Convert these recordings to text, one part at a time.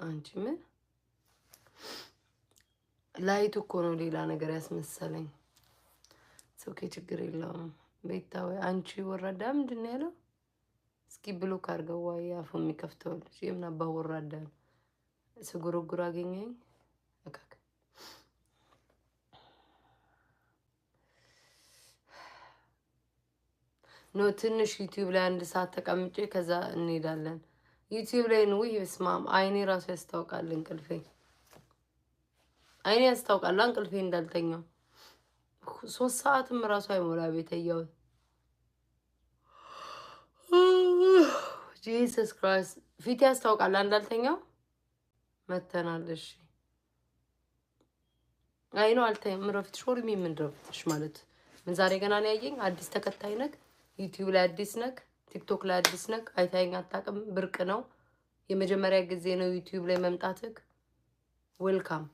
አንቺ ምን ላይቱ እኮ ነው ሌላ ነገር ያስመሰለኝ ኦኬ ችግር የለውም ቤታው አንቺ ወራዳ ምንድን ነው ያለው እስኪ ብሎክ አድርገው ወይ አፉ የሚከፍተው ልጅ የምናባ ወራዳ ስጉርጉር አገኘኝ አካክ ኖ ትንሽ ዩቲዩብ ላይ አንድ ሰዓት ተቀምጬ ከዛ እንሄዳለን ዩቲዩብ ላይ ነው ይስማም አይኔ ራሱ ያስታውቃል እንቅልፌ አይኔ ያስታውቃል እንቅልፌ እንዳልተኛው 3 ሰዓትም ራሱ አይሞላ ቤተየው Jesus Christ ፊት ያስታውቃል እንዳልተኛው መተናል እሺ አይ ነው አልተኛም ረፍት ሾርሚ ምን ረፍትሽ ማለት ምን ዛሬ ገና ነው ያየኝ አዲስ ተከታይ ነክ ዩቲዩብ ላይ አዲስ ነክ ቲክቶክ ላይ አዲስ ነክ አይታየኝ አጣቀም ብርቅ ነው የመጀመሪያ ጊዜ ነው ዩቲዩብ ላይ መምጣትክ ዌልካም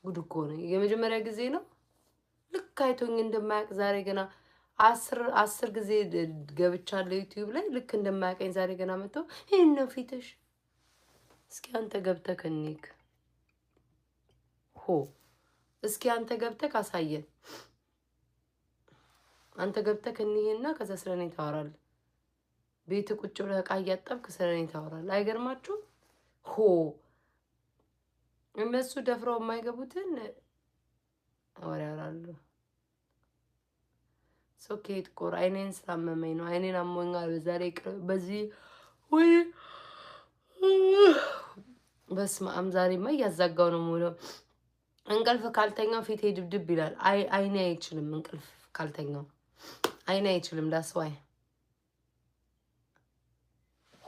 ጉድ እኮ ነው የመጀመሪያ ጊዜ ነው ልክ አይቶኝ እንደማያቅ ዛሬ ገና 10 ጊዜ ገብቻለሁ ዩቲዩብ ላይ ልክ እንደማያቀኝ ዛሬ ገና መጥቶ ይሄን ነው ፊትሽ እስኪ አንተ ገብተህ ከኒክ ሆ እስኪ አንተ ገብተህ አሳየን አንተ ገብተህ ከኒህና ከዛ ስለኔ ታወራለህ ቤት ቁጭ ብለህ ዕቃ እያጠብክ ስለኔ ታወራለህ አይገርማችሁ ሆ እነሱ ደፍረው የማይገቡትን አወራራሉ ሶኬት ቆር አይኔን ስላመመኝ ነው አይኔን አሞኛል በዛሬ በዚህ ወይ በስማም ዛሬማ ያዛጋው ነው ሙሉ እንቅልፍ ካልተኛው ፊቴ ድብድብ ይላል አይኔ አይችልም እንቅልፍ ካልተኛው አይኔ አይችልም ዳስዋይ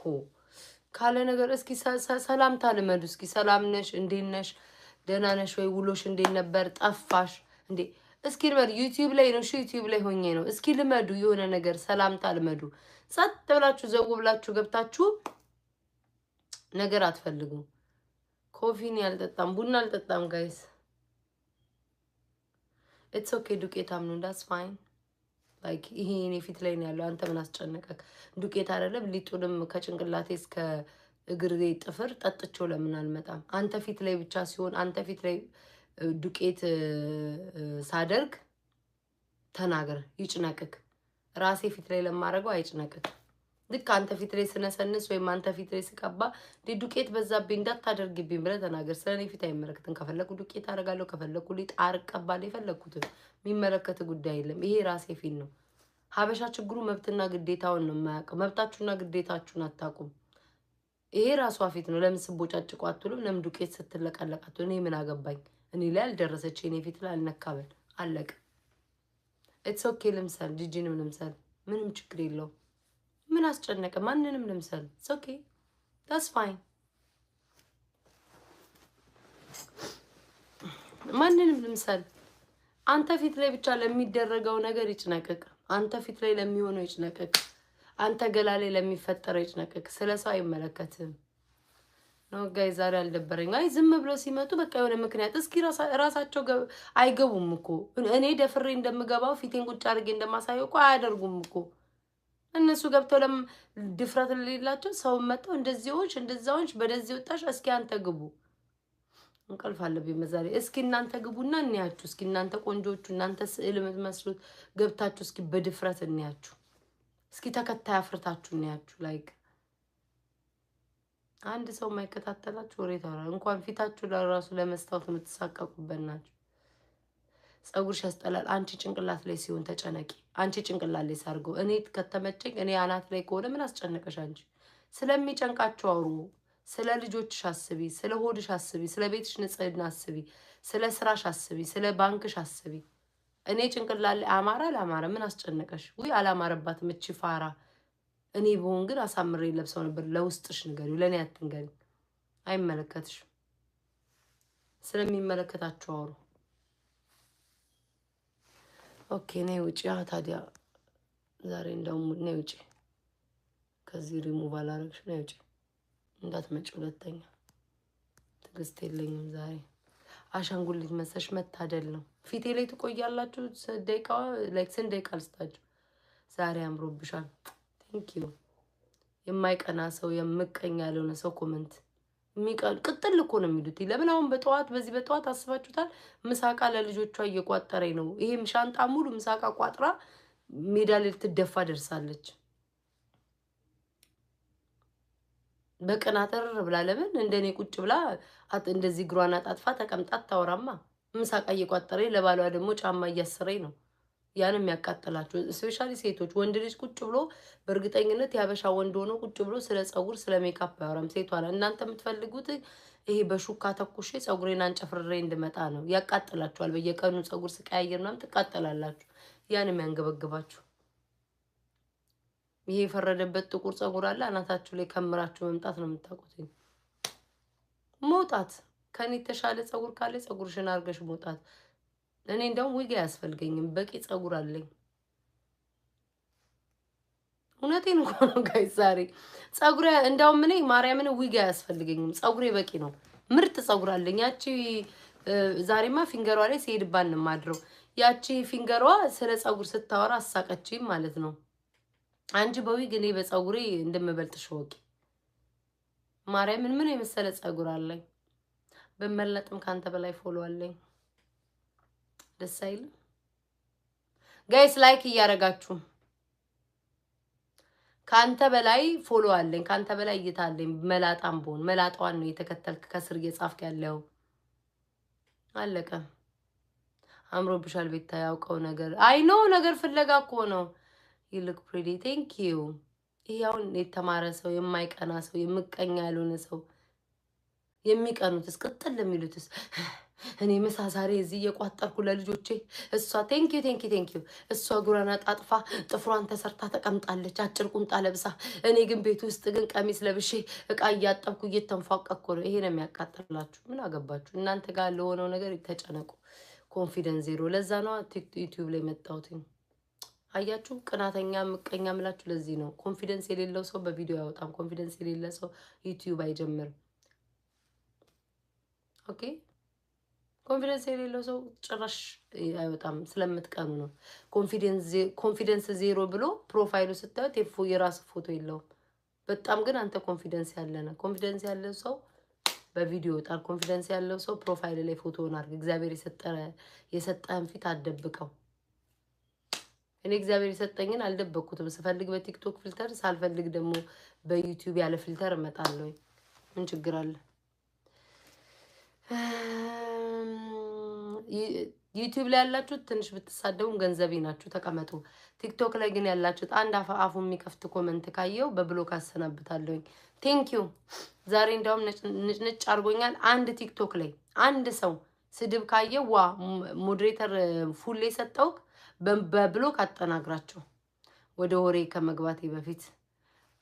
ሆ ካለ ነገር እስኪ ሰላምታ ልመዱ እስኪ ሰላም ነሽ እንዴት ነሽ ደህና ነሽ ወይ ውሎሽ እንዴት ነበር ጠፋሽ እንዴ እስኪ ልመዱ ዩቲዩብ ላይ ነው ዩቲዩብ ላይ ሆኜ ነው እስኪ ልመዱ የሆነ ነገር ሰላምታ ልመዱ ጸጥ ብላችሁ ዘው ብላችሁ ገብታችሁ ነገር አትፈልጉ ኮፊን ያልጠጣም ቡና አልጠጣም ጋይስ it's okay ዱቄታም ነው that's fine like ይሄ እኔ ፊት ላይ ነው ያለው አንተ ምን አስጨነቀክ ዱቄት አይደለም ሊጡንም ከጭንቅላቴ እስከ እግሬ ጥፍር ጠጥቼው ለምን አልመጣም አንተ ፊት ላይ ብቻ ሲሆን አንተ ፊት ላይ ዱቄት ሳደርግ ተናገር ይጭነቅክ ራሴ ፊት ላይ ለማረጋው አይጭነቅክ ልክ አንተ ፊት ላይ ስነሰንስ ወይ አንተ ፊት ላይ ስቀባ ዱቄት በዛብኝ እንዳታደርግብኝ ብለ ተናገር ስለኔ ፊት አይመረከትን ከፈለኩ ዱቄት አረጋለሁ ከፈለኩ ሊጥ አርቀባለሁ የፈለኩት የሚመለከት ጉዳይ የለም ይሄ ራሴ ፊት ነው ሀበሻ ችግሩ መብትና ግዴታውን ነው የማያውቀው መብታችሁና ግዴታችሁን አታውቁም ይሄ ራሷ ፊት ነው ለምን ስቦጫጭቁ አትሉም ለምን ዱቄት ስትለቀለቃቱ እኔ ምን አገባኝ እኔ ላይ አልደረሰች እኔ ፊት ላይ አልነካበል አለቀ it's okay ለምሳሌ ጂጂንም ለምሳሌ ምንም ችግር የለው ምን አስጨነቀ ማንንም ለምሳሌ it's okay that's fine ማንንም ለምሳሌ አንተ ፊት ላይ ብቻ ለሚደረገው ነገር ይጭነቀቅ አንተ ፊት ላይ ለሚሆነው ይጭነቀቅ አንተ ገላሌ ለሚፈጠረው ይጭነቀቅ ስለሰው አይመለከትም ነው ጋይ ዛሬ አልደበረኝ አይ ዝም ብሎ ሲመጡ በቃ የሆነ ምክንያት እስኪ ራሳቸው አይገቡም እኮ እኔ ደፍሬ እንደምገባው ፊቴን ቁጭ አድርጌ እንደማሳየው እኮ አያደርጉም እኮ እነሱ ገብተው ድፍረት ለሌላቸው ሰው መጣው እንደዚያዎች በደዚህ ወጣሽ እስኪ አንተ ግቡ እንቅልፍ አለብኝ መዛሬ እስኪ እናንተ ግቡና እንያችሁ እስኪ እናንተ ቆንጆቹ እናንተ ስዕል የምትመስሉት ገብታችሁ እስኪ በድፍረት እንያችሁ እስኪ ተከታይ አፍርታችሁ እንያችሁ ላይክ አንድ ሰው ማይከታተላችሁ ወሬ ታወራ እንኳን ፊታችሁ ለራሱ ለመስታወት የምትሳቀቁበት ናችሁ ጸጉርሽ ያስጠላል አንቺ ጭንቅላት ላይ ሲሆን ተጨነቂ አንቺ ጭንቅላት ላይ ሳርገው እኔ ከተመቸኝ እኔ አናት ላይ ከሆነ ምን አስጨነቀሽ አንቺ ስለሚጨንቃችሁ አውሩ ስለ ልጆችሽ አስቢ ስለ ሆድሽ አስቢ ስለ ቤትሽ ንጽህና አስቢ ስለ ስራሽ አስቢ ስለ ባንክሽ አስቢ እኔ ጭንቅላት ላይ አማራ ምን አስጨነቀሽ ወይ አላማረባትም እቺ ፋራ እኔ በሆን ግን አሳምሬ ለብሰው ነበር ለውስጥሽ ንገሪው ለኔ አትንገሪ አይመለከትሽ ስለሚመለከታችሁ አውሩ ኦኬ ነይ ውጪ ታዲያ ዛሬ እንደውም ነይ ውጪ ከዚህ ሪሙቭ አላረግሽ ነይ ውጪ እንዳትመጪ ሁለተኛ ትግስት የለኝም ዛሬ አሻንጉሊት መሰሽ መታደል ነው ፊቴ ላይ ትቆያላችሁ ደቂቃ ላይክ ስንት ደቂቃ ልስጣችሁ ዛሬ አምሮብሻል ቴንክ ዩ የማይቀና ሰው የምቀኛ ያለውን ሰው ኮሜንት ሚቀል ቅጥል እኮ ነው የሚሉት። ለምን አሁን በጠዋት በዚህ በጠዋት አስባችሁታል? ምሳቃ ለልጆቿ እየቋጠረኝ ነው። ይሄም ሻንጣ ሙሉ ምሳቃ ቋጥራ ሜዳ ላይ ልትደፋ ደርሳለች። በቀናተር ብላ ለምን እንደኔ ቁጭ ብላ እንደዚህ እግሯን አጣጥፋ ተቀምጣ ታወራማ። ምሳቃ እየቋጠረኝ ለባሏ ደግሞ ጫማ እያሰረኝ ነው። ያን የሚያቃጥላችሁ ስፔሻሊ ሴቶች። ወንድ ልጅ ቁጭ ብሎ በእርግጠኝነት ያበሻ ወንድ ሆኖ ቁጭ ብሎ ስለ ጸጉር ስለ ሜካፕ ያወራም። ሴቷ ነው። እናንተ የምትፈልጉት ይሄ በሹካ ተኩሼ ጸጉሬን አንጨፍሬ እንድመጣ ነው። ያቃጥላችኋል። በየቀኑ ጸጉር ስቀያየር ምናምን ትቃጠላላችሁ። ያን የሚያንገበግባችሁ ይሄ የፈረደበት ጥቁር ጸጉር አለ አናታችሁ ላይ ከምራችሁ መምጣት ነው የምታውቁት። መውጣት ከኔ የተሻለ ጸጉር ካለ ጸጉርሽን አርገሽ መውጣት። እኔ እንደውም ዊግ አያስፈልገኝም፣ በቂ ጸጉር አለኝ። እውነቴን እኮ ነው ጋይስ። ዛሬ ጸጉሬ እንደውም እኔ ማርያምን ዊግ አያስፈልገኝም፣ ጸጉሬ በቂ ነው። ምርጥ ጸጉር አለኝ። ያቺ ዛሬማ ፊንገሯ ላይ ሲሄድባን ነው ማድረው። ያቺ ፊንገሯ ስለ ጸጉር ስታወራ አሳቀችኝ ማለት ነው። አንቺ በዊግ እኔ በጸጉሬ እንደምበልጥሽ ወቂ። ማርያምን ምን የመሰለ ጸጉር አለኝ። በመለጥም ካንተ በላይ ፎሎ አለኝ። ደስ አይልም ጋይስ? ላይክ እያረጋችሁ ካንተ በላይ ፎሎ አለኝ፣ ካንተ በላይ እይታ አለኝ። መላጣም ቦን መላጣዋን ነው የተከተልክ ከስር እየጻፍክ ያለው። አለቀ። አምሮብሻል ቤታ። ያውቀው ነገር አይ ኖ ነገር ፍለጋ እኮ ነው። you look pretty thank you። ይሄውን የተማረ ሰው የማይቀና ሰው የምቀኛ ያልሆነ ሰው የሚቀኑትስ ቅጥል ለሚሉትስ እኔ ምሳ ዛሬ እዚህ እየቋጠርኩ ለልጆቼ እሷ ቴንክ ዩ እሷ ጉራና ጣጥፋ ጥፍሯን ተሰርታ ተቀምጣለች አጭር ቁምጣ ለብሳ። እኔ ግን ቤት ውስጥ ግን ቀሚስ ለብሼ እቃ እያጠብኩ እየተንፏቀቅኩ ነው። ይሄ ነው የሚያቃጥላችሁ። ምን አገባችሁ እናንተ ጋር ለሆነው ነገር ተጨነቁ። ኮንፊደንስ ዜሮ። ለዛ ነው ዩቲዩብ ላይ መጣሁት። አያችሁ ቅናተኛ ምቀኛ ምላችሁ ለዚህ ነው። ኮንፊደንስ የሌለው ሰው በቪዲዮ ያወጣም። ኮንፊደንስ የሌለ ሰው ዩቲዩብ አይጀምርም። ኦኬ ኮንፊደንስ የሌለው ሰው ጭራሽ አይወጣም። ስለምትቀኑ ነው። ኮንፊደንስ ዜሮ ብሎ ፕሮፋይሉ ስታዩት የራስ ፎቶ የለውም። በጣም ግን አንተ ኮንፊደንስ ያለና ኮንፊደንስ ያለው ሰው በቪዲዮ ይወጣል። ኮንፊደንስ ያለው ሰው ፕሮፋይል ላይ ፎቶውን አድርግ። እግዚአብሔር የሰጠህን ፊት አትደብቀው። እኔ እግዚአብሔር የሰጠኝን አልደበኩትም። ስፈልግ በቲክቶክ ፊልተር፣ ሳልፈልግ ደግሞ በዩቲዩብ ያለ ፊልተር እመጣለሁ። ምን ችግር አለ? ዩቲዩብ ላይ ያላችሁት ትንሽ ብትሳደቡም ገንዘቤ ናችሁ፣ ተቀመጡ። ቲክቶክ ላይ ግን ያላችሁት አንድ አፉ የሚከፍት ኮመንት ካየው በብሎክ አሰናብታለሁኝ። ቴንክ ዩ። ዛሬ እንደውም ንጭ አድርጎኛል። አንድ ቲክቶክ ላይ አንድ ሰው ስድብ ካየው ዋ ሞዴሬተር ፉል የሰጠው በብሎክ አጠናግራቸው። ወደ ወሬ ከመግባቴ በፊት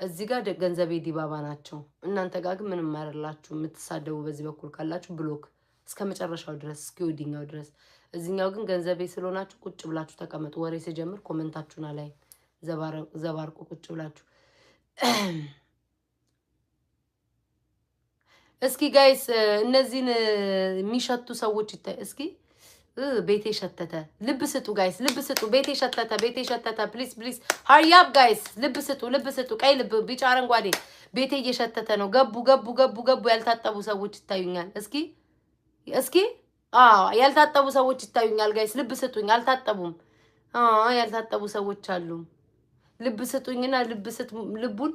እዚህ ጋር ገንዘቤ ዲባባ ናቸው። እናንተ ጋር ግን ምንም አይደላችሁ። የምትሳደቡ በዚህ በኩል ካላችሁ ብሎክ እስከ መጨረሻው ድረስ እስከ ወዲኛው ድረስ። እዚህኛው ግን ገንዘቤ ስለሆናችሁ ቁጭ ብላችሁ ተቀመጡ። ወሬ ሲጀምር ኮሜንታችሁና ላይ ዘባርቁ ቁጭ ብላችሁ። እስኪ ጋይስ እነዚህን የሚሸቱ ሰዎች ይታይ እስኪ። ቤቴ ሸተተ። ልብ ስጡ ጋይስ፣ ልብ ስጡ። ቤቴ ሸተተ። ፕሊዝ ፕሊዝ ሃሪ አፕ ጋይስ። ልብ ስጡ። ቀይ ልብ፣ ቢጫ፣ አረንጓዴ። ቤቴ እየሸተተ ነው። ገቡ። ያልታጠቡ ሰዎች ይታዩኛል። እስኪ ያልታጠቡ ሰዎች ይታዩኛል ጋይስ። ልብ ስጡኝ። አልታጠቡም። ያልታጠቡ ሰዎች አሉ። ልብ ስጡኝና ልቡን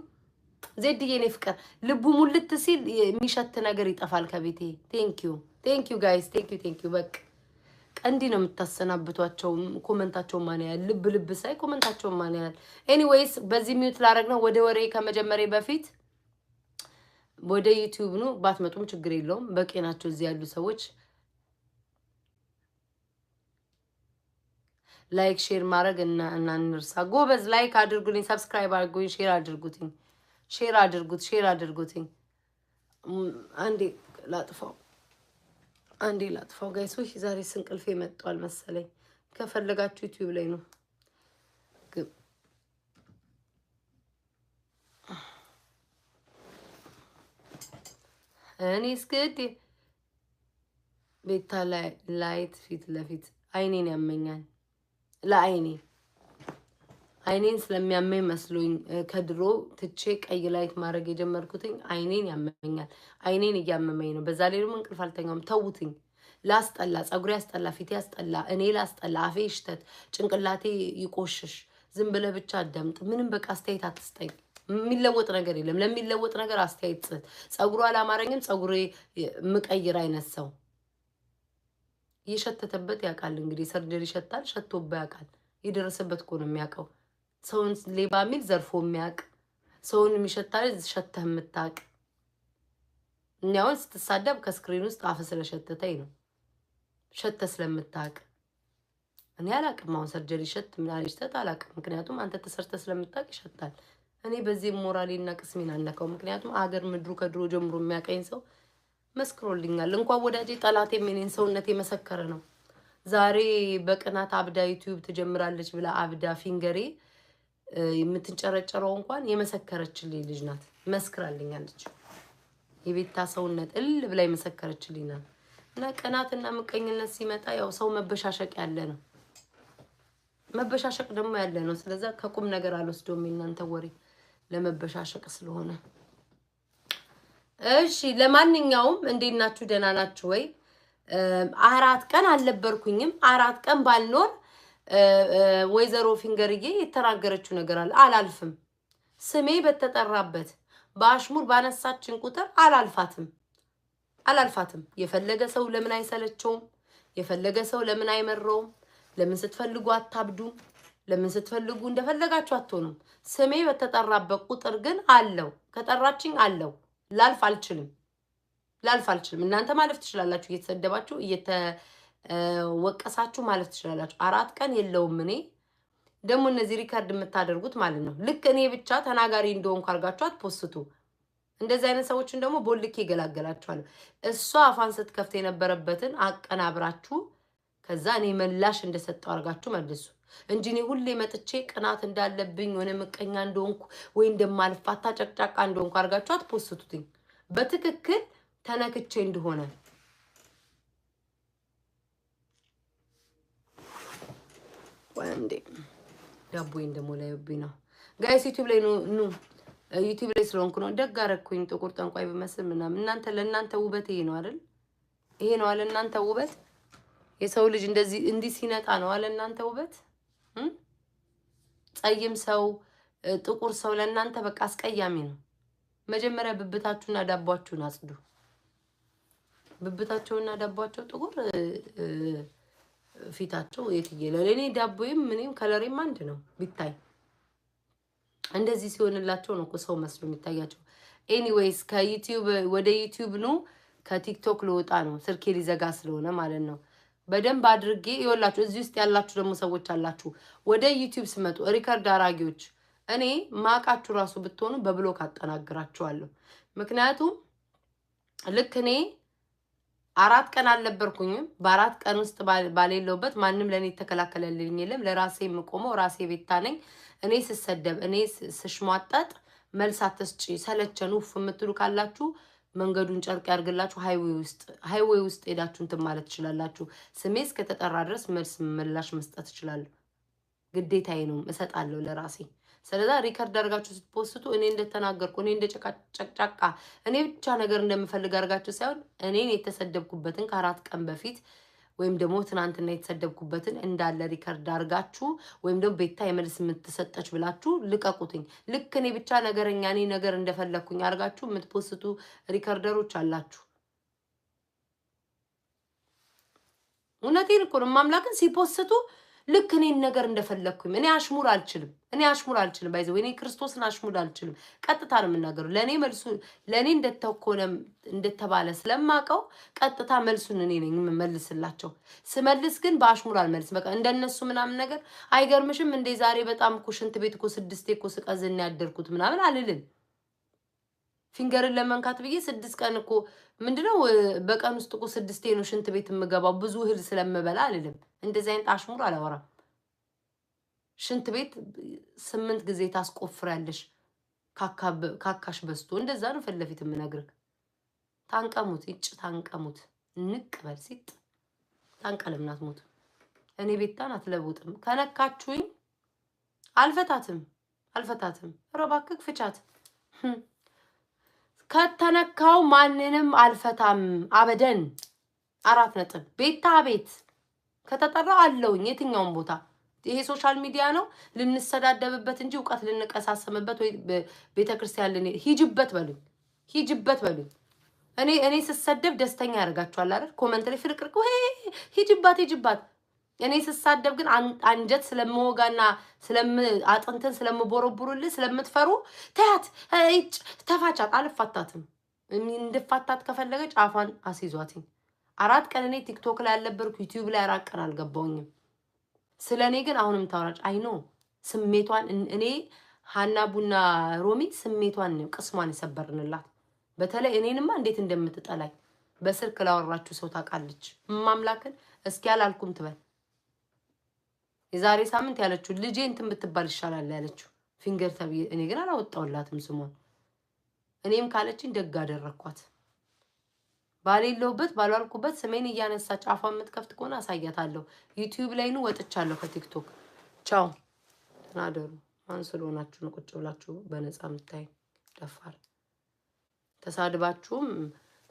ዜድዬ ነው ፍቅር። ልቡ ሙልት ሲል የሚሸት ነገር ይጠፋል ከቤቴ። ቴንክ ዩ ጋይስ። ቴንክ ዩ በቃ ቀንዲ ነው የምታሰናብቷቸው። ኮመንታቸው ማን ያህል ልብ ሳይ ኮመንታቸው ማን ያህል። ኤኒዌይስ በዚህ ሚውት ላረግ ነው። ወደ ወሬ ከመጀመሪያ በፊት ወደ ዩቲዩብ ነው ባትመጡም ችግር የለውም። በቂ ናቸው እዚህ ያሉ ሰዎች። ላይክ ሼር ማድረግ እና እንርሳ። ጎበዝ ላይክ አድርጉልኝ፣ ሰብስክራይብ አድርጉኝ፣ ሼር አድርጉትኝ። አንዴ ላጥፋው ጋይሶች። ዛሬ ስንቅልፌ መጥቷል መሰለኝ። ከፈለጋችሁ ዩቲዩብ ላይ ነው። እኔ እስክድ ቤታ ላይት ፊት ለፊት አይኔን ያመኛል። ለአይኔ አይኔን ስለሚያመኝ መስሎኝ ከድሮ ትቼ ቀይ ላይት ማድረግ የጀመርኩትኝ አይኔን ያመኛል። አይኔን እያመመኝ ነው። በዛ ላይ ደግሞ እንቅልፍ አልተኛውም። ተውትኝ። ላስጠላ፣ ፀጉሬ ያስጠላ፣ ፊቴ ያስጠላ፣ እኔ ላስጠላ፣ አፌ ይሽተት፣ ጭንቅላቴ ይቆሽሽ። ዝም ብለህ ብቻ አዳምጥ። ምንም በቃ አስተያየት አትስጠኝ። የሚለወጥ ነገር የለም። ለሚለወጥ ነገር አስተያየት ስጥ። ፀጉሩ አላማረኝም፣ ፀጉሬ ምቀይር አይነት ሰው የሸተተበት ያውቃል። እንግዲህ ሰርጀሪ ይሸታል፣ ሸቶባ ያውቃል። የደረሰበት እኮ ነው የሚያውቀው። ሰውን ሌባ የሚል ዘርፎ የሚያውቅ ሰውን የሚሸታል ሸተህ የምታውቅ። እኛውን ስትሳደብ ከስክሪን ውስጥ አፈ ስለሸተተኝ ነው፣ ሸተ ስለምታውቅ። እኔ አላቅም። አሁን ሰርጀሪ ሸት ምን ይሸት አላቅም። ምክንያቱም አንተ ተሰርተ ስለምታውቅ ይሸታል። እኔ በዚህ ሞራሌና ቅስሜን አነካው። ምክንያቱም አገር ምድሩ ከድሮ ጀምሮ የሚያቀኝ ሰው መስክሮልኛል። እንኳን ወዳጄ ጠላቴ የኔን ሰውነት የመሰከረ ነው። ዛሬ በቅናት አብዳ ዩቲዩብ ትጀምራለች ብላ አብዳ ፊንገሬ የምትንጨረጨረው እንኳን የመሰከረችልኝ ልጅ ናት። መስክራልኛለች። የቤታ ሰውነት ብላ የመሰከረችልኝ ናት። እና ቅናትና ምቀኝነት ሲመጣ ያው ሰው መበሻሸቅ ያለ ነው። መበሻሸቅ ደግሞ ያለ ነው። ስለዛ ከቁም ነገር አልወስደውም የእናንተ ወሬ ለመበሻሸቅ ስለሆነ። እሺ ለማንኛውም እንዴት ናችሁ? ደህና ናችሁ ወይ? 4 ቀን አልነበርኩኝም። 4 ቀን ባልኖር ወይዘሮ ፊንገርዬ የተናገረችው ነገር አለ። አላልፍም። ስሜ በተጠራበት በአሽሙር ባነሳችን ቁጥር አላልፋትም። የፈለገ ሰው ለምን አይሰለቸውም? የፈለገ ሰው ለምን አይመረውም? ለምን ስትፈልጉ አታብዱም? ለምን ስትፈልጉ እንደፈለጋችሁ አትሆኑም? ስሜ በተጠራበት ቁጥር ግን አለው። ከጠራችኝ አለው። ላልፍ አልችልም። እናንተ ማለፍ ትችላላችሁ። እየተሰደባችሁ እየተወቀሳችሁ ማለፍ ትችላላችሁ። 4 ቀን የለውም። እኔ ደግሞ እነዚህ ሪከርድ የምታደርጉት ማለት ነው ልክ እኔ ብቻ ተናጋሪ እንደሆንኩ አድርጋችሁ አትፖስቱ። እንደዚህ አይነት ሰዎችን ደግሞ ቦልኬ ይገላገላችኋለሁ። እሷ አፋን ስትከፍት የነበረበትን አቀናብራችሁ ከዛ እኔ መላሽ እንደሰጠው አድርጋችሁ መልሱ እንጂ እኔ ሁሌ መጥቼ ቅናት እንዳለብኝ ሆነ ምቀኛ እንደሆንኩ ወይ እንደማልፋታ ጨቅጫቃ እንደሆንኩ አድርጋችሁ አትፖስቱትኝ። በትክክል ተነክቼ እንደሆነ ወንዴ ዳቦዬ እንደሞላይብኝ ነው። ጋይስ ዩቲዩብ ላይ ኑ ዩቲዩብ ላይ ስለሆንኩ ነው። ደግ አደረኩኝ። ጥቁር ጠንቋይ በመስል ምናምን እናንተ ለእናንተ ውበት ይሄ ነው አይደል? ይሄ ነው አለ እናንተ ውበት። የሰው ልጅ እንደዚህ እንዲህ ሲነጣ ነው አለ እናንተ ውበት። ጸይም ሰው ጥቁር ሰው ለእናንተ በቃ አስቀያሚ ነው። መጀመሪያ ብብታችሁና ዳቧችሁን አጽዱ። ብብታቸውና ዳቧቸው ጥቁር ፊታቸው የትዬ ለኔ ዳቦዬም ምንም ከለሬም አንድ ነው ቢታይ። እንደዚህ ሲሆንላቸው ነው ሰው መስሎ የሚታያቸው። ኤኒዌይስ ከዩቲዩብ ወደ ዩቲዩብ ነው ከቲክቶክ ልወጣ ነው። ስልኬ ሊዘጋ ስለሆነ ማለት ነው። በደንብ አድርጌ ይወላችሁ። እዚህ ውስጥ ያላችሁ ደግሞ ሰዎች አላችሁ ወደ ዩቲዩብ ስመጡ ሪከርድ አራጊዎች፣ እኔ ማቃችሁ ራሱ ብትሆኑ በብሎክ አጠናግራችኋለሁ። ምክንያቱም ልክ እኔ 4 ቀን አልነበርኩኝም። በ4 ቀን ውስጥ ባሌለውበት ማንም ለኔ ተከላከለልኝ የለም። ለራሴ የምቆመው ራሴ ቤታ ነኝ። እኔ ስሰደብ እኔ ስሽሟጠጥ መልስ አትስጪ ሰለቸን ውፍ የምትሉ ካላችሁ መንገዱን ጨርቅ ያርግላችሁ። ሃይዌይ ውስጥ ሄዳችሁ እንትን ማለት ትችላላችሁ። ስሜ እስከተጠራ ድረስ መልስ ምላሽ መስጠት እችላለሁ። ግዴታዬ ነው፣ እሰጣለሁ ለራሴ። ስለዛ ሪከርድ አድርጋችሁ ስትፖስቱ እኔ እንደተናገርኩ እኔ እንደጨቅጫቃ እኔ ብቻ ነገር እንደምፈልግ አድርጋችሁ ሳይሆን እኔን የተሰደብኩበትን ከ4 ቀን በፊት ወይም ደግሞ ትናንትና የተሰደብኩበትን እንዳለ ሪከርድ አድርጋችሁ ወይም ደግሞ ቤታ የመልስ የምትሰጠች ብላችሁ ልቀቁትኝ። ልክ እኔ ብቻ ነገረኛ እኔ ነገር እንደፈለኩኝ አድርጋችሁ የምትፖስቱ ሪከርደሮች አላችሁ። እውነቴን እኮ ነው። ማምላክን ሲፖስቱ ልክ እኔን ነገር እንደፈለኩኝ እኔ አሽሙር አልችልም። ባይዘው እኔ ክርስቶስን አሽሙር አልችልም። ቀጥታ ነው የምናገረው። ለኔ መልሱ ለኔ እንደተኮነ እንደተባለ ስለማቀው ቀጥታ መልሱን እኔ ነኝ የምመልስላቸው። ስመልስ ግን በአሽሙር አልመልስ። በቃ እንደነሱ ምናምን ነገር አይገርምሽም እንዴ ዛሬ በጣም እኮ ሽንት ቤት እኮ 6 እኮ ስቀዝና ያደርኩት ምናምን አልልም። ፊንገርን ለመንካት ብዬ 6 ቀን እኮ ምንድነው በቀን ውስጥ እኮ 6 ነው ሽንት ቤት የምገባው ብዙ እህል ስለምበላ አልልም። እንደዚህ አይነት አሽሙር አላወራም። ሽንት ቤት 8 ጊዜ ታስቆፍራለሽ ካካሽ በስቶ እንደዛ ነው ፈለፊት የምነግርህ። ታንቀሙት ታንቀሙት ንቅበል ሲጥ ታንቀለምናት ሞት። እኔ ቤታን አትለውጥም። ከነካችሁኝ አልፈታትም ረባክክ ፍቻት ከተነካው ማንንም አልፈታም አበደን 4 ነጥብ ቤት ከተጠራ አለውኝ የትኛውን ቦታ ይሄ ሶሻል ሚዲያ ነው ልንሰዳደብበት እንጂ ዕውቀት ልንቀሳሰምበት ወይ ቤተክርስቲያን ሂጅበት በሉኝ እኔ ስሰደብ ደስተኛ ያደርጋችኋል አይደል ኮሜንት ላይ ፍርቅርቅ ወይ ሂጅባት እኔ ስሳደብ ግን አንጀት ስለምወጋና አጥንተን ስለምቦረቡሩልህ ስለምትፈሩ ተያት ተፋቻት አልፋታትም እንድፋታት ከፈለገች አፋን አስይዟትኝ 4 ቀን እኔ ቲክቶክ ላይ ያለበርኩ ዩቲዩብ ላይ 4 ቀን አልገባውኝም ስለኔ ግን አሁንም ታወራጭ አይኖ ስሜቷን እኔ ሃና ቡና ሮሚ ስሜቷን ነው ቅስሟን ይሰበርንላት በተለይ እኔንማ እንዴት እንደምትጠላኝ በስልክ ላወራችሁ ሰው ታውቃለች ማምላክን እስኪ ያላልኩም ትበል የዛሬ ሳምንት ያለችው ልጄ እንትን ብትባል ይሻላል ያለችው ፊንገር ተብዬ እኔ ግን አላወጣውላትም ስሟን እኔም ካለችኝ ደግ አደረኳት ባሌለውበት ባልዋልኩበት ስሜን እያነሳች አፏን የምትከፍት ከሆነ አሳያታለሁ ዩቲዩብ ላይ ነው ወጥቻለሁ ከቲክቶክ ቻው ተናደሩ ማን ስለሆናችሁ ነው ቁጭ ብላችሁ በነፃ ምታይ ደፋር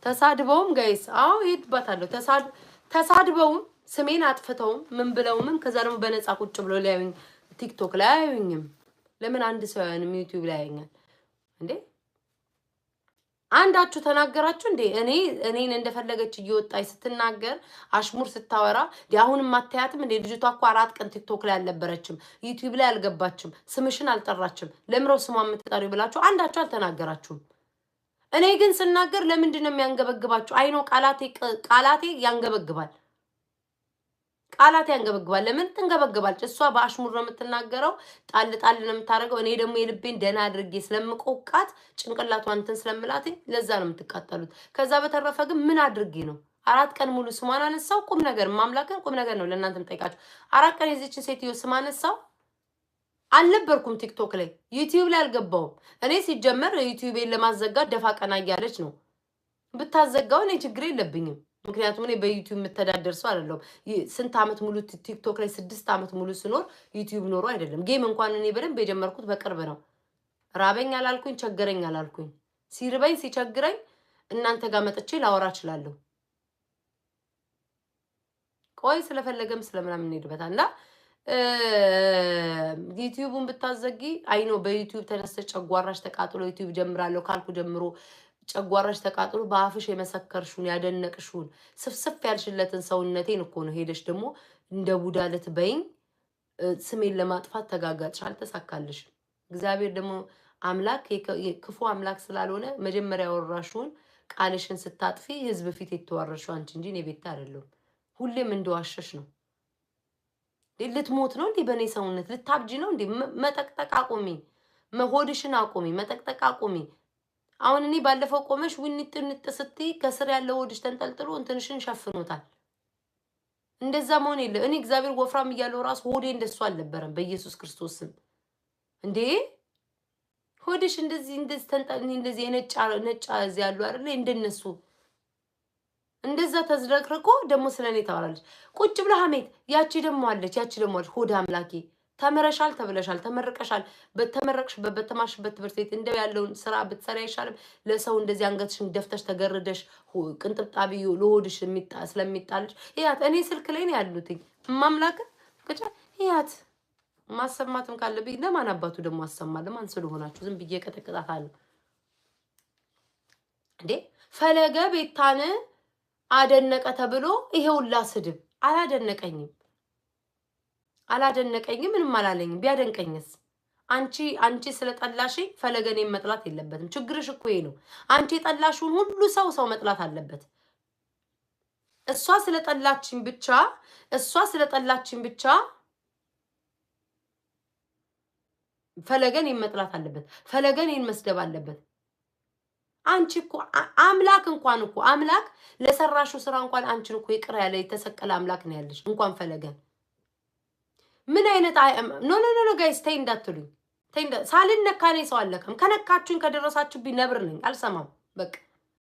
ተሳድበውም ጋይስ አዎ ይድባታለሁ ተሳድበውም ስሜን አጥፍተውም ምን ብለውም ከዛ ደግሞ በነፃ ቁጭ ብሎ ሊያዩኝ ቲክቶክ ላይ አያዩኝም ለምን አንድ ሰው ያንም ዩቲዩብ ላይ ያዩኛል እንዴ አንዳችሁ ተናገራችሁ እንዴ እኔን እንደፈለገች እየወጣይ ስትናገር አሽሙር ስታወራ ያሁንም ማታያትም እንዴ ልጅቷ እኮ 4 ቀን ቲክቶክ ላይ አልነበረችም ዩቲዩብ ላይ አልገባችም ስምሽን አልጠራችም ለምረው ስሟ የምትጠሪው ብላችሁ አንዳችሁ አልተናገራችሁም እኔ ግን ስናገር ለምንድን ነው የሚያንገበግባችሁ አይኖ ቃላቴ ያንገበግባል ለምን ትንገበግባለች እሷ በአሽሙር ነው የምትናገረው ጣል ነው የምታረገው እኔ ደግሞ የልቤን ደና አድርጌ ስለምቆቃት ጭንቅላቷን እንትን ስለምላት ለዛ ነው የምትቃጠሉት ከዛ በተረፈ ግን ምን አድርጌ ነው 4 ቀን ሙሉ ስሟን አነሳው ቁም ነገር ማምላከን ቁም ነገር ነው ለእናንተም ጠይቃችሁ 4 ቀን የዚችን ሴትዮ ስም አነሳው አልነበርኩም ቲክቶክ ላይ ዩቲዩብ ላይ አልገባውም እኔ ሲጀመር ዩቲዩብን ለማዘጋት ደፋ ቀና ያለች ነው ብታዘጋው እኔ ችግር የለብኝም ምክንያቱም እኔ በዩቲዩብ መተዳደር ሰው አይደለም ስንት አመት ሙሉ ቲክቶክ ላይ 6 አመት ሙሉ ስኖር ዩቲዩብ ኖሮ አይደለም ጌም እንኳን እኔ በደንብ የጀመርኩት በቅርብ ነው ራበኝ አላልኩኝ ቸገረኝ አላልኩኝ ሲርበኝ ሲቸግረኝ እናንተ ጋር መጥቼ ላወራ እችላለሁ ቆይ ስለፈለገም ስለምናምን እንሄድበታልና ዩቲዩብን ብታዘጊ አይኖ በዩቲዩብ ተነስተ ጨጓራሽ ተቃጥሎ ዩቲዩብ ጀምራለሁ ካልኩ ጀምሮ ጨጓራሽ ተቃጥሎ በአፍሽ የመሰከርሹን ያደነቅሹን ስፍስፍ ያልሽለትን ሰውነቴን እኮ ነው ሄደሽ ደግሞ እንደ ቡዳ ልትበይኝ ስሜን ለማጥፋት ተጋጋጥሽ አልተሳካልሽ እግዚአብሔር ደግሞ አምላክ ክፉ አምላክ ስላልሆነ መጀመሪያ ወራሹን ቃልሽን ስታጥፊ ህዝብ ፊት የተዋረሽው አንቺ እንጂ እኔ ቤት አይደለም ሁሌም እንደዋሸሽ ነው ልትሞት ነው እንዴ በኔ ሰውነት ልታብጂ ነው እንዴ መጠቅጠቅ አቁሚ መሆድሽን አቁሚ መጠቅጠቅ አቁሚ አሁን እኔ ባለፈው ቆመሽ ውንጥንጥ ስትይ ከስር ያለው ሆድሽ ተንጠልጥሎ እንትንሽን ሸፍኖታል እንደዛ መሆን የለ እኔ እግዚአብሔር ወፍራም እያለው ራስ ሆዴ እንደሱ አልነበረም በኢየሱስ ክርስቶስ ስም እንዴ ሆድሽ እንደዚህ ተንጠልጥሎ እንደዚህ ነጫ እዚህ ያለው አይደል እንደነሱ እንደዛ ተዝረክርኮ ደሞ ስለኔ ታወራለች ቁጭ ብለ ሐሜት ያቺ ደሞ አለች ሆድ አምላኪ ተመረሻል ተብለሻል ተመረቀሻል በተመረቅሽበት በተማርሽበት ትምህርት ቤት እንደው ያለውን ስራ ብትሰሪ አይሻልም ለሰው እንደዚህ አንገትሽን ደፍተሽ ተገርደሽ ቅንጥብጣቢዩ ለሆድሽ ስለሚጣልሽ ያት እኔ ስልክ ላይ ነው ያሉት ማምላክ ከቻ ያት ማሰማትም ካለብኝ ለማን አባቱ ደሞ አሰማለ ማን ስለሆናችሁ ዝም ብዬ ቀጠቅጣታለሁ እንዴ ፈለገ ቤታን አደነቀ ተብሎ ይሄውላ ስድብ አላደነቀኝም ምንም አላለኝም ቢያደንቀኝስ አንቺ ስለጠላሽ ፈለገኔ መጥላት የለበትም ችግርሽ እኮ ይሄ ነው አንቺ ጠላሽውን ሁሉ ሰው መጥላት አለበት እሷ ስለጠላችኝ ብቻ ፈለገኔ መጥላት አለበት ፈለገኔን መስደብ አለበት አንቺ እኮ አምላክ ለሰራሹ ስራ እንኳን አንቺን እኮ ይቅር ያለ የተሰቀለ አምላክ ነው ያለሽ እንኳን ፈለገን ምን አይነት ኖ ጋይስ ተይ እንዳትሉኝ ሳልነካኔ ሰው አለከም ከነካችሁኝ ከደረሳችሁብኝ ነብር ነኝ አልሰማም በቃ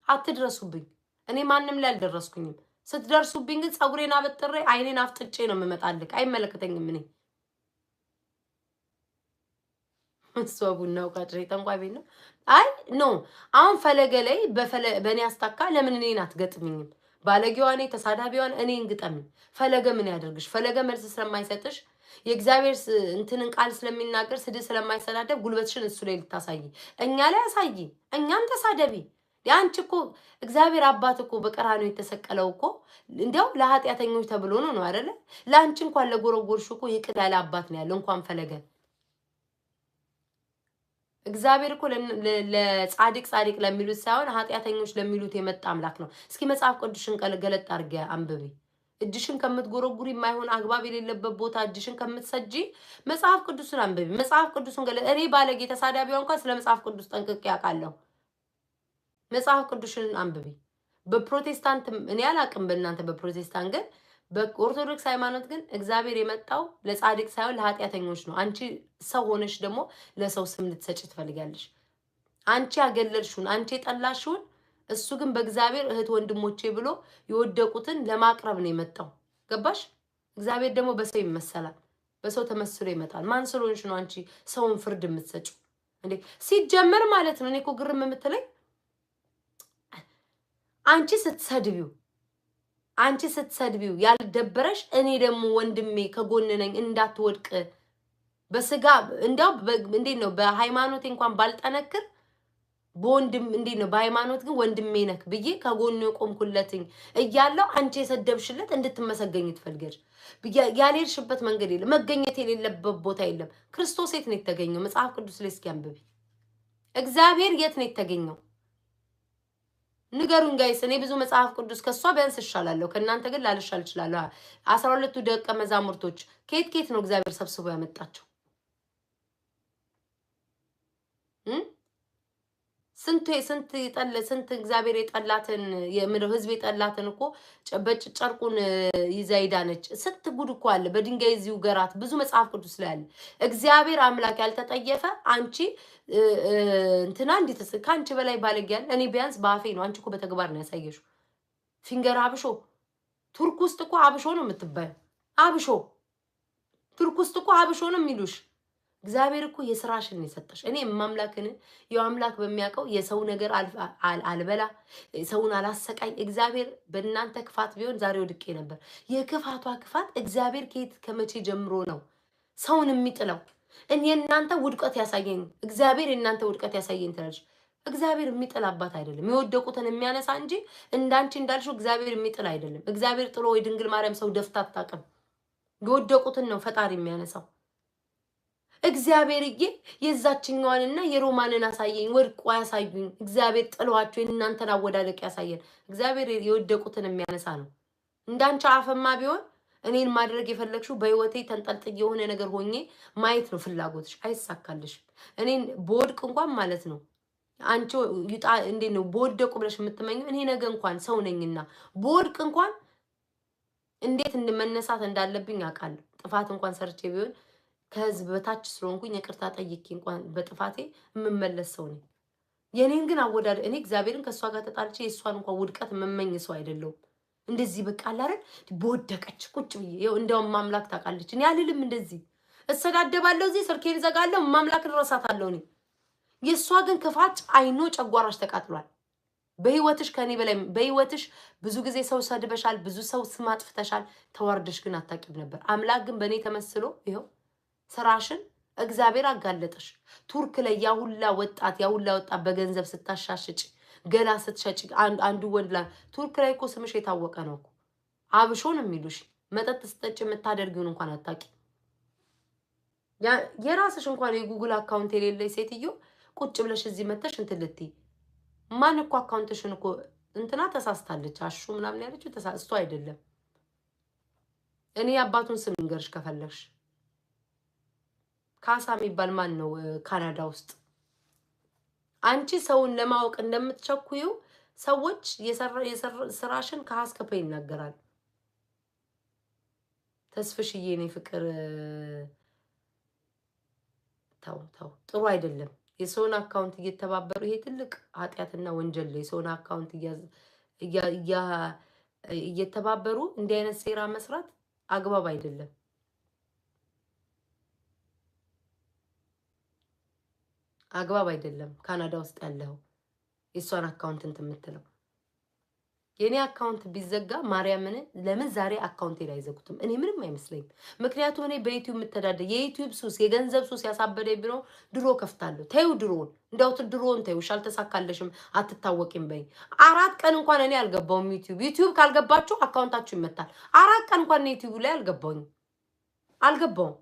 አትድረሱብኝ እኔ ማንንም ላይ አልደረስኩኝም ስትደርሱብኝ ግን ጸጉሬን አበጥሬ አይኔን አፍጥጬ ነው የምመጣልክ አይመለከተኝም እኔ እሷ ቡናው ቃጭሬ ጠንቋይ ቤት ነው። አይ ኖ አሁን ፈለገ ላይ በእኔ አስታካ ለምን እኔን አትገጥምኝም? ባለጌዋ ነኝ፣ ተሳዳቢዋ እኔን ግጠምኝ። ፈለገ ምን ያደርግሽ? ፈለገ መልስ ስለማይሰጥሽ የእግዚአብሔር እንትንን ቃል ስለሚናገር ስድብ ስለማይሰዳደብ ጉልበትሽን እሱ ላይ ልታሳይ እኛ ላይ አሳይ፣ እኛም ተሳደቢ። ያንቺ እኮ እግዚአብሔር አባት እኮ በቀራንዮ የተሰቀለው እኮ እንዲያው ለኃጢአተኞች ተብሎ ነው አይደለ? ለአንቺ እንኳን ለጎረጎርሽ እኮ ይቅር ያለ አባት ነው ያለው እንኳን ፈለገ። እግዚአብሔር እኮ ለጻድቅ ጻድቅ ለሚሉት ሳይሆን ኃጢአተኞች ለሚሉት የመጣ አምላክ ነው። እስኪ መጽሐፍ ቅዱስን ገለጥ አድርጌ አንብቢ። እጅሽን ከምትጎረጉሪ የማይሆን አግባብ የሌለበት ቦታ እጅሽን ከምትሰጂ መጽሐፍ ቅዱስን አንብቢ። መጽሐፍ ቅዱስን እኔ ባለጌ ተሳዳቢዋ እንኳን ስለ መጽሐፍ ቅዱስ ጠንቅቄ አውቃለሁ። መጽሐፍ ቅዱስን አንብቢ። በፕሮቴስታንት እኔ አላቅም፣ በእናንተ በፕሮቴስታንት ግን በኦርቶዶክስ ሃይማኖት ግን እግዚአብሔር የመጣው ለጻድቅ ሳይሆን ለኃጢአተኞች ነው። አንቺ ሰው ሆነሽ ደግሞ ለሰው ስም ልትሰጪ ትፈልጋለሽ። አንቺ ያገለልሽውን አንቺ የጠላሽውን እሱ ግን በእግዚአብሔር እህት ወንድሞቼ ብሎ የወደቁትን ለማቅረብ ነው የመጣው። ገባሽ? እግዚአብሔር ደግሞ በሰው ይመሰላል፣ በሰው ተመስሎ ይመጣል። ማን ስለሆንሽ ነው አንቺ ሰውን ፍርድ የምትሰጪው እንዴ? ሲጀመር ማለት ነው እኔ እኮ ግርም የምትለኝ አንቺ ስትሰድቢው ያልደበረሽ እኔ ደግሞ ወንድሜ ከጎን ነኝ እንዳትወድቅ በስጋ እንዴው እንዴት ነው በሃይማኖት እንኳን ባልጠነክር በወንድም እንዴት ነው በሃይማኖት ግን ወንድሜ ነክ ብዬ ከጎን የቆምኩለትኝ እያለው አንቺ የሰደብሽለት እንድትመሰገኝ ትፈልገሽ ያልሄድሽበት መንገድ የለም፣ መገኘት የሌለበት ቦታ የለም። ክርስቶስ የት ነው የተገኘው? መጽሐፍ ቅዱስ ላይ እስኪ አንብቢ። እግዚአብሔር የት ነው የተገኘው? ንገሩን ጋይስ። እኔ ብዙ መጽሐፍ ቅዱስ ከሷ ቢያንስ እሻላለሁ፣ ከእናንተ ግን ላልሻል እችላለሁ። 12ቱ ደቀ መዛሙርቶች ከየት ነው እግዚአብሔር ሰብስቦ ያመጣቸው? ስንት እግዚአብሔር የጠላትን የምድር ህዝብ የጠላትን እኮ ጨርቁን ይዛ ሄዳነች። ስንት ጉድ እኮ አለ። በድንጋይ እዚሁ ገራት ብዙ መጽሐፍ ቅዱስ ላይ አለ። እግዚአብሔር አምላክ ያልተጠየፈ አንቺ እንትና እንዴት ከአንቺ በላይ ባለጌ ያለ እኔ ቢያንስ በአፌ ነው። አንቺ እኮ በተግባር ነው ያሳየሽው። ፊንገር አብሾ ቱርክ ውስጥ እኮ አብሾ ነው የምትባዩ። አብሾ ቱርክ ውስጥ እኮ አብሾ ነው የሚሉሽ። እግዚአብሔር እኮ የስራሽን የሰጠሽ። እኔ ማምላክን ያው አምላክ በሚያውቀው የሰው ነገር አልበላ ሰውን አላሰቃይ። እግዚአብሔር በእናንተ ክፋት ቢሆን ዛሬ ወድቄ ነበር። የክፋቷ ክፋት እግዚአብሔር ከመቼ ጀምሮ ነው ሰውን የሚጥለው? እኔ እናንተ ውድቀት ያሳየኝ እግዚአብሔር እናንተ ውድቀት ያሳየኝ ትላለች። እግዚአብሔር የሚጥል አባት አይደለም፣ የወደቁትን የሚያነሳ እንጂ እንዳንቺ እንዳልሽው እግዚአብሔር የሚጥል አይደለም። እግዚአብሔር ጥሎ ወይ ድንግል ማርያም ሰው ደፍታ አታውቅም። የወደቁትን ነው ፈጣሪ የሚያነሳው። እግዚአብሔርዬ የዛችኛዋንና የሮማንን አሳየኝ፣ ወድቆ ያሳዩኝ። እግዚአብሔር ጥሏቸው የእናንተን አወዳደቅ ያሳየን። እግዚአብሔር የወደቁትን የሚያነሳ ነው። እንዳንቺ አፈማ ቢሆን እኔን ማድረግ የፈለግሽው በህይወቴ ተንጠልጥዬ የሆነ ነገር ሆኜ ማየት ነው ፍላጎትሽ፣ አይሳካልሽም። እኔን በወድቅ እንኳን ማለት ነው አንቺ ይጣ እንዴት ነው በወደቁ ብለሽ የምትመኘው? እኔ ነገ እንኳን ሰው ነኝና በወድቅ እንኳን እንዴት እንደመነሳት እንዳለብኝ አውቃለሁ። ጥፋት እንኳን ሰርቼ ቢሆን ከህዝብ በታች ስለሆንኩኝ ይቅርታ ጠይቄ እንኳን በጥፋቴ የምመለስ ሰው ነኝ። የኔን ግን አወዳደ እኔ እግዚአብሔርን ከሷ ጋር ተጣልቼ የሷን እንኳን ውድቀት መመኝ ሰው አይደለሁም። እንደዚህ በቃ አላረን በወደቀች ቁጭ ብዬ ይኸው እንደውም ማምላክ ታውቃለች። እኔ አልልም እንደዚህ እሰዳደባለሁ፣ እዚህ ስልኬን ዘጋለሁ፣ ማምላክን እረሳታለሁ። እኔ የሷ ግን ክፋት አይኖ ጨጓራሽ ተቃጥሏል። በህይወትሽ ከኔ በላይ በህይወትሽ ብዙ ጊዜ ሰው ሰድበሻል፣ ብዙ ሰው ስም አጥፍተሻል። ተዋርደሽ ግን አታውቂም ነበር። አምላክ ግን በእኔ ተመስሎ ይኸው ስራሽን እግዚአብሔር አጋለጠሽ። ቱርክ ላይ ያሁላ ወጣት በገንዘብ ስታሻሽጭ ገላ ስትሸጭ አንዱ ወንድላ ቱርክ ላይ እኮ ስምሽ የታወቀ ነው እኮ አብሾ ነው የሚሉሽ። መጠጥ ስጠጭ የምታደርጊውን እንኳን አታውቂ። የራስሽ እንኳን የጉግል አካውንት የሌለሽ ሴትዮ ቁጭ ብለሽ እዚህ መተሽ እንትን ልትይ ማን እኮ አካውንትሽን እኮ እንትና ተሳስታለች አሹ ምናምን ያለችው ተሳስቶ አይደለም። እኔ አባቱን ስም እንገርሽ ከፈለግሽ ካሳ የሚባል ማን ነው ካናዳ ውስጥ? አንቺ ሰውን ለማወቅ እንደምትቸኩዩ ሰዎች ስራሽን ከሀስከፈ ይናገራል። ተስፍሽዬ እኔ ፍቅር ተው ጥሩ አይደለም። የሰውን አካውንት እየተባበሩ ይሄ ትልቅ ኃጢአትና ወንጀል ነው። የሰውን አካውንት እየተባበሩ እንዲህ አይነት ሴራ መስራት አግባብ አይደለም። አግባብ አይደለም። ካናዳ ውስጥ ያለው የሷን አካውንት እንትን የምትለው የኔ አካውንት ቢዘጋ ማርያምን ለምን ዛሬ አካውንቴ ላይ አይዘጉትም? እኔ ምንም አይመስለኝም። ምክንያቱም እኔ በዩቲዩብ የምተዳደር የዩቲዩብ ሱስ የገንዘብ ሱስ ያሳበደኝ ቢኖር ድሮ ከፍታለሁ። ተይው ድሮን እንደው ድሮን ተይው አልተሳካለሽም አትታወቂም በይ። 4 ቀን እንኳን እኔ አልገባውም ዩቲዩብ ካልገባችሁ አካውንታችሁ ይመታል። 4 ቀን እንኳን ዩቲዩብ ላይ አልገባውም።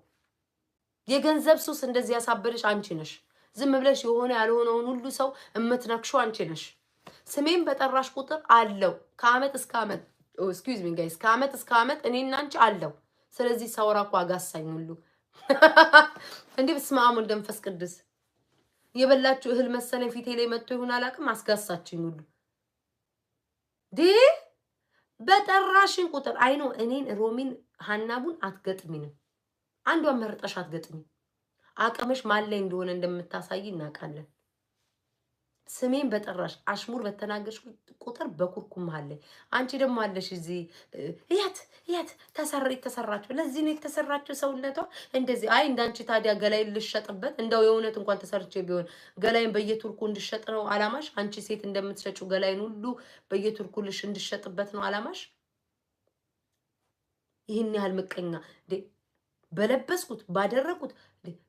የገንዘብ ሱስ እንደዚህ ያሳበደሽ አንቺ ነሽ። ዝም ብለሽ የሆነ ያልሆነውን ሁሉ ሰው እምትነክሽው አንቺ ነሽ። ስሜን በጠራሽ ቁጥር አለው ከአመት እስከ አመት ኤክስኪውዝ ሚ ጋይስ ከአመት እስከ አመት እኔና አንቺ አለው። ስለዚህ ሰውራ እኮ አጋሳኝ ሁሉ እንዴ በስመ አብ ወወልድ ወመንፈስ ቅዱስ የበላችሁ እህል መሰለኝ ፊቴ ላይ መጥቶ ይሁን አላውቅም አስጋሳችኝ ሁሉ ዲ በጠራሽን ቁጥር አይኖ እኔን ሮሚን ሀናቡን አትገጥሚንም። አንዷን መርጠሽ አትገጥሚ። አቅምሽ ማን ላይ እንደሆነ እንደምታሳይ እናውቃለን። ስሜን በጠራሽ አሽሙር በተናገርሽ ቁጥር በኩርኩም አለ። አንቺ ደግሞ አለሽ እዚህ ያት ተሰራችሁ ለዚህ ነው የተሰራችሁ ሰውነቷ እንደዚህ አይ እንዳንቺ ታዲያ ገላይን ልሸጥበት እንደው የእውነት እንኳን ተሰርቼ ቢሆን ገላይን በየቱርኩ እንድሸጥ ነው አላማሽ? አንቺ ሴት እንደምትሸጪው ገላይን ሁሉ በየቱርኩ ልሽ እንድሸጥበት ነው አላማሽ? ይህን ያህል ምቀኛ በለበስኩት ባደረኩት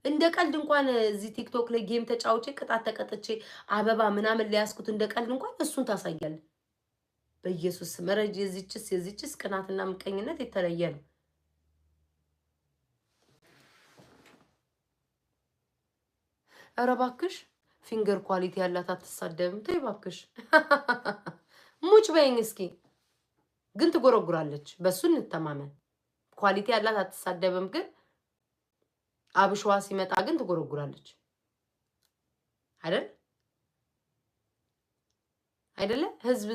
እንደ ቀልድ እንኳን እዚህ ቲክቶክ ላይ ጌም ተጫውቼ ቅጣት ተቀጥቼ አበባ ምናምን ሊያስኩት እንደ ቀልድ እንኳን እሱን ታሳያለ። በኢየሱስ መረጅ የዚችስ ቅናትና ምቀኝነት የተለየ ነው። ኧረ እባክሽ ፊንገር ኳሊቲ ያላት አትሳደብም። ተይ እባክሽ ሙጭ በይኝ እስኪ። ግን ትጎረጉራለች። በሱ እንተማመን። ኳሊቲ ያላት አትሳደብም ግን አብሽዋ ሲመጣ ግን ትጎረጉራለች አይደለ? ህዝብ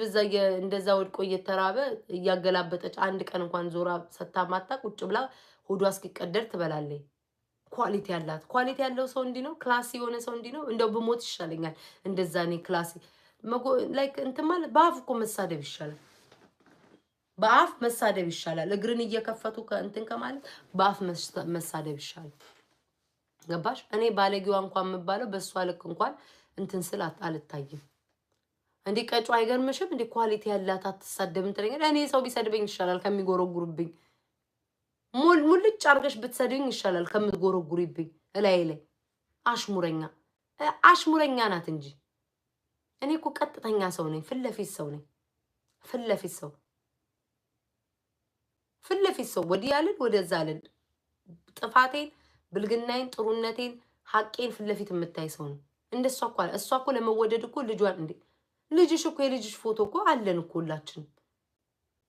እዛ እንደዛ ወድቆ እየተራበ እያገላበጠች አንድ ቀን እንኳን ዞራ ሰታማታ ቁጭ ብላ ሆዷ እስኪቀደር ትበላለች። ኳሊቲ ያለው ሰው እንዲ ነው። ክላሲ የሆነ ሰው እንዲ ነው። እንደው በሞት ይሻለኛል እንደዛ እኔ ክላሲ ላይክ እንትን ማለት በአፍ እኮ መሳደብ ይሻላል። በአፍ መሳደብ ይሻላል። እግርን እየከፈቱ ከእንትን ከማለት በአፍ መሳደብ ይሻላል። ገባሽ? እኔ ባለጌዋ እንኳን የምባለው በእሷ ልክ እንኳን እንትን ስል አልታይም። እንዴ ቀጩ አይገርምሽም? እንዴ ኳሊቲ ያላት አትሳደብም ትለኛለሽ። እኔ ሰው ቢሰድበኝ ይሻላል ከሚጎረጉርብኝ። ሙልጭ አርገሽ ብትሰድብኝ ይሻላል ከምትጎረጉሪብኝ እላይ ላይ። አሽሙረኛ ናት እንጂ እኔ እኮ ቀጥተኛ ሰው ነኝ። ፍለፊት ሰው ነኝ። ፍለፊት ሰው ወዲህ ያልን ወደዛ ያልን ጥፋቴን፣ ብልግናዬን፣ ጥሩነቴን፣ ሐቄን ፍለፊት የምታይ ሰው ነው። እንደሷ እኮ ለመወደድ እኮ ልጇን እንዴ ልጅሽ እኮ የልጅሽ ፎቶ እኮ አለን እኮ ሁላችን።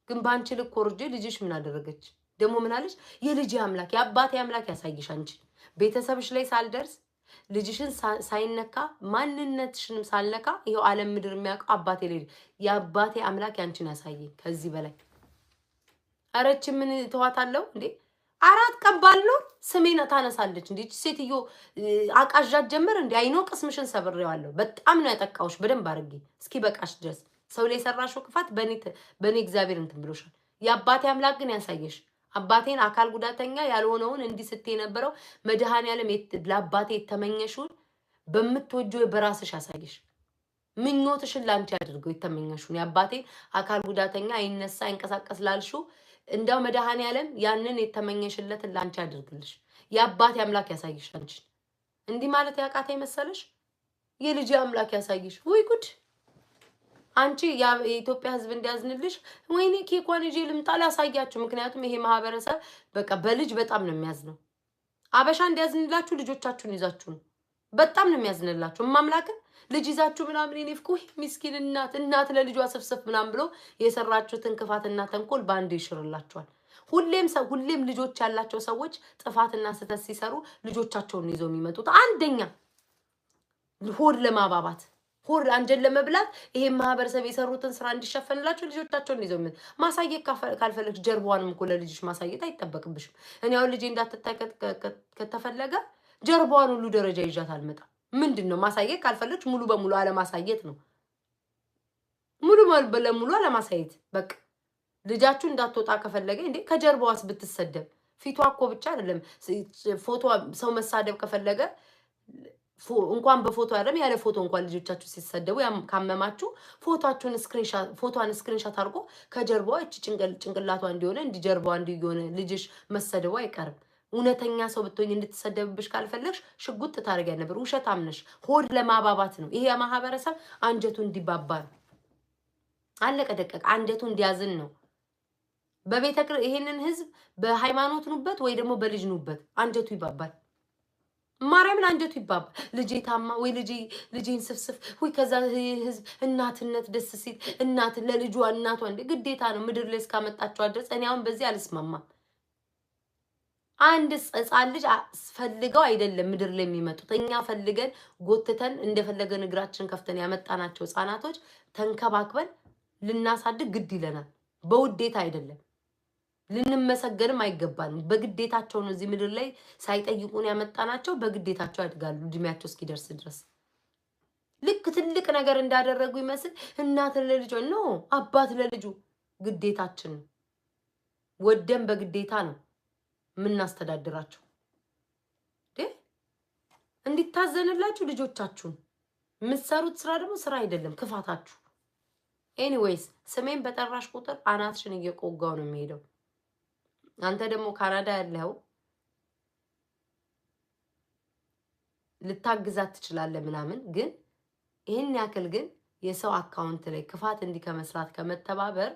ግን ባንቺ ልክ ወርጄ ልጅሽ ምን አደረገች ደግሞ? ምን አለሽ? የልጅ አምላክ የአባቴ አምላክ ያሳይሽ። አንቺ ቤተሰብሽ ላይ ሳልደርስ ልጅሽን ሳይነካ ማንነትሽንም ሳልነካ ይሄው ዓለም ምድር የሚያውቀው አባቴ ላይ የአባቴ አምላክ ያንቺን ያሳየኝ ከዚህ በላይ አረች ምን ተዋታለው እንዴ? 4 ቀን ባልኖር ስሜን ታነሳለች እንዴ? ሴትዮ አቃዣት ጀመር እንዴ? አይኖ ቅስምሽን ሰብሬዋለሁ። በጣም ነው ያጠቃውሽ በደንብ አድርጌ። እስኪ በቃሽ ድረስ ሰው ላይ ሰራሽው ክፋት በኔ እግዚአብሔር እንትን ብሎሻል። የአባቴ አምላክ ግን ያሳየሽ። አባቴን አካል ጉዳተኛ ያልሆነውን እንዲህ ስትይ የነበረው መድኃኔዓለም ለአባቴ የተመኘሽውን በምትወጂው በራስሽ ያሳየሽ። ምኞትሽን ላንቺ ያድርገው። የተመኘሽውን የአባቴ አካል ጉዳተኛ አይነሳ አይንቀሳቀስ ላልሽው እንደው መድኃኔዓለም ያንን የተመኘሽለትን ላንቺ ያድርግልሽ። የአባቴ አምላክ ያሳይሽ። አንቺን እንዲህ ማለት ያቃተ መሰለሽ? የልጅ አምላክ ያሳይሽ። ወይ ጉድ! አንቺ የኢትዮጵያ ሕዝብ እንዲያዝንልሽ ወይኔ ኬኳን ይዤ ልምጣ ላሳያችሁ። ምክንያቱም ይሄ ማህበረሰብ በቃ በልጅ በጣም ነው የሚያዝነው። አበሻ እንዲያዝንላችሁ ልጆቻችሁን ይዛችሁ ነው። በጣም ነው የሚያዝንላችሁ። ማምላክን ልጅ ይዛችሁ ምናምን እኔ ፍኩ ምስኪን እናት ለልጇ ሰፍሰፍ ምናምን ብሎ የሰራችሁትን ክፋትና ተንኮል ባንድ ይሽርላችኋል። ሁሌም ልጆች ያላቸው ሰዎች ጥፋትና ስህተት ሲሰሩ ልጆቻቸውን ይዘው የሚመጡት አንደኛ ሆድ ለማባባት ሆድ አንጀል ለመብላት ይሄ ማህበረሰብ የሰሩትን ስራ እንዲሸፈንላቸው ልጆቻቸውን ይዘው ማሳየት ካልፈለግሽ ጀርባዋንም እኮ ለልጅሽ ማሳየት አይጠበቅብሽም። እኔ አሁን ልጄ እንዳትታይ ከተፈለገ ጀርባዋን ሁሉ ደረጃ ይዣት አልመጣም። ምንድነው ማሳየት ካልፈለግሽ ሙሉ በሙሉ አለማሳየት ነው። ሙሉ በሙሉ አለማሳየት በቃ። ልጃችሁ እንዳትወጣ ከፈለገ እንዴ ከጀርባዋስ ብትሰደብ ፊቷ እኮ ብቻ አይደለም ፎቶ ሰው መሳደብ ከፈለገ እንኳን በፎቶ አይደለም ያለ ፎቶ እንኳን ልጆቻችሁ ሲሰደቡ ካመማችሁ ፎቶዋን ስክሪንሻት አድርጎ ከጀርባዋ እቺ ጭንቅላቷ እንዲሆነ እንዲጀርባዋ እንዲሆነ ልጅሽ መሰደቡ አይቀርም። እውነተኛ ሰው ብትሆኝ እንድትሰደብብሽ ካልፈለግሽ ሽጉጥ ታደርጊያ ነበር። ውሸታም ነሽ። ሆድ ለማባባት ነው። ይሄ ማህበረሰብ አንጀቱ እንዲባባ ነው። አለቀ ደቀቀ። አንጀቱ እንዲያዝን ነው። ይሄንን ህዝብ በሃይማኖት ኑበት ወይ ደግሞ በልጅ ኑበት አንጀቱ ይባባል። ማርያምን አንጀቱ ይባባል። ልጄ ታማ ወይ ልጄን ስፍስፍ ወይ ከዛ ህዝብ እናትነት ደስ ሲል እናት ለልጇ እናቷ እንደ ግዴታ ነው ምድር ላይ እስካመጣቸው ድረስ። እኔ አሁን በዚህ አልስማማም። አንድ ህፃን ልጅ ፈልገው አይደለም ምድር ላይ የሚመጡት። እኛ ፈልገን ጎትተን እንደፈለገን እግራችን ከፍተን ያመጣናቸው ህፃናቶች ተንከባክበን ልናሳድግ ግድ ይለናል። በውዴታ አይደለም። ልንመሰገንም አይገባንም። በግዴታቸው ነው እዚህ ምድር ላይ ሳይጠይቁን ያመጣናቸው። በግዴታቸው ያድጋሉ እድሜያቸው እስኪደርስ ድረስ። ልክ ትልቅ ነገር እንዳደረጉ ይመስል እናት ለልጇ ነው፣ አባት ለልጁ ግዴታችን ነው። ወደም በግዴታ ነው የምናስተዳድራቸው። እንዲታዘንላችሁ ልጆቻችሁን የምትሰሩት ስራ ደግሞ ስራ አይደለም ክፋታችሁ። ኤኒዌይስ ስሜን በጠራሽ ቁጥር አናትሽን እየቆጋው ነው የሚሄደው። አንተ ደግሞ ካናዳ ያለው ልታግዛት ትችላለህ ምናምን፣ ግን ይሄን ያክል ግን የሰው አካውንት ላይ ክፋት እንዲህ ከመስራት ከመተባበር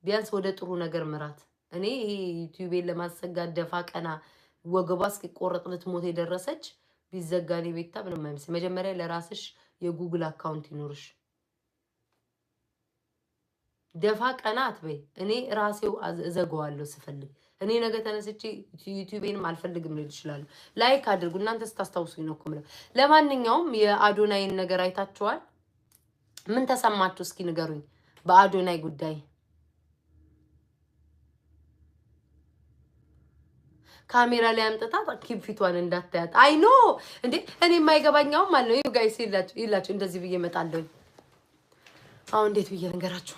ቢያንስ ወደ ጥሩ ነገር ምራት። እኔ ይሄ ዩቲዩቤን ለማሰጋት ደፋ ቀና ወገቧ እስኪቆረጥ ልትሞት የደረሰች ቢዘጋኔ ቤታ ምንም አይመስል። መጀመሪያ ለራስሽ የጉግል አካውንት ይኖርሽ። ደፋ ቀና አትበይ። እኔ ራሴው እዘጋዋለሁ ስፈልግ። እኔ ነገ ተነስቼ ዩቲዩቤንም አልፈልግም ልል ይችላል። ላይክ አድርጉ እናንተ ስታስታውሱኝ ነው እኮ የምለው። ለማንኛውም የአዶናይን ነገር አይታችኋል? ምን ተሰማችሁ እስኪ ንገሩኝ በአዶናይ ጉዳይ። ካሜራ ላይ አምጥታ ኪብ ፊቷን እንዳታያት። አይ ኖ እንዴ እኔ የማይገባኛውም ማለት ነው። ዩ ጋይስ ይላችሁ እንደዚህ ብዬ እመጣለሁ። አሁን እንዴት ብዬ ነገራችሁ?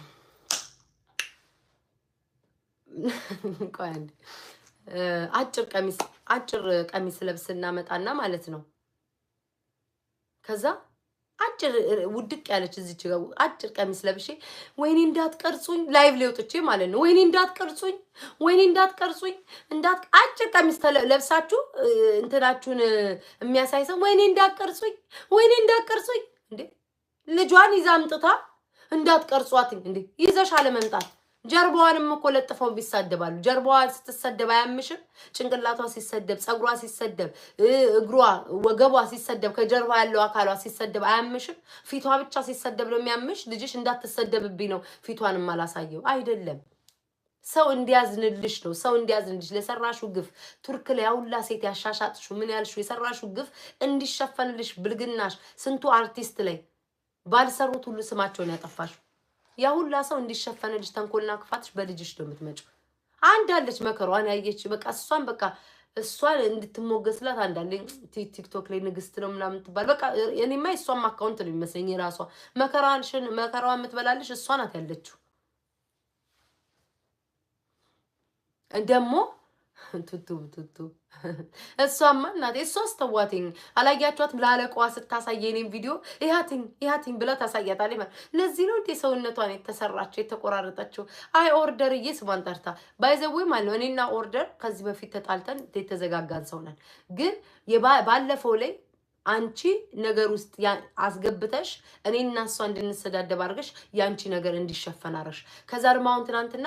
ቆይ አጭር ቀሚስ ለብስና መጣና ማለት ነው። ከዛ አጭር ውድቅ ያለች እዚች ጋር አጭር ቀሚስ ለብሼ ወይኔ እንዳትቀርጹኝ ላይቭ ሊወጥቼ ማለት ነው። ወይኔ እንዳትቀርጹኝ አጭር ቀሚስ ለብሳችሁ እንትናችሁን የሚያሳይ ሰው ወይኔ እንዳትቀርጹኝ እንዴ! ልጇን ይዛ አምጥታ እንዳትቀርጿት እንዴ! ይዘሽ አለመምጣት። ጀርባዋንም እኮ ለጥፈው ቢሳደባሉ። ጀርባዋ ስትሰደብ አያምሽም? ጭንቅላቷ ሲሰደብ፣ ጸጉሯ ሲሰደብ፣ እግሯ ወገቧ ሲሰደብ፣ ከጀርባ ያለው አካሏ ሲሰደብ አያምሽም? ፊቷ ብቻ ሲሰደብ ነው የሚያምሽ? ልጅሽ እንዳትሰደብብኝ ነው ፊቷንም አላሳየው አይደለም። ሰው እንዲያዝንልሽ ነው። ሰው እንዲያዝንልሽ ለሰራሹ ግፍ ቱርክ ላይ ያውላ ሴት ያሻሻጥሹ ምን ያልሹ የሰራሹ ግፍ እንዲሸፈንልሽ ብልግናሽ ስንቱ አርቲስት ላይ ባልሰሩት ሁሉ ስማቸውን ያጠፋሽ ያ ሁላ ሰው እንዲሸፈንልሽ ተንኮልና ክፋትሽ በልጅሽ ነው የምትመጪው። አንዳለች መከሯን ያየች በቃ እሷን እንድትሞገስላት አንዳለ ቲክቶክ ላይ ንግስት ነው ምናምን ትባል። በቃ እኔማ እሷም አካውንት ነው የሚመስለኝ የራሷ መከራዋን የምትበላልሽ እሷ ናት ያለችው። ደግሞ ቱቱ እሷማ እናቴ እሷ አስተዋትኝ አላያችኋትም? ለአለቃዋ ስታሳየ እኔም ቪዲዮ ይሃትኝ ብላ ታሳያታለች ማለት። ለዚህ ነው እንዴ ሰውነቷን የተሰራቸው የተቆራረጠችው? አይ ኦርደርዬ ስሟን ጠርታ ባይዘዌ ማለት ነው። እኔና ኦርደር ከዚህ በፊት ተጣልተን የተዘጋጋን ሰው ነን። ግን ባለፈው ላይ አንቺ ነገር ውስጥ አስገብተሽ እኔና እሷ እንድንሰዳደብ አድርገሽ ያንቺ ነገር እንዲሸፈን አረሽ። ከዛ ደግሞ አሁን ትናንትና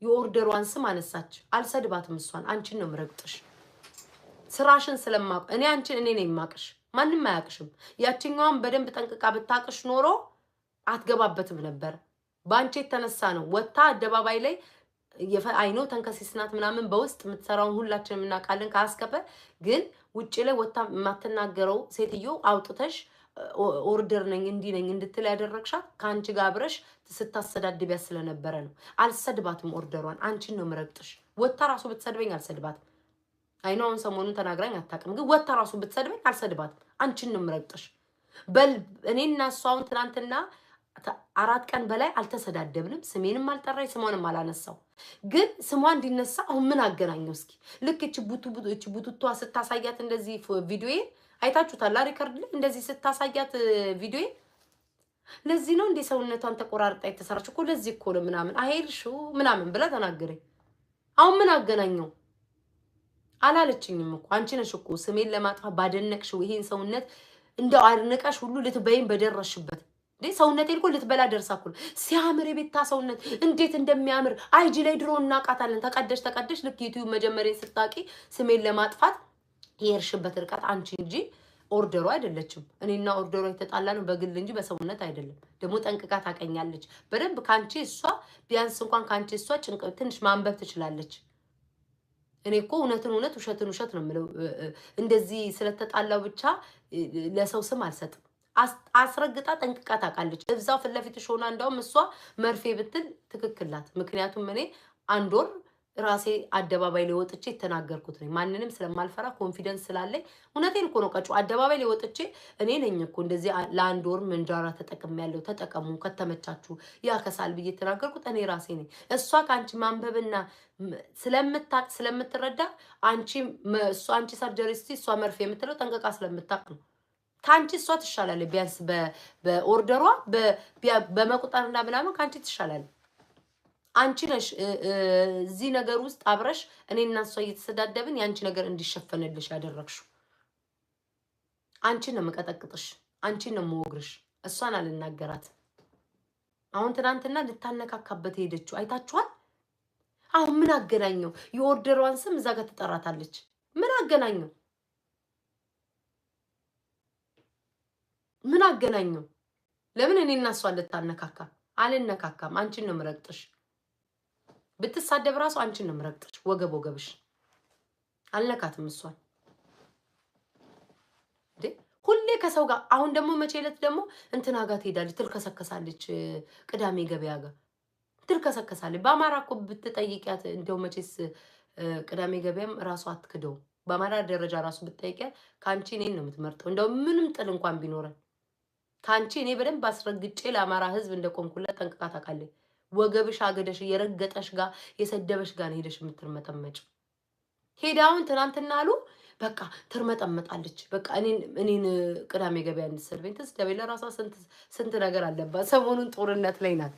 የኦርደሯን ስም አነሳች። አልሰድባትም እሷን አንቺን ነው ምረግጥሽ። ስራሽን ስለማቅ እኔ ነኝ የማቅሽ፣ ማንም አያቅሽም። ያቺኛዋን በደንብ ጠንቅቃ ብታቅሽ ኖሮ አትገባበትም ነበር። ባንቺ የተነሳ ነው ወጣ አደባባይ ላይ አይኖ ተንከሲስናት ምናምን በውስጥ የምትሰራውን ሁላችንም እናውቃለን። ካስከፈ ግን ውጪ ላይ ወጣ የማትናገረው ሴትዮ አውጥተሽ ኦርደር ነኝ እንዲህ ነኝ እንድትል ያደረግሻት ከአንቺ ጋር አብረሽ ስታሰዳድቢያ ስለነበረ ነው። አልሰድባትም ኦርደሯን አንቺን ነው ምረግጥሽ። ወጣ ራሱ ብትሰድበኝ አልሰድባትም። አይኖ አሁን ሰሞኑን ተናግራኝ አታውቅም። ግን ወጣ ራሱ ብትሰድበኝ አልሰድባትም። አንቺን ነው ምረግጥሽ። በል እኔና እሷ አሁን ትናንትና 4 ቀን በላይ አልተሰዳደብንም። ስሜንም አልጠራኝ ስሟንም አላነሳው። ግን ስሟ እንዲነሳ አሁን ምን አገናኘው? እስኪ ልክ እቺ ቡቱቷ ስታሳያት እንደዚህ ቪዲዮዬ አይታችሁታል ሪከርድ ላይ እንደዚህ ስታሳያት ቪዲዮ ለዚህ ነው እንደ ሰውነቷን ተቆራርጣ የተሰራች እኮ ለዚህ እኮ ነው ምናምን አይልሹ ምናምን ብላ ተናገረኝ። አሁን ምን አገናኘው አላለችኝም እኮ አንቺ ነሽ እኮ ስሜን ለማጥፋት ባደነቅሽው ይሄን ሰውነት እንደው አድንቀሽ ሁሉ ልትበይን በደረሽበት እንዴ ሰውነቴን እኮ ልትበላ ደርሳኩ ሲያምር የቤታ ሰውነት እንዴት እንደሚያምር አይጂ ላይ ድሮ እናቃታለን። ተቀደሽ ልክ ዩቲዩብ መጀመሪያ ስታቂ ስሜን ለማጥፋት የርሽበት ርቀት አንቺ እንጂ ኦርደሩ አይደለችም። እኔና ኦርደሩ የተጣላ ነው በግል እንጂ በሰውነት አይደለም። ደግሞ ጠንቅቃ ታቀኛለች በደንብ ካንቺ እሷ ቢያንስ እንኳን ካንቺ እሷ ትንሽ ማንበብ ትችላለች። እኔ እኮ እውነትን እውነት ውሸትን ውሸት ነው የምለው። እንደዚህ ስለተጣላው ብቻ ለሰው ስም አልሰጥም። አስረግጣ ጠንቅቃ ታውቃለች። እዛው ፊት ለፊትሽ ሆና እንደውም እሷ መርፌ ብትል ትክክላት። ምክንያቱም እኔ አንድ ወር ራሴ አደባባይ ላይ ወጥቼ የተናገርኩት ነኝ። ማንንም ስለማልፈራ ኮንፊደንስ ስላለኝ እውነቴን እኮ ነው። ቀጩ አደባባይ ላይ ወጥቼ እኔ ነኝ እኮ እንደዚህ ለአንድ ወር መንጃራ ተጠቅሜያለሁ ተጠቀሙ ከተመቻችሁ ያከሳል ብዬ የተናገርኩት እኔ ራሴ ነኝ። እሷ ካንቺ ማንበብና ስለምታቅ ስለምትረዳ አንቺ ሰርጀሪስቲ እሷ መርፌ የምትለው ጠንቀቃ ስለምታቅ ነው። ካንቺ እሷ ትሻላለች። ቢያንስ በኦርደሯ በመቁጠርና ምናምን ካንቺ ትሻላለች። አንቺ ነሽ እዚህ ነገር ውስጥ አብረሽ እኔና እሷ እየተሰዳደብን ያንቺ ነገር እንዲሸፈንልሽ ያደረግሽው። አንቺ ነው መቀጠቅጥሽ፣ አንቺ ነው መወግርሽ። እሷን አልናገራት። አሁን ትናንትና ልታነካካበት ሄደችው አይታችኋል። አሁን ምን አገናኘው? የኦርደሯን ስም እዛ ጋር ትጠራታለች። ምን አገናኘው? ምን አገናኘው? ለምን እኔና እሷ ልታነካካ? አልነካካም። አንቺን ነው ምረቅጥሽ። ብትሳደብ ራሱ አንቺን ነው ምረቅጥሽ። ወገብሽ አልነካትም እሷን እንዴ ሁሌ ከሰው ጋር። አሁን ደግሞ መቼ ዕለት ደግሞ እንትና ጋር ትሄዳለች፣ ትልከሰከሳለች። ቅዳሜ ገበያ ጋር ትልከሰከሳለች። በአማራ እኮ ብትጠይቂያት እንደው መቼስ ቅዳሜ ገበያም ራሱ አትክደው። በአማራ ደረጃ ራሱ ብትጠይቂያት ካንቺ እኔን ነው የምትመርጠው። እንደው ምንም ጥል እንኳን ቢኖረን ካንቺ እኔ በደንብ አስረግጬ ለአማራ ህዝብ እንደቆምኩለት ጠንቅቃ ታውቃለች። ወገብሽ አገደሽ የረገጠሽ ጋር የሰደበሽ ጋር ሄደሽ የምትርመጠመጭ ሄዳውን ትናንትና አሉ በቃ ትርመጠመጣለች። በቃ እኔን ቅዳሜ ገበያ እንድትሰድበኝ ትስደበኝ። ለራሷ ስንት ነገር አለባት። ሰሞኑን ጦርነት ላይ ናት።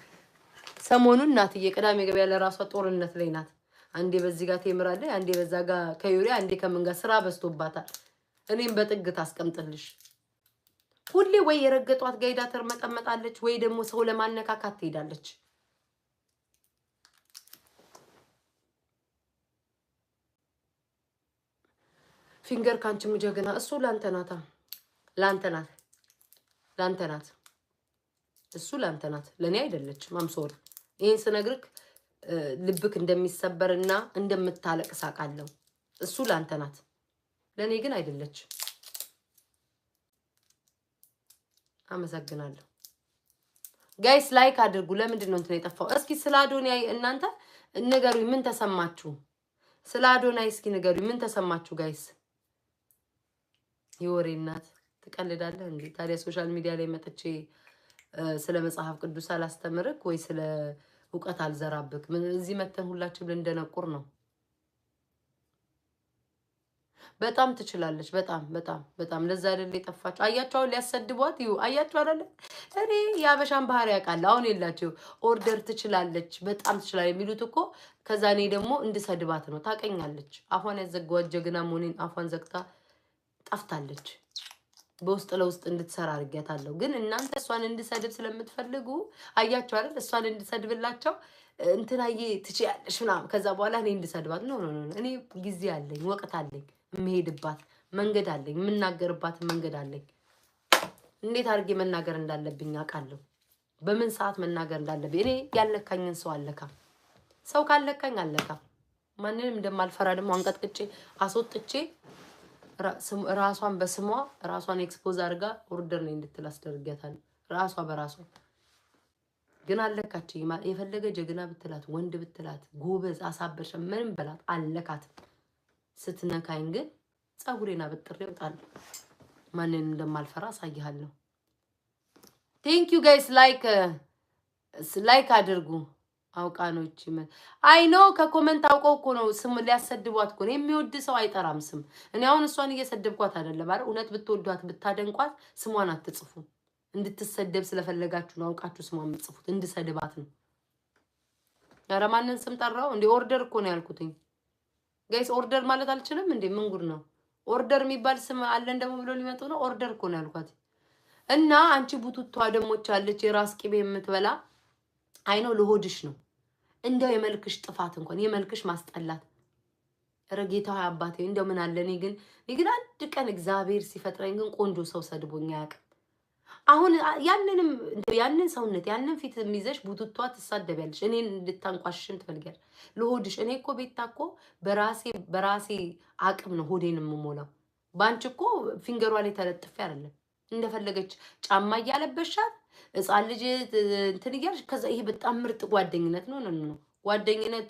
ሰሞኑን እናትዬ ቅዳሜ ገበያ ለራሷ ጦርነት ላይ ናት። አንዴ በዚህ ጋር ትምራለች፣ አንዴ በዛ ጋር ከዩሪያ፣ አንዴ ከምን ጋር ስራ በዝቶባታል። እኔም በጥግ ታስቀምጥልሽ። ሁሌ ወይ የረገጧት ጋይዳ ትርመጠመጣለች ወይ ደግሞ ሰው ለማነካካት ትሄዳለች። ፊንገር ካንቺ ሙጀግና እሱ ላንተ ናታ፣ ላንተ ናት፣ እሱ ላንተ ናት፣ ለኔ አይደለችም። አምሶር ይሄን ስነግርክ ልብክ እንደሚሰበርና እንደምታለቅስ አውቃለሁ። እሱ ላንተ ናት፣ ለኔ ግን አይደለችም። አመሰግናለሁ። ጋይስ ላይክ አድርጉ። ለምንድን ነው እንትን የጠፋው? እስኪ ስለ አዶናይ እናንተ ንገሩኝ፣ ምን ተሰማችሁ? ስለ አዶናይ እስኪ ንገሩኝ፣ ምን ተሰማችሁ ጋይስ? የወሬ እናት ትቀልዳለህ እንዴ? ታዲያ ሶሻል ሚዲያ ላይ መጥቼ ስለ መጽሐፍ ቅዱስ አላስተምርክ ወይ ስለ እውቀት አልዘራብክ? ምን እዚህ መተን ሁላችንም ልንደነቁር ነው? በጣም ትችላለች። በጣም ለዛ አይደል የጠፋችው? አያችሁ አሁን ሊያሰድቧት ይሁ አያችሁ አይደል? እኔ የአበሻን ባህሪ ያውቃል። አሁን የላችሁ ኦርደር ትችላለች፣ በጣም ትችላለች የሚሉት እኮ ከዛ እኔ ደግሞ እንድሰድባት ነው። ታቀኛለች። አፏን ያዘጋዋት ጀግና መሆኔን አፏን ዘግታ ጠፍታለች። በውስጥ ለውስጥ እንድትሰራ አድርጊያታለሁ። ግን እናንተ እሷን እንድሰድብ ስለምትፈልጉ አያችሁ አይደል? እሷን እንድሰድብላቸው እንትናዬ ትችያለሽ ምናምን ከዛ በኋላ እኔ እንድሰድባት ነው። እኔ ጊዜ አለኝ፣ ወቅት አለኝ፣ የምሄድባት መንገድ አለኝ፣ የምናገርባት መንገድ አለኝ። እንዴት አድርጌ መናገር እንዳለብኝ አውቃለሁ። በምን ሰዓት መናገር እንዳለብኝ እኔ ያልነካኝን ሰው አለካም። ሰው ካለካኝ አለካም። ማንንም እንደማልፈራ ደግሞ አንቀጥቅጬ አስወጥቼ ራሷን በስሟ ራሷን ኤክስፖዝ አድርጋ ኦርደር ነኝ እንድትል አስደርጊያታለሁ። ራሷ በራሷ ግን አለካች። የፈለገ ጀግና ብትላት ወንድ ብትላት ጎበዝ አሳበርሽ ምንም በላት አለካትም። ስትነካኝ ግን ጸጉሬና በጥሬ እወጣለሁ። ማንንም እንደማልፈራ አሳይሃለሁ። ቴንክ ዩ ጋይስ ላይክ አድርጉ። አውቃኖች ይመ አይ ኖ ከኮመንት አውቀው እኮ ነው ስም ሊያሰድቧት እኮ ነው። የሚወድ ሰው አይጠራም ስም። እኔ አሁን እሷን እየሰደብኳት አይደለም አይደል? እውነት ብትወዷት ብታደንቋት ስሟን አትጽፉ። እንድትሰደብ ስለፈለጋችሁ ነው አውቃችሁ ስሟን የምትጽፉት። እንድሰድባት ነው። ኧረ ማንን ስም ጠራው እንዴ? ኦርደር እኮ ነው ያልኩትኝ። ጋይስ ኦርደር ማለት አልችልም እንዴ? ምን ጉድ ነው? ኦርደር የሚባል ስም አለን ደግሞ ብሎ ሊመጡ ነው። ኦርደር እኮ ነው ያልኳት። እና አንቺ ቡቱቷ ደሞች አለች የራስ ቅቤ የምትበላ አይኖ ለሆድሽ ነው። እንደው የመልክሽ ጥፋት እንኳን የመልክሽ ማስጠላት ረጌታ አባቴ እንደው ምን አለ እኔ ግን አንድ ቀን እግዚአብሔር ሲፈጥረኝ ግን ቆንጆ ሰው ሰድቦኛ ያውቅ። አሁን ያንን ሰውነት ያንን ፊት የሚይዘሽ ቡቱቷ ትሳደቢያለሽ። እኔን እንድታንቋሽሽም ትፈልጊያለሽ ለሆድሽ። እኔ እኮ ቤታ እኮ በራሴ አቅም ነው ሆዴን የምሞላው። ባንቺ እኮ ፊንገሯ ላይ ተለጥፌ አይደለም እንደፈለገች ጫማ እያለበሻት ሕፃን ልጅ እንትን እያልሽ ከዛ ይሄ በጣም ምርጥ ጓደኝነት ነው ነው ጓደኝነት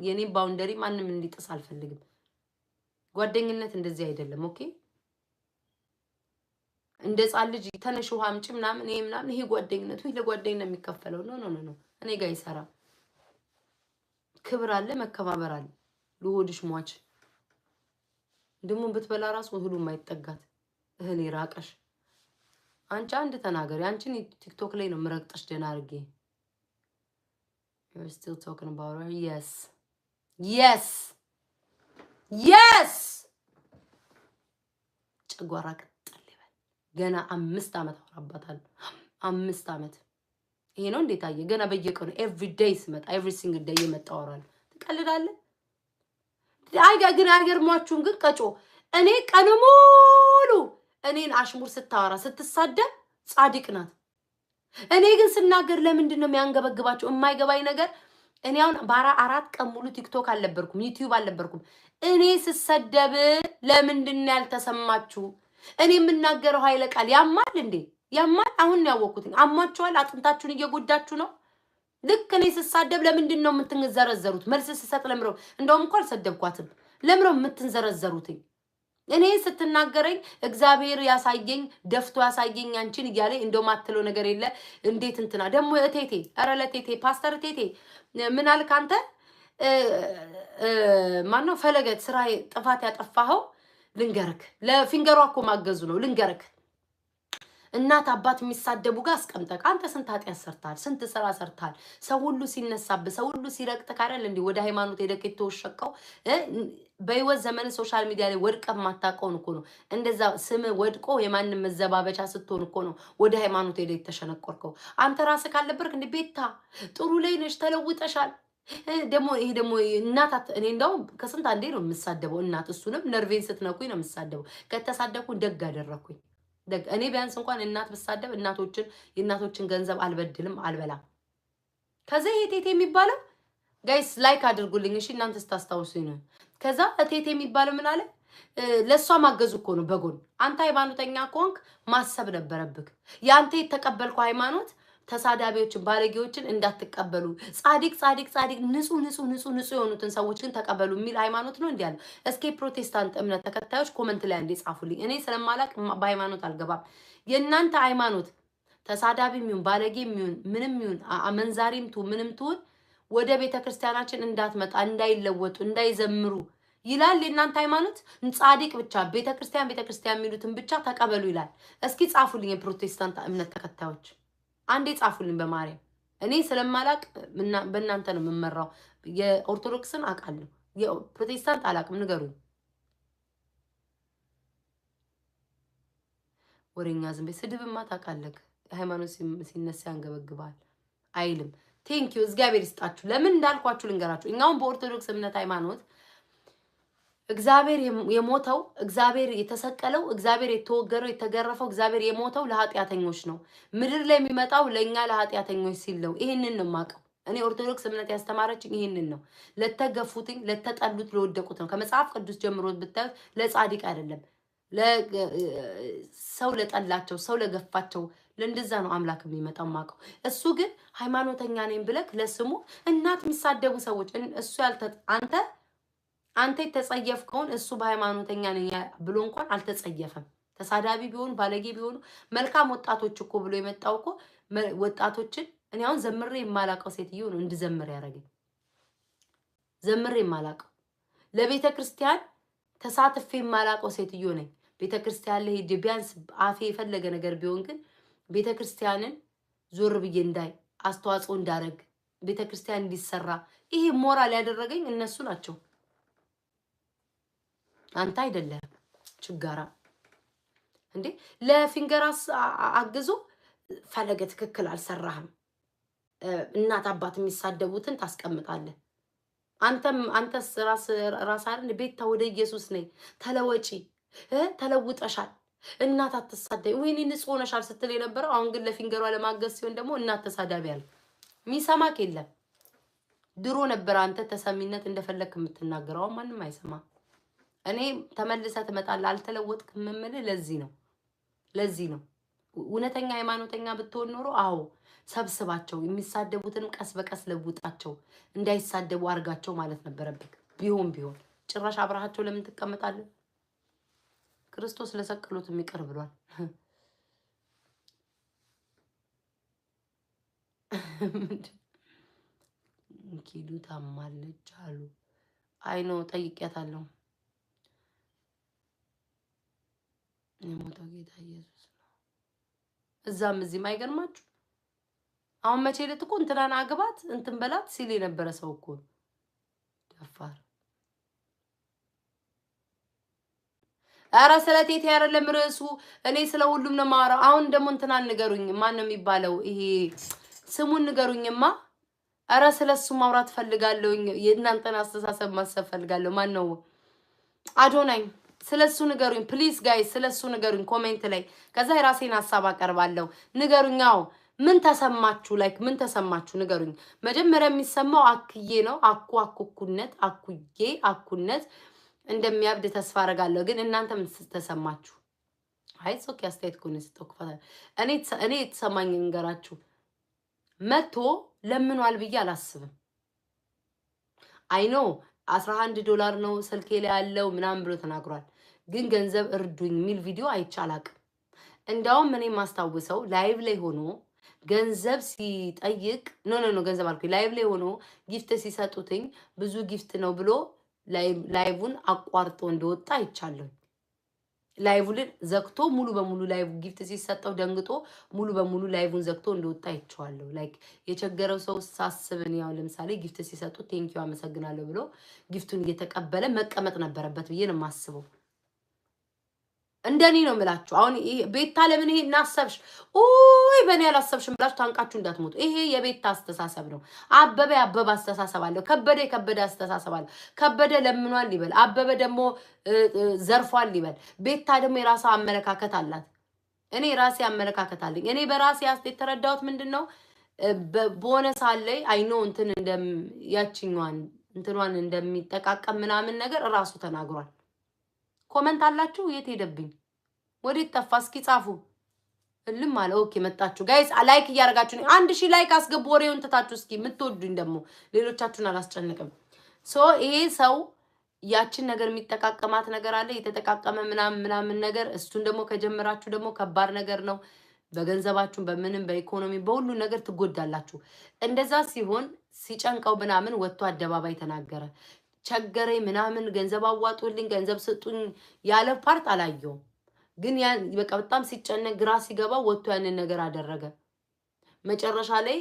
የኔ ባውንደሪ ማንም እንዲጥስ አልፈልግም። ጓደኝነት እንደዚህ አይደለም። ኦኬ እንደ ሕፃን ልጅ ተነሽ ውሃ አምጪ ምናምን ይሄ ጓደኝነቱ ለጓደኝነት የሚከፈለው ነው። እኔ ጋር ይሰራ ክብር አለ መከባበር አለ። ለሆድሽ ሟች ደግሞ ብትበላ ራሱ እህሉ ማይጠጋት እህል ይራቀሽ። አንቺ አንድ ተናገሪ። አንቺን ቲክቶክ ላይ ነው ምረቅጠሽ ደና አርጌ you're still talking about her. yes ጨጓራ ቅጠል ይበል። ገና 5 ዓመት አወራባታለሁ። 5 ዓመት ይሄ ነው እንዴት አየ? ገና በየቀኑ every day ስመጣ every single day የመጣ አወራለሁ። ትቀልዳለህ? ግን አይገርማችሁም? ግን ቀጮ እኔ ቀኑ ሙሉ እኔን አሽሙር ስታወራ ስትሳደብ ጻድቅ ናት። እኔ ግን ስናገር ለምንድን ነው የሚያንገበግባቸው? የማይገባኝ ነገር እኔ አሁን በ4 ቀን ሙሉ ቲክቶክ አልነበርኩም፣ ዩቲዩብ አልነበርኩም። እኔ ስሰደብ ለምንድን ነው ያልተሰማችሁ? እኔ የምናገረው ኃይለ ቃል ያማል እንዴ? ያማል። አሁን ያወቁት አሟቸዋል። አጥንታችሁን እየጎዳችሁ ነው። ልክ እኔ ስሳደብ ለምንድን ነው የምትንዘረዘሩት? መልስ ስሰጥ ለምረው እንደውም እንኳን አልሰደብኳትም። ለምረው የምትንዘረዘሩት? እኔ ስትናገረኝ እግዚአብሔር ያሳየኝ ደፍቶ ያሳየኝ አንቺን እያለ እንደው ማትለው ነገር የለ። እንዴት እንትና ደግሞ እቴቴ ኧረ ለቴቴ ፓስተር እቴቴ ምን አልክ አንተ? ማን ነው ፈለገት ስራ ጥፋት ያጠፋኸው? ልንገርክ ለፊንገሯ እኮ ማገዙ ነው። ልንገርክ እናት አባት የሚሳደቡ ጋር አስቀምጠቅ። አንተ ስንት ኃጢአት ሰርታል፣ ስንት ስራ ሰርታል። ሰው ሁሉ ሲነሳብህ፣ ሰው ሁሉ ሲረቅጥ ካረል እንዴ ወደ ሃይማኖት ሄደክ የተወሸቀው? በህይወት ዘመን ሶሻል ሚዲያ ላይ ወድቀ ማታቀውን እኮ ነው። እንደዛ ስም ወድቆ የማንም መዘባበቻ ስትሆን እኮ ነው ወደ ሃይማኖት ሄደ የተሸነቆርከው። አንተ ራስህ ካልነበርክ እንዴ ቤታ ጥሩ ላይ ነሽ፣ ተለውጠሻል። ይሄ ደግሞ እናት እኔ እንደው ከስንት አንዴ ነው የምሳደበው እናት። እሱንም ነርቬን ስትነኩኝ ነው የምሳደበው። ከተሳደብኩኝ ደግ አደረኩኝ። እኔ ቢያንስ እንኳን እናት ብሳደብ የእናቶችን ገንዘብ አልበድልም አልበላም። ከዛ ቴቴ የሚባለው ጋይስ ላይክ አድርጉልኝ እሺ፣ እናንተ ስታስታውሱኝ ነው። ከዛ ቴቴ የሚባለው ምን አለ? ለሷ ማገዙ እኮ ነው በጎን። አንተ ሃይማኖተኛ ከሆንክ ማሰብ ነበረብክ። ያንተ የተቀበልከው ሃይማኖት ተሳዳቢዎችን ባለጌዎችን እንዳትቀበሉ፣ ጻድቅ ንጹህ የሆኑትን ሰዎች ግን ተቀበሉ የሚል ሃይማኖት ነው እንዴ ያለው? እስኪ ፕሮቴስታንት እምነት ተከታዮች ኮመንት ላይ እንዴ ጻፉልኝ። እኔ ስለማላቅ በሃይማኖት አልገባም። የእናንተ ሃይማኖት ተሳዳቢም ይሁን ባለጌም ይሁን ምንም ይሁን አመንዛሪም ምንም ትሁን ወደ ቤተክርስቲያናችን እንዳትመጣ፣ እንዳይለወጡ፣ እንዳይዘምሩ ይላል የእናንተ ሃይማኖት። ጻድቅ ብቻ ቤተክርስቲያን የሚሉትን ብቻ ተቀበሉ ይላል። እስኪ ጻፉልኝ የፕሮቴስታንት እምነት ተከታዮች አንዴ ጻፉልኝ በማርያም። እኔ ስለማላቅ በእናንተ ነው የምመራው። የኦርቶዶክስን አውቃለሁ፣ የፕሮቴስታንት አላቅም። ንገሩኝ። ወሬኛ ዝም በይ። ስድብማ ታውቃለህ፣ ሃይማኖት ሲነሳ ያንገበግባል አይልም። ቴንኪዩ እግዚአብሔር ይስጣችሁ። ለምን እንዳልኳችሁ ልንገራችሁ። እኛውን በኦርቶዶክስ እምነት ሃይማኖት እግዚአብሔር የሞተው እግዚአብሔር የተሰቀለው እግዚአብሔር የተወገረው የተገረፈው እግዚአብሔር የሞተው ለኃጢአተኞች ነው። ምድር ላይ የሚመጣው ለኛ ለኃጢአተኞች ሲል ነው። ይሄንን ነው የማውቀው እኔ። ኦርቶዶክስ እምነት ያስተማረችኝ ይሄንን ነው። ለተገፉትኝ፣ ለተጠሉት፣ ለወደቁት ነው። ከመጽሐፍ ቅዱስ ጀምሮ ብታዩት ለጻድቅ አይደለም፣ ሰው ለጠላቸው፣ ሰው ለገፋቸው፣ ለእንደዛ ነው አምላክ የሚመጣው ማቀው። እሱ ግን ሃይማኖተኛ ነኝ ብለክ ለስሙ እናት የሚሳደቡ ሰዎች እሱ አንተ የተጸየፍከውን እሱ በሃይማኖተኛ ነኝ ብሎ እንኳን አልተጸየፈም። ተሳዳቢ ቢሆኑ ባለጌ ቢሆኑ መልካም ወጣቶች እኮ ብሎ የመጣው እኮ ወጣቶችን እኔ አሁን ዘምሬ የማላቀው ሴትዮ ነው እንድዘምር ያደረገኝ። ዘምሬ የማላቀው ለቤተ ክርስቲያን ተሳትፌ የማላቀው ሴትዮ ነኝ። ቤተ ክርስቲያን ላይ ሄጄ ቢያንስ አፌ የፈለገ ነገር ቢሆን ግን ቤተ ክርስቲያንን ዞር ብዬ እንዳይ አስተዋጽኦ እንዳረግ ቤተ ክርስቲያን እንዲሰራ ይሄ ሞራል ያደረገኝ እነሱ ናቸው። አንተ አይደለም ችጋራ እንዴ ለፊንገራስ አግዞ ፈለገ ትክክል አልሰራህም እናት አባት የሚሳደቡትን ታስቀምጣለህ። አንተስ ራስ አይደል ቤታ ወደ ኢየሱስ ነኝ ተለወጪ ተለውጠሻል እናት አትሳደይ ወይኔ ንጹህ ሆነሻል ስትል የነበረው አሁን ግን ለፊንገሯ ለማገዝ ሲሆን ደግሞ እናት ተሳዳቢ ያለ ሚሰማክ የለም። ድሮ ነበር አንተ ተሰሚነት እንደፈለክ የምትናገረው ማንንም አይሰማ። እኔ ተመልሰ ትመጣለህ አልተለወጥክም የምልህ ለዚህ ነው እውነተኛ ሃይማኖተኛ ብትሆን ኖሮ አዎ ሰብስባቸው የሚሳደቡትንም ቀስ በቀስ ለውጣቸው እንዳይሳደቡ አርጋቸው ማለት ነበረብክ። ቢሆን ጭራሽ አብራሃቸው ለምን ትቀመጣለህ? ክርስቶስ ለሰቀሉት የሚቀር ብሏል። ኪዱ ታማለች አሉ። አይ ነው ጠይቄያታለሁ። የሞተው ጌታ ኢየሱስ ነው። እዛም እዚህም አይገርማችሁ። አሁን መቼ ዕለት እኮ እንትናን አግባት እንትን በላት ሲል የነበረ ሰው እኮ ደፋር። አረ ስለቴት ያረለም ርዕሱ እኔ ስለ ሁሉም ነው ማወራው። አሁን ደግሞ እንትናን ንገሩኝ። ማን ነው የሚባለው? ይሄ ስሙን ንገሩኝማ። አረ ስለሱ ማውራት ፈልጋለሁ። የእናንተን አስተሳሰብ ማሰብ ፈልጋለሁ። ማን ነው? አዶናይ ስለሱ ንገሩኝ ፕሊዝ ጋይስ፣ ስለሱ ንገሩኝ ኮሜንት ላይ። ከዛ የራሴን ሐሳብ አቀርባለሁ። ንገሩኛው ምን ተሰማችሁ? ላይክ ምን ተሰማችሁ ንገሩኝ። መጀመሪያ የሚሰማው አክዬ ነው። አኩነት እንደሚያብድ ተስፋ አደርጋለሁ። ግን እናንተ ምን ተሰማችሁ? አይ ሶኪ አስተያየት ኮንስ ተከፋ እኔ የተሰማኝ ንገራችሁ። መቶ ለምኗል ብዬ አላስብም። አይ ኖ $11 ነው ስልኬ ላይ ያለው ምናምን ብሎ ተናግሯል። ግን ገንዘብ እርዱኝ ሚል ቪዲዮ አይቻላቅ። እንዳውም እኔ ማስታውሰው ላይቭ ላይ ሆኖ ገንዘብ ሲጠይቅ ኖ ገንዘብ አልኩኝ። ላይቭ ላይ ሆኖ ጊፍት ሲሰጡትኝ ብዙ ጊፍት ነው ብሎ ላይቭን አቋርጦ እንደወጣ አይቻለሁ። ላይቭን ዘግቶ ሙሉ በሙሉ ላይቭ ጊፍት ሲሰጠው ደንግጦ ሙሉ በሙሉ ላይቭን ዘግቶ እንደወጣ አይቻለሁ። ላይክ የቸገረው ሰው ሳስብን ያው ለምሳሌ ጊፍት ሲሰጡት ቴንኪው አመሰግናለሁ ብሎ ጊፍቱን እየተቀበለ መቀመጥ ነበረበት ብዬ ነው የማስበው። እንደኔ ነው የምላችሁ። አሁን ቤታ ለምን ይሄ እናሰብሽ ኦይ በእኔ ያላሰብሽም ብላችሁ ታንቃችሁ እንዳትሞቱ። ይሄ የቤታ አስተሳሰብ ነው። አበበ አስተሳሰብ አለው። ከበደ አስተሳሰብ አለው። ከበደ ለምኗል ይበል፣ አበበ ደግሞ ዘርፏል ይበል። ቤታ ደግሞ የራሷ አመለካከት አላት። እኔ ራሴ አመለካከት አለኝ። እኔ በራሴ የተረዳሁት ምንድነው ቦነስ አለ አይ ኖ እንትን ያቺኛዋን እንትኗን እንደሚጠቃቀም ምናምን ነገር ራሱ ተናግሯል። ኮሜንት አላችሁ? የት ሄደብኝ? ወዴት ጠፋ? እስኪ ጻፉ። እልም አለ። ኦኬ መጣችሁ ጋይስ። ላይክ እያደረጋችሁ ነው። 1000 ላይክ አስገቡ። ወሬውን ትታችሁ እስኪ የምትወዱኝ ደግሞ ሌሎቻችሁን አላስጨንቅም። ይሄ ሰው ያችን ነገር የሚጠቃቀማት ነገር አለ የተጠቃቀመ ምናምን ነገር። እሱን ደግሞ ከጀመራችሁ ደግሞ ከባድ ነገር ነው። በገንዘባችሁ በምንም በኢኮኖሚ በሁሉ ነገር ትጎዳላችሁ። እንደዛ ሲሆን ሲጨንቀው ምናምን ወጥቶ አደባባይ ተናገረ። ቸገሬ ምናምን ገንዘብ አዋጡልኝ ገንዘብ ስጡኝ ያለ ፓርት አላየው። ግን ያን በቃ በጣም ሲጨነቅ ግራ ሲገባ ወጥቶ ያንን ነገር አደረገ። መጨረሻ ላይ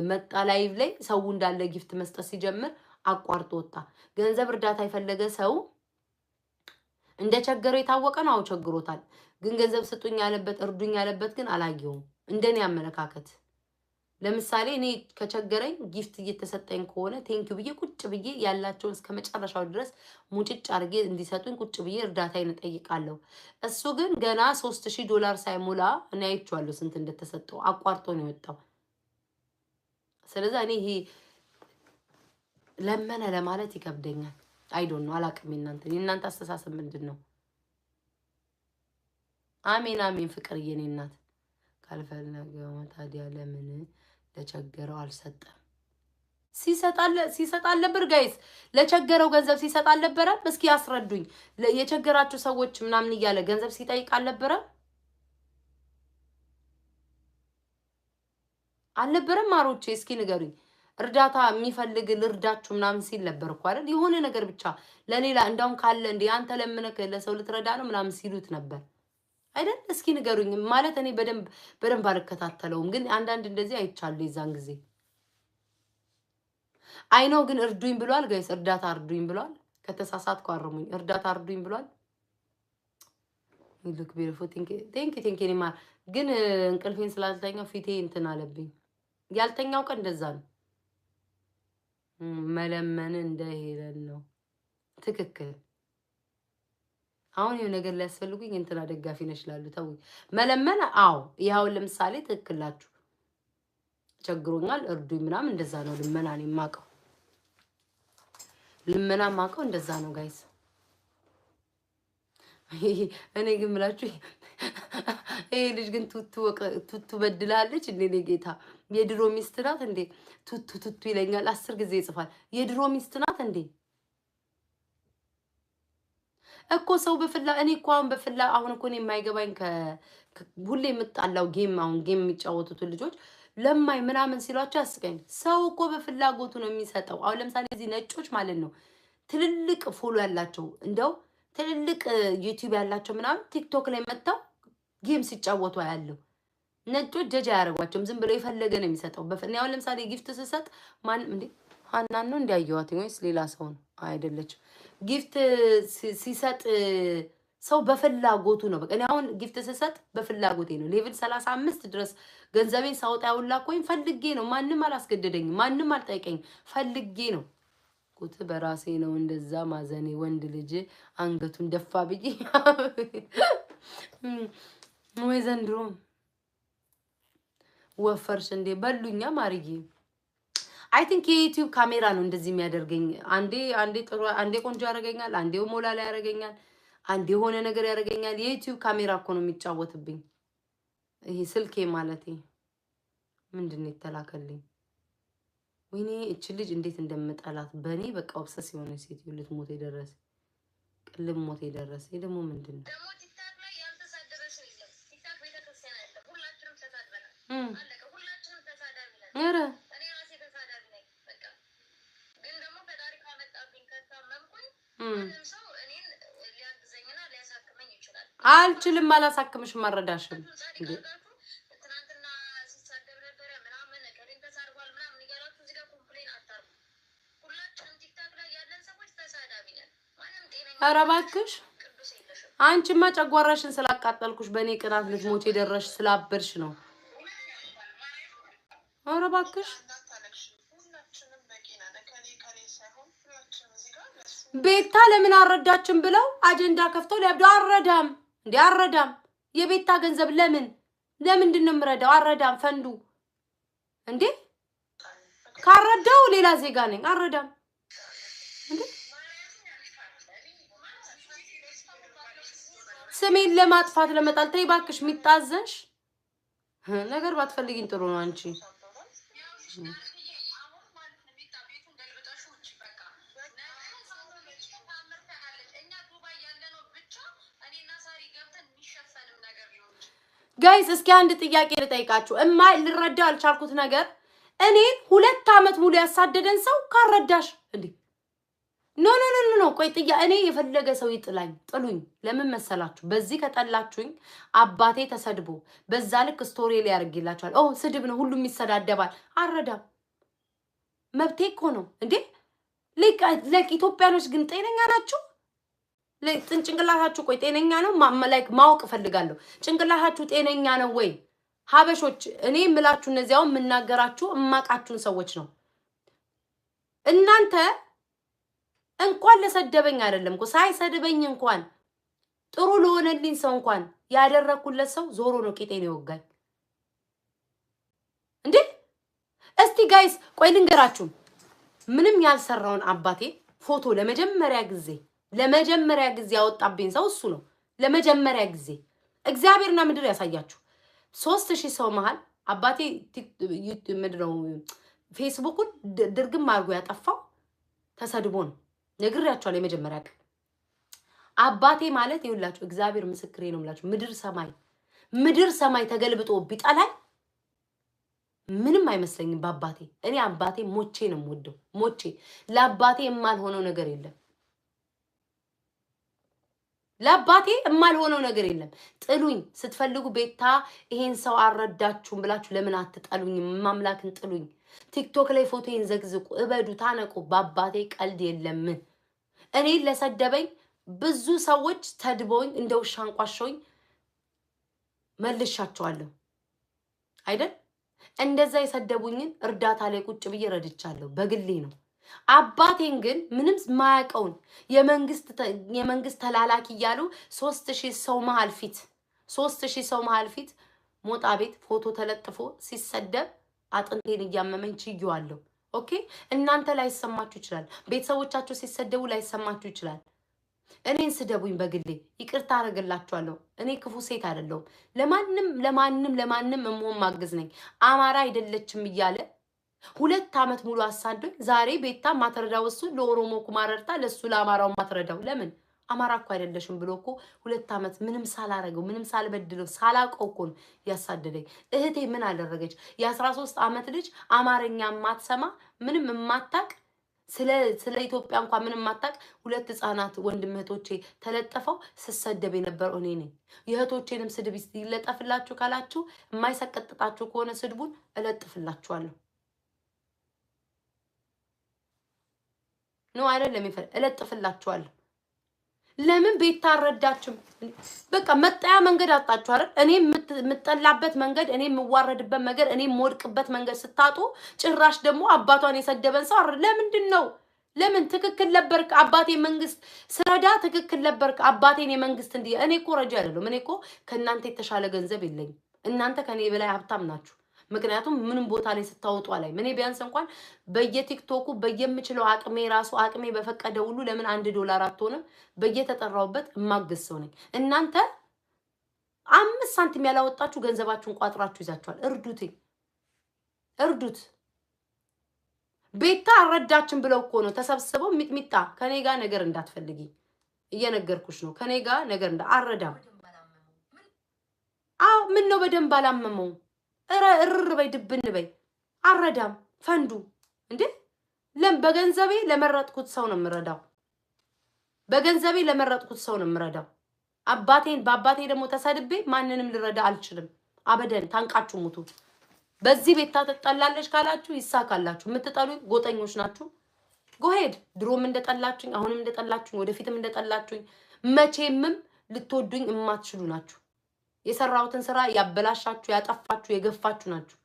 መጣ ላይቭ ላይ ሰው እንዳለ ጊፍት መስጠት ሲጀምር አቋርጦ ወጣ። ገንዘብ እርዳታ የፈለገ ሰው እንደቸገረው የታወቀ ነው። ቸግሮታል። ግን ገንዘብ ስጡኝ ያለበት እርዱኝ ያለበት ግን አላየውም። እንደኔ አመለካከት ለምሳሌ እኔ ከቸገረኝ ጊፍት እየተሰጠኝ ከሆነ ቴንኪው ብዬ ቁጭ ብዬ ያላቸውን እስከ መጨረሻው ድረስ ሙጭጭ አድርጌ እንዲሰጡኝ ቁጭ ብዬ እርዳታዬን እጠይቃለሁ። እሱ ግን ገና $3000 ሳይሞላ እኔ አይቼዋለሁ ስንት እንደተሰጠው አቋርጦ ነው የወጣው። ስለዚህ እኔ ይሄ ለመነ ለማለት ይከብደኛል። አይ ዶንት ኖ አላቅም። እናንተ አስተሳሰብ ምንድነው? አሜን ፍቅር የኔ እናት ካልፈለገው ታዲያ ለምን ለቸገረው አልሰጠም? ሲሰጣል ነበር ጋይስ። ለቸገረው ገንዘብ ሲሰጣል ነበር። እስኪ ያስረዱኝ። የቸገራችሁ ሰዎች ምናምን እያለ ገንዘብ ሲጠይቃል ነበር። አልነበረም ማሮቼ? እስኪ ንገሩኝ። እርዳታ የሚፈልግ ልርዳችሁ ምናምን ሲል ነበር እኮ አይደል? የሆነ ነገር ብቻ ለሌላ እንዳውም ካለ እንዴ አንተ ለምነክ ለሰው ልትረዳ ነው ምናምን ሲሉት ነበር አይደል? እስኪ ንገሩኝ። ማለት እኔ በደንብ አልከታተለውም፣ ግን አንዳንድ እንደዚህ አይቻሉ የዛን ጊዜ አይነው። ግን እርዱኝ ብሏል ጋይስ፣ እርዳታ እርዱኝ ብሏል። ከተሳሳትኩ አርሙኝ። እርዳታ እርዱኝ ብሏል። ሉክ ቢዩቲፉል ቴንክ ዩ ማ ግን እንቅልፌን ስላልተኛው ፊቴ እንትን አለብኝ። ያልተኛው ቀን እንደዛ ነው። መለመን እንደ ሄለን ነው። ትክክል። አሁን የሆነ ነገር ሊያስፈልጉኝ እንትና ደጋፊ ነሽ ላሉ ተው መለመን። አዎ ይኸው ለምሳሌ ትክክላችሁ ቸግሮኛል እርዱኝ ምናምን እንደዛ ነው ልመና። እኔ የማውቀው ልመና የማውቀው እንደዛ ነው ጋይስ። እኔ ግን ምላችሁ ይሄ ልጅ ግን ቱቱ በድላለች እንዴ? እኔ ጌታ የድሮ ሚስት ናት እንዴ? ቱቱ ይለኛል 10 ጊዜ ይጽፋል። የድሮ ሚስት ናት እንዴ? እኮ ሰው በፍላ እኔ እኮ አሁን እኮ ነው የማይገባኝ። ሁሌ የምጣላው ጌም አሁን ጌም የሚጫወቱት ልጆች ለማይ ምናምን ሲሏቸው ያስቀኝ። ሰው እኮ በፍላጎቱ ነው የሚሰጠው። አሁን ለምሳሌ እዚህ ነጮች ማለት ነው ትልልቅ ፎሎ ያላቸው እንደው ትልልቅ ዩቲዩብ ያላቸው ምናምን ቲክቶክ ላይ መጥተው ጌም ሲጫወቱ ያለው ነጮች ጀጃ ያደርጓቸውም። ዝም ብሎ የፈለገ ነው የሚሰጠው። አሁን ለምሳሌ ጊፍት ስሰጥ ማን እንዴ ሀናን ነው እንዲያየዋት ወይስ ሌላ ሰው ነው? አይደለችም። ጊፍት ሲሰጥ ሰው በፍላጎቱ ነው። በቃ እኔ አሁን ጊፍት ስሰጥ በፍላጎቴ ነው። ሌቭል 35 ድረስ ገንዘቤን ሳውጣ ያውላ ኮይን ፈልጌ ነው። ማንም አላስገደደኝም። ማንም አልጠይቀኝም። ፈልጌ ነው። ቁጥ በራሴ ነው እንደዛ ማዘኔ። ወንድ ልጅ አንገቱን ደፋ ብዬ ወይ ዘንድሮ ወፈርሽ እንዴ በሉኛ ማርዬ። አይ ቲንክ የዩቲዩብ ካሜራ ነው እንደዚህ የሚያደርገኝ። አንዴ ጥሩ አንዴ ቆንጆ ያደርገኛል፣ አንዴ ሞላ ላይ ያደርገኛል፣ አንዴ የሆነ ነገር ያደርገኛል። የዩቲዩብ ካሜራ እኮ ነው የሚጫወትብኝ። ይሄ ስልኬ ማለቴ ምንድነው የተላከልኝ? ወይኔ እቺ ልጅ እንዴት እንደምጠላት በኔ በቃ ኦብሰስ የሆነ ሴት ይሉት ሞት የደረሰ ቅልም ሞት የደረሰ ይሄ ደግሞ ምንድነው? ቲክታክ ላይ ያልተሳደበ ሰው የለም። ቲክታክ ቤተክርስቲያን አይደለም። ሁላችንም ተሳድበናል። አለቀ። ሁላችንም ተሳዳቢ ነን። ኧረ እኔ ራሴ ተሳዳቢ ነኝ። በቃ ግን ደግሞ ፈጣሪ ካመጣብኝ ከታመምኩኝ ምንም ሰው እኔን ሊያግዘኝና ሊያሳክመኝ ይችላል። አልችልም። አላሳክምሽም። አረዳሽም እንዴ ኧረ እባክሽ አንቺማ ጨጓራሽን ስላቃጠልኩሽ በእኔ ቅናት ልትሞቺ የደረሽ ስላበርሽ ነው። ኧረ እባክሽ ቤታ ለምን አረዳችን ብለው አጀንዳ ከፍተው ሊያብዱ። አረዳም እንዴ አረዳም። የቤታ ገንዘብ ለምንድን ነው የምረዳው? አረዳም ፈንዱ እንዴ ካረዳው ሌላ ዜጋ ነኝ። አረዳም እንዴ ስሜን ለማጥፋት ለመጣል ተይ እባክሽ። የሚታዘንሽ ነገር ባትፈልጊኝ ጥሩ ነው። አንቺ ጋይስ እስኪ አንድ ጥያቄ ልጠይቃችሁ። ልረዳ አልቻልኩት ነገር እኔን 2 አመት ሙሉ ያሳደደን ሰው ካረዳሽ እንዴ ኖ ቆይ እኔ የፈለገ ሰው ይጥላኝ ጥሉኝ። ለምን መሰላችሁ? በዚህ ከጠላችሁኝ አባቴ ተሰድቦ በዛ ልክ ስቶሪ ላይ ያርግላችኋል። ስድብ ነው ሁሉም ይሰዳደባል። አረዳም መብቴ እኮ ነው እንዴ። ለክ ኢትዮጵያኖች ግን ጤነኛ ናችሁ? ጭንቅላታችሁ ቆይ ጤነኛ ነው? ማወቅ እፈልጋለሁ። ጭንቅላታችሁ ጤነኛ ነው ወይ? ሀበሾች እኔ የምላችሁ እነዚያው የምናገራችሁ እማቃችሁን ሰዎች ነው። እናንተ እንኳን ለሰደበኝ አይደለም እኮ ሳይሰድበኝ እንኳን ጥሩ ለሆነልኝ ሰው እንኳን ያደረኩለት ሰው ዞሮ ነው ቂጤን ይወጋኝ እንዴ። እስቲ ጋይስ ቆይ ልንገራችሁ። ምንም ያልሰራውን አባቴ ፎቶ ለመጀመሪያ ጊዜ ያወጣብኝ ሰው እሱ ነው። ለመጀመሪያ ጊዜ እግዚአብሔርና ምድር ያሳያችሁ 3000 ሰው መሃል አባቴ ዩቲዩብ ምድረው ፌስቡክን ድርግም አድርጎ ያጠፋው ተሰድቦ ነው። ነግሬያችኋለሁ። የመጀመሪያ ቀን አባቴ ማለት ይውላችሁ እግዚአብሔር ምስክሬ ነው የምላችሁ። ምድር ሰማይ ተገልብጦ ቢጠላኝ ምንም አይመስለኝም በአባቴ። እኔ አባቴ ሞቼ ነው የምወደው ሞቼ። ለአባቴ የማልሆነው ነገር የለም። ለአባቴ የማልሆነው ነገር የለም። ጥሉኝ ስትፈልጉ ቤታ ይሄን ሰው አልረዳችሁም ብላችሁ ለምን አትጠሉኝም? ማምላክን ጥሉኝ። ቲክቶክ ላይ ፎቶዬን ዘግዝቁ፣ እበዱ፣ ታነቁ። በአባቴ ቀልድ የለም። እኔ ለሰደበኝ ብዙ ሰዎች ተድበውኝ እንደ ውሻ አንቋሸውኝ መልሻቸዋለሁ አይደል? እንደዛ የሰደቡኝን እርዳታ ላይ ቁጭ ብዬ ረድቻለሁ። በግሌ ነው። አባቴን ግን ምንም ማያውቀውን የመንግስት ተላላኪ እያሉ 3000 ሰው መሃል ፊት 3000 ሰው መሃል ፊት ሞጣ ቤት ፎቶ ተለጥፎ ሲሰደብ አጥንቴን እያመመኝ ችዬዋለሁ። ኦኬ፣ እናንተ ላይሰማችሁ ይችላል። ቤተሰቦቻችሁ ሲሰደቡ ላይሰማችሁ ይችላል። እኔን ስደቡኝ በግሌ ይቅርታ አደርግላችኋለሁ። እኔ ክፉ ሴት አይደለሁም። ለማንም እምሆን ማግዝ ነኝ። አማራ አይደለችም እያለ 2 ዓመት ሙሉ አሳዶኝ ዛሬ ቤታ ማትረዳው እሱ ለኦሮሞ ኩማረርታ ለሱ ለአማራው ማትረዳው ለምን? አማራ እኮ አይደለሽም ብሎ እኮ 2 ዓመት ምንም ሳላረገው ምንም ሳልበድለው ሳላውቀው እኮ ነው ያሳደደኝ። እህቴ ምን አደረገች? የ13 ዓመት ልጅ አማርኛ ማትሰማ ምንም የማታቅ ስለ ኢትዮጵያ እንኳን ምንም ማታቅ 2 ህፃናት ወንድም እህቶቼ ተለጠፈው ስሰደብ የነበረው እኔ ነኝ። የእህቶቼንም ስድብ ይለጠፍላችሁ ካላችሁ የማይሰቀጥጣችሁ ከሆነ ስድቡን እለጥፍላችኋለሁ። ነው አይደለም? እለጥፍላችኋለሁ። ለምን ቤት ታረዳችም? በቃ መጣያ መንገድ አጣችሁ አይደል? እኔ የምጠላበት መንገድ፣ እኔ የምዋረድበት መንገድ፣ እኔ የምወድቅበት መንገድ ስታጡ ጭራሽ ደግሞ አባቷን የሰደበን ሰው ለምንድን ነው? ለምን ትክክል ነበርክ? አባቴ መንግስት ስረዳ ትክክል ነበርክ? አባቴን የመንግስት እንዲ እኔ እኮ ረጃ አይደለም። እኔ እኮ ከእናንተ የተሻለ ገንዘብ የለኝም። እናንተ ከኔ በላይ ሀብታም ናችሁ። ምክንያቱም ምንም ቦታ ላይ ስታወጡ ላይ እኔ ቢያንስ እንኳን በየቲክቶኩ በየምችለው አቅሜ በፈቀደ ሁሉ ለምን $1 አትሆንም? በየተጠራውበት እማግዝ ሰው ነኝ። እናንተ 5 ሳንቲም ያላወጣችሁ ገንዘባችሁን ቋጥራችሁ ይዛችኋል። እርዱት። ቤታ አረዳችን ብለው እኮ ነው ተሰብስበው ሚጥሚጣ ከኔ ጋር ነገር እንዳትፈልጊ እየነገርኩሽ ነው። ከኔ ጋር ነገር አረዳም። አው ምን ነው በደንብ አላመመው? እርር በይ ድብን በይ አረዳም ፈንዱ እንዴ በገንዘቤ ለመረጥኩት ሰው ነው የምረዳው። በገንዘቤ ለመረጥኩት ሰው ነው የምረዳው። በአባቴ ደግሞ ተሰድቤ ማንንም ልረዳ አልችልም። አበደን ታንቃችሁ ሙቱ። በዚህ ቤት ታጠጣላለች ካላችሁ ይሳካላችሁ። የምትጠሉ ጎጠኞች ናችሁ። ጎሄድ ድሮም እንደጠላችሁኝ አሁንም እንደጠላችሁኝ ወደፊትም እንደጠላችሁኝ መቼምም ልትወዱኝ የማትችሉ ናችሁ። የሰራሁትን ስራ ያበላሻችሁ ያጠፋችሁ የገፋችሁ ናችሁ።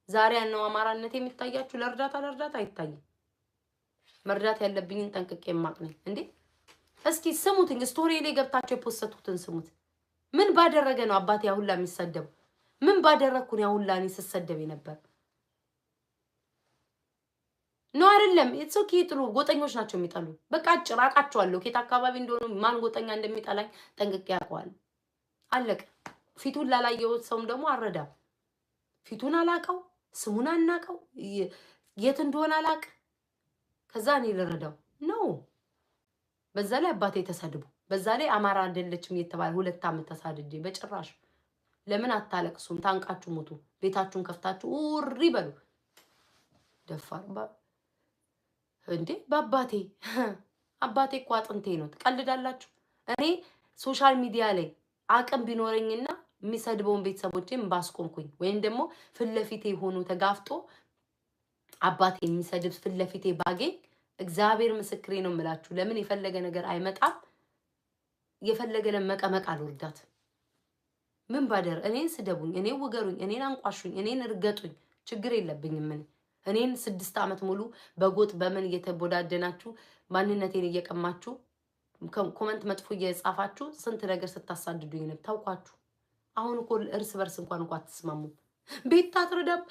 ዛሬ ያለው አማራነት የሚታያችሁ ለእርዳታ አይታይም። መርዳት ያለብኝን ጠንቅቄ የማቅ ነኝ እንዴ። እስኪ ስሙትኝ፣ ስቶሪ ላይ ገብታችሁ የፖስተቱትን ስሙት። ምን ባደረገ ነው አባቴ ያሁላ የሚሰደው? ምን ባደረኩ ነው ያሁላ እኔ ስሰደብ ነበር? ነው አይደለም? ኦኬ ጥሩ ጎጠኞች ናቸው የሚጠሉ። በቃ ጭራቃቸዋለሁ። ከየት አካባቢ እንደሆነ ማን ጎጠኛ እንደሚጠላኝ ጠንቅቄ ያውቀዋል። አለቀ። ፊቱን ላላየው ሰውም ደግሞ አረዳም። ፊቱን አላቀው፣ ስሙን አናቀው፣ የት እንደሆነ አላቅ። ከዛ እኔ ልረዳው ነው። በዛ ላይ አባቴ ተሰድቡ፣ በዛ ላይ አማራ አይደለችም እየተባለ 2 ዓመት ተሳድጄ በጭራሽ። ለምን አታለቅሱም? ታንቃችሁ ሞቱ። ቤታችሁን ከፍታችሁ ኡሪ በሉ። ደፋር እንዴ አባቴ እኮ አጥንቴ ነው። ትቀልዳላችሁ። እኔ ሶሻል ሚዲያ ላይ አቅም ቢኖረኝና የሚሰድበውን ቤተሰቦቼን ባስቆምኩኝ ወይም ደግሞ ፍለፊቴ ሆኖ ተጋፍጦ አባቴ የሚሰድብ ፍለፊቴ ባገኝ እግዚአብሔር ምስክሬ ነው የምላችሁ። ለምን የፈለገ ነገር አይመጣም? የፈለገ ለመቀመቅ አልወርዳት። ምን ባደር እኔን ስደቡኝ፣ እኔን ውገሩኝ፣ እኔን አንቋሹኝ፣ እኔን እርገጡኝ፣ ችግር የለብኝም። እኔን 6 ዓመት ሙሉ በጎጥ በምን እየተቦዳደናችሁ ማንነቴን እየቀማችሁ ኮመንት መጥፎ እየጻፋችሁ ስንት ነገር ስታሳድዱኝ ነው ታውቋችሁ። አሁን እኮ እርስ በርስ እንኳን አትስማሙ። ቤት ታትረዳም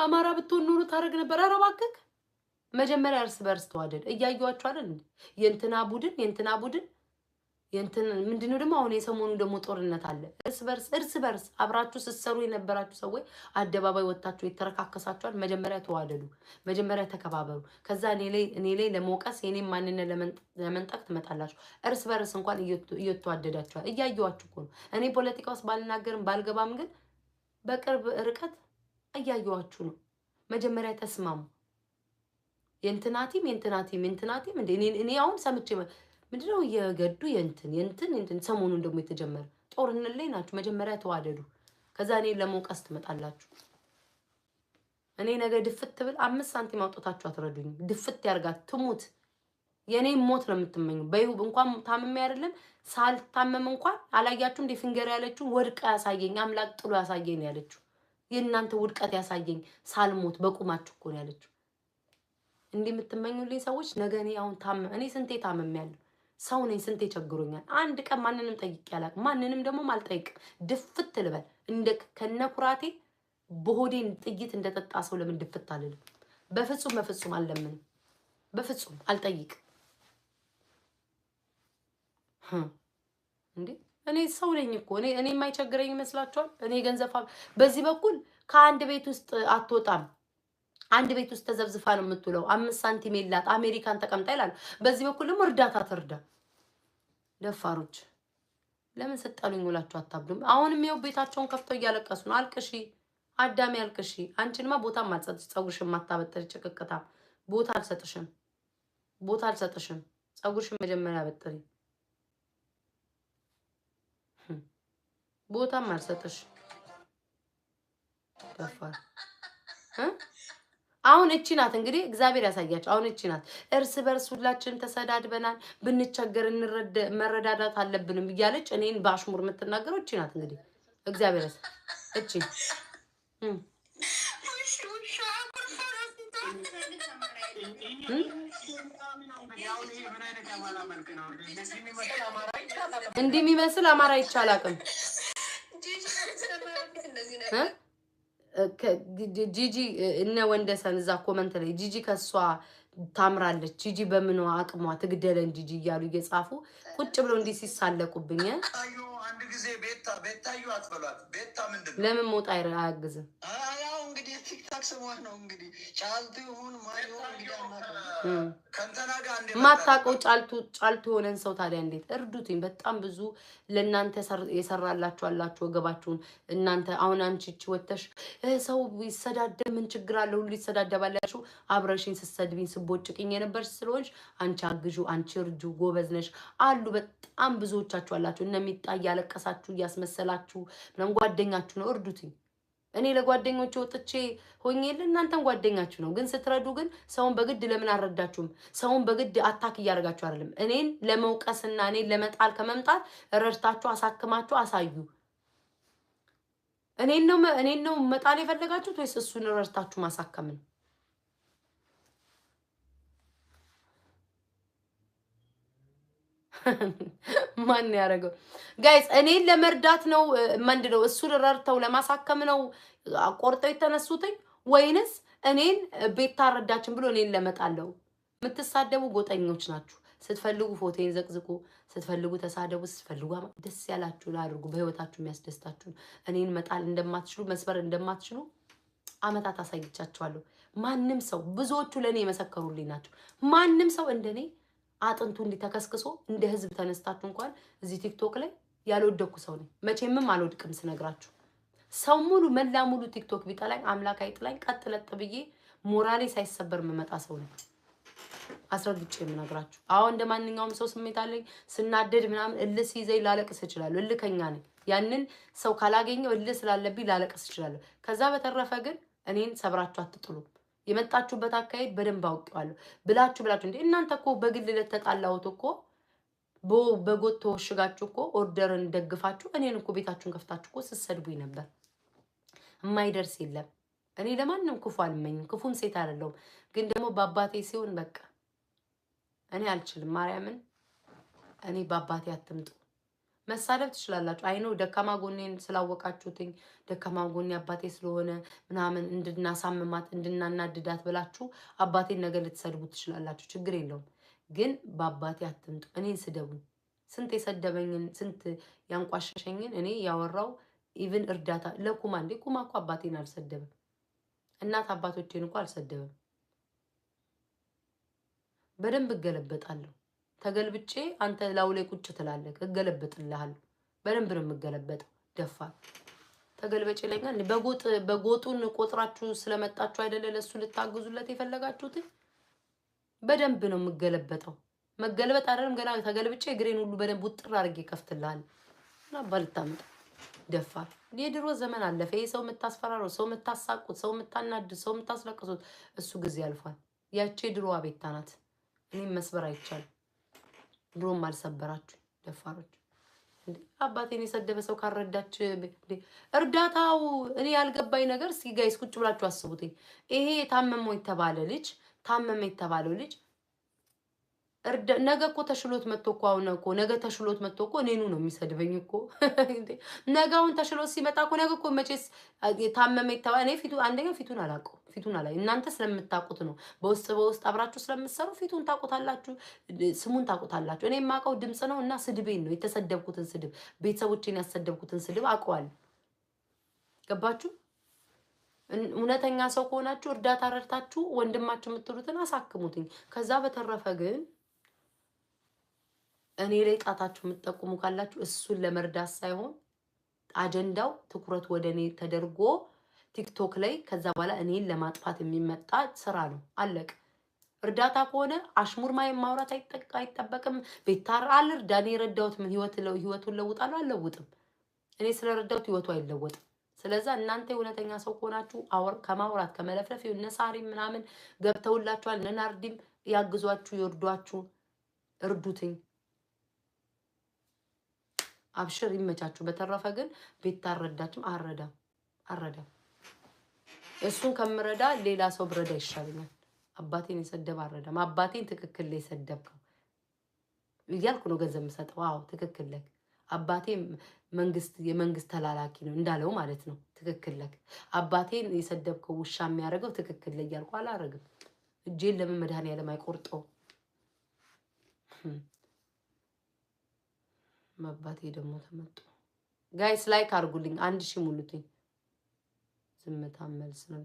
አማራ ብትሆን ኑሮ ታረግ ነበር። ኧረ እባክህ መጀመሪያ እርስ በርስ ተዋደድ። እያዩዋችሁ አይደል? የእንትና ቡድን ምንድነው ደግሞ አሁን የሰሞኑ ደግሞ ጦርነት አለ። እርስ በርስ አብራችሁ ስትሰሩ የነበራችሁ ሰዎች አደባባይ ወጣችሁ የተረካከሳችኋል። መጀመሪያ ተዋደዱ፣ መጀመሪያ ተከባበሩ። ከዛ እኔ ላይ ለመውቀስ የኔን ማንነት ለመንጠቅ ትመጣላችሁ። እርስ በርስ እንኳን እየተዋደዳችኋል። እያዩዋችሁ እኮ ነው። እኔ ፖለቲካ ውስጥ ባልናገርም ባልገባም ግን በቅርብ ርቀት እያየዋችሁ ነው። መጀመሪያ ተስማሙ። የእንትናቲም እንደ እኔ አሁን ሰምቼ ምንድነው የገዱ የእንትን ሰሞኑን ደግሞ የተጀመረ ጦርነት ላይ ናችሁ። መጀመሪያ ተዋደዱ። ከዛ እኔ ለመውቀስ ትመጣላችሁ። እኔ ነገ ድፍት ብል 5 ሳንቲም አውጥታችሁ አትረዱኝ። ድፍት ያርጋት ትሙት። የኔ ሞት ነው የምትመኙ። በይሁብ እንኳን ታመም አይደለም ሳልታመም እንኳን አላያችሁም እንደ ፊንገር ያለችው ወድቃ ያሳየኝ አምላክ ጥሎ ያሳየኝ ያለችው የእናንተ ውድቀት ያሳየኝ ሳልሞት በቁማችሁ እኮ ነው ያለችው። እንዲህ የምትመኙልኝ ሰዎች ነገ እኔ አሁን እኔ ስንቴ ታመሚያለሁ። ሰው ነኝ፣ ስንቴ ቸግሮኛል። አንድ ቀን ማንንም ጠይቄ አላውቅም። ማንንም ደግሞ አልጠይቅም። ድፍት ልበል እንደ ከነኩራቴ በሆዴን ጥይት እንደጠጣ ሰው ለምን ድፍት አልልም? በፍጹም አልለምንም። በፍጹም አልጠይቅም። እንዴ እኔ ሰው ነኝ እኮ እኔ የማይቸግረኝ ይመስላችኋል? እኔ ገንዘብ በዚህ በኩል ከአንድ ቤት ውስጥ አትወጣም። አንድ ቤት ውስጥ ተዘብዝፋ ነው የምትውለው። 5 ሳንቲም የላት አሜሪካን ተቀምጣ ይላሉ። በዚህ በኩል ደግሞ እርዳታ ትርዳ። ደፋሮች ለምን ሰጣሉኝ ውላችሁ አታብዱም? አሁንም ይኸው ቤታቸውን ከፍተው እያለቀሱ ነው። አልቅሺ አዳሚ አልቅሺ። አንቺንማ ቦታም አልሰጥሽ። ፀጉርሽን ማታበጠሪ ጭቅቅታ ቦታ አልሰጥሽም። ፀጉርሽን መጀመሪያ አበጥሪ። ቦታም አልሰጥሽ። ደፋር አሁን እቺ ናት እንግዲህ እግዚአብሔር ያሳያችሁ። አሁን እቺ ናት እርስ በርስ ሁላችንም ተሰዳድበናል፣ ብንቸገር መረዳዳት አለብንም እያለች እኔን በአሽሙር የምትናገረው እቺ ናት እንግዲህ እግዚአብሔር እቺ እንዲህ የሚመስል አማራ ይቻላልም። ጂጂ እነ ወንደሰን እዛ ኮመንት ላይ ጂጂ ከሷ ታምራለች፣ ጂጂ በምኗ አቅሟ ትግደለን ጂጂ እያሉ እየጻፉ ቁጭ ብለው እንዲህ ሲሳለቁብኝ አንድ ጊዜ ቤታዩ አትበሏት። ቤታ ምንድን ነው ለምን ሞጣ አያግዝም? ያው እንግዲህ ቲክታክ ስሟት ነው እንግዲህ ጫልቱ ይሁን ማን ይሁን እንግዲህ ከንተና ጋር እንደ ማታውቀው ጫልቱ የሆነን ሰው ታዲያ እንዴት እርዱትኝ። በጣም ብዙ ለእናንተ የሰራላችሁ አላችሁ ወገባችሁን። እናንተ አሁን አንቺ እቺ ወተሽ ሰው ይሰዳደብ ምን ችግር አለ? ሁሉ ይሰዳደባል ያልሽው አብረሽኝ ስትሰድቢኝ ስቦጭቅኝ የነበርሽ ስለሆንሽ አንቺ አግዡ፣ አንቺ እርጁ፣ ጎበዝ ነሽ አሉ። በጣም ብዙዎቻችሁ አላችሁ እነሚጣ እያለቀሳችሁ እያስመሰላችሁ ምናምን ጓደኛችሁ ነው። እርዱትኝ። እኔ ለጓደኞቼ ወጥቼ ሆኜል እናንተን ጓደኛችሁ ነው። ግን ስትረዱ ግን ሰውን በግድ ለምን አልረዳችሁም? ሰውን በግድ አታክ እያደረጋችሁ አይደለም። እኔን ለመውቀስና እኔን ለመጣል ከመምጣት ረድታችሁ አሳክማችሁ አሳዩ። እኔን ነው መጣል የፈለጋችሁት ወይስ እሱን ረድታችሁ ማሳከም ነው? ማን ያደረገው ጋይስ? እኔን ለመርዳት ነው ምንድነው? እሱን ረድተው ለማሳከም ነው ቆርጠው የተነሱትኝ ወይንስ እኔን ቤት ታረዳችን ብሎ እኔን ለመጣለው? የምትሳደቡ ጎጠኞች ናችሁ። ስትፈልጉ ፎቶን ዘቅዝቁ፣ ስትፈልጉ ተሳደቡ፣ ስትፈልጉ ደስ ያላችሁ አድርጉ። በህይወታችሁ የሚያስደስታችሁ እኔን መጣል እንደማትችሉ መስበር እንደማትችሉ አመታት አሳይቻችኋለሁ። ማንም ሰው ብዙዎቹ ለኔ የመሰከሩልኝ ናቸው። ማንም ሰው እንደኔ አጥንቱ እንዲተከስክሶ እንደ ህዝብ ተነስታችሁ እንኳን እዚህ ቲክቶክ ላይ ያልወደኩ ሰው ነኝ። መቼምም አልወድቅም ስነግራችሁ። ሰው ሙሉ መላ ሙሉ ቲክቶክ ቢጠላኝ አምላክ አይጥላኝ፣ ቀጥለጥ ብዬ ሞራሌ ሳይሰበር መመጣ ሰው ነኝ። አስረግጬ የምነግራችሁ። አሁን እንደ ማንኛውም ሰው ስሜት አለኝ። ስናደድ ምናምን እልህ ሲይዘኝ ላለቅስ እችላለሁ። እልከኛ ነኝ። ያንን ሰው ካላገኘው እልህ ስላለብኝ ላለቅስ እችላለሁ። ከዛ በተረፈ ግን እኔን ሰብራችሁ አትጥሉም። የመጣችሁበት አካሄድ በደንብ አውቀዋለሁ። ብላችሁ እንዴ እናንተ እኮ በግል ለተጣላሁት እኮ በጎት ተወሽጋችሁ እኮ ኦርደርን ደግፋችሁ እኔን እኮ ቤታችሁን ከፍታችሁ እኮ ስትሰድቡኝ ነበር። የማይደርስ የለም። እኔ ለማንም ክፉ አልመኝም። ክፉም ሴት አይደለሁም። ግን ደግሞ በአባቴ ሲሆን በቃ እኔ አልችልም። ማርያምን እኔ በአባቴ አትምጡ። መሳደብ ትችላላችሁ። አይኖ ደካማ ጎኔን ስላወቃችሁትኝ ደካማ ጎኔ አባቴ ስለሆነ ምናምን እንድናሳምማት እንድናናድዳት ብላችሁ አባቴን ነገር ልትሰድቡ ትችላላችሁ። ችግር የለውም። ግን በአባቴ አትምጡ። እኔን ስደቡ። ስንት የሰደበኝን ስንት ያንቋሸሸኝን እኔ ያወራው ኢቭን እርዳታ ለኩማ እንዴ ኩማ እኮ አባቴን አልሰደበም። እናት አባቶቼን እኮ አልሰደበም። በደንብ እገለበጣለሁ። ተገልብጬ አንተ ላው ላይ ቁጭ ትላለህ። እገለበጥልሃለሁ። በደንብ ነው የምገለበጠው። ደፋር ተገልበጭ ይለኛል። በጎጡን ቆጥራችሁ ስለመጣችሁ አይደለ ለሱ ልታግዙለት የፈለጋችሁት? በደንብ ነው የምገለበጠው። መገልበጥ አይደለም ገና ተገልብጬ እግሬን ሁሉ በደንብ ውጥር አድርጌ ከፍትልሃል። እና ባልታምጥ ደፋር የድሮ ዘመን አለፈ። ይሄ ሰው የምታስፈራረው፣ ሰው የምታሳቁት፣ ሰው የምታናድ፣ ሰው የምታስለቅሱት እሱ ጊዜ አልፏል። ያቺ ድሮዋ ቤታ ናት። እኔም መስበር አይቻልም። ድሮም አልሰበራችሁ ደፋሮች። እንዴ አባቴን የሰደበ ሰው ካረዳች እርዳታው እኔ ያልገባኝ ነገር እስኪ ጋይስ ቁጭ ብላችሁ አስቡት። ይሄ ታመመው የተባለው ልጅ ነገ እኮ ተሽሎት መጥቶ እኮ አሁን እኮ ነገ ተሽሎት መጥቶ እኮ እኔኑ ነው የሚሰድበኝ እኮ። ነገውን ተሽሎት ሲመጣ እኮ ነገ እኮ መቼስ ታመመ የተባለ እኔ አንደኛ ፊቱን አላውቀው ፊቱን አላይ እናንተ ስለምታውቁት ነው። በውስጥ አብራችሁ ስለምትሰሩ ፊቱን ታውቁታላችሁ፣ ስሙን ታውቁታላችሁ። እኔ የማውቀው ድምጽ ነው እና ስድቤን ነው የተሰደብኩትን ስድብ፣ ቤተሰቦቼን ያሰደብኩትን ስድብ አውቀዋለሁ። ገባችሁ? እውነተኛ ሰው ከሆናችሁ እርዳታ ረድታችሁ ወንድማችሁ የምትሉትን አሳክሙትኝ። ከዛ በተረፈ ግን እኔ ላይ ጣታችሁ የምትጠቁሙ ካላችሁ እሱን ለመርዳት ሳይሆን አጀንዳው ትኩረት ወደ እኔ ተደርጎ ቲክቶክ ላይ ከዛ በኋላ እኔን ለማጥፋት የሚመጣ ስራ ነው። አለቅ። እርዳታ ከሆነ አሽሙር ማውራት አይጠበቅም። ቤታር አልርዳ እኔ የረዳሁት ምን ህይወቱን ለውጣለሁ አልለውጥም። እኔ ስለረዳሁት ህይወቱ አይለወጥም። ስለዛ እናንተ እውነተኛ ሰው ከሆናችሁ ከማውራት ከመለፍለፍ ነሳሪ ምናምን ገብተውላችኋል። ነናርዲም ያግዟችሁ ይወርዷችሁ፣ እርዱትኝ። አብሽር ይመቻችሁ። በተረፈ ግን ቤት አረዳችም አረዳም። እሱን ከምረዳ ሌላ ሰው ብረዳ ይሻለኛል። አባቴን የሰደብ አረዳም። አባቴን ትክክል ላይ ሰደብከው እያልኩ ነው ገንዘብ የምሰጠው። አዎ ትክክል ላይ አባቴ የመንግስት ተላላኪ ነው እንዳለው ማለት ነው። ትክክል ላይ አባቴን የሰደብከው ውሻ የሚያደርገው ትክክል ላይ እያልኩ አላረግም። እጄን ለምን መድኃኒዓለም አይቆርጠው? አባቴ ደግሞ ተመጡ። ጋይስ ላይክ አድርጉልኝ 1000 ሙሉትኝ። ዝምታ መልስ ነው።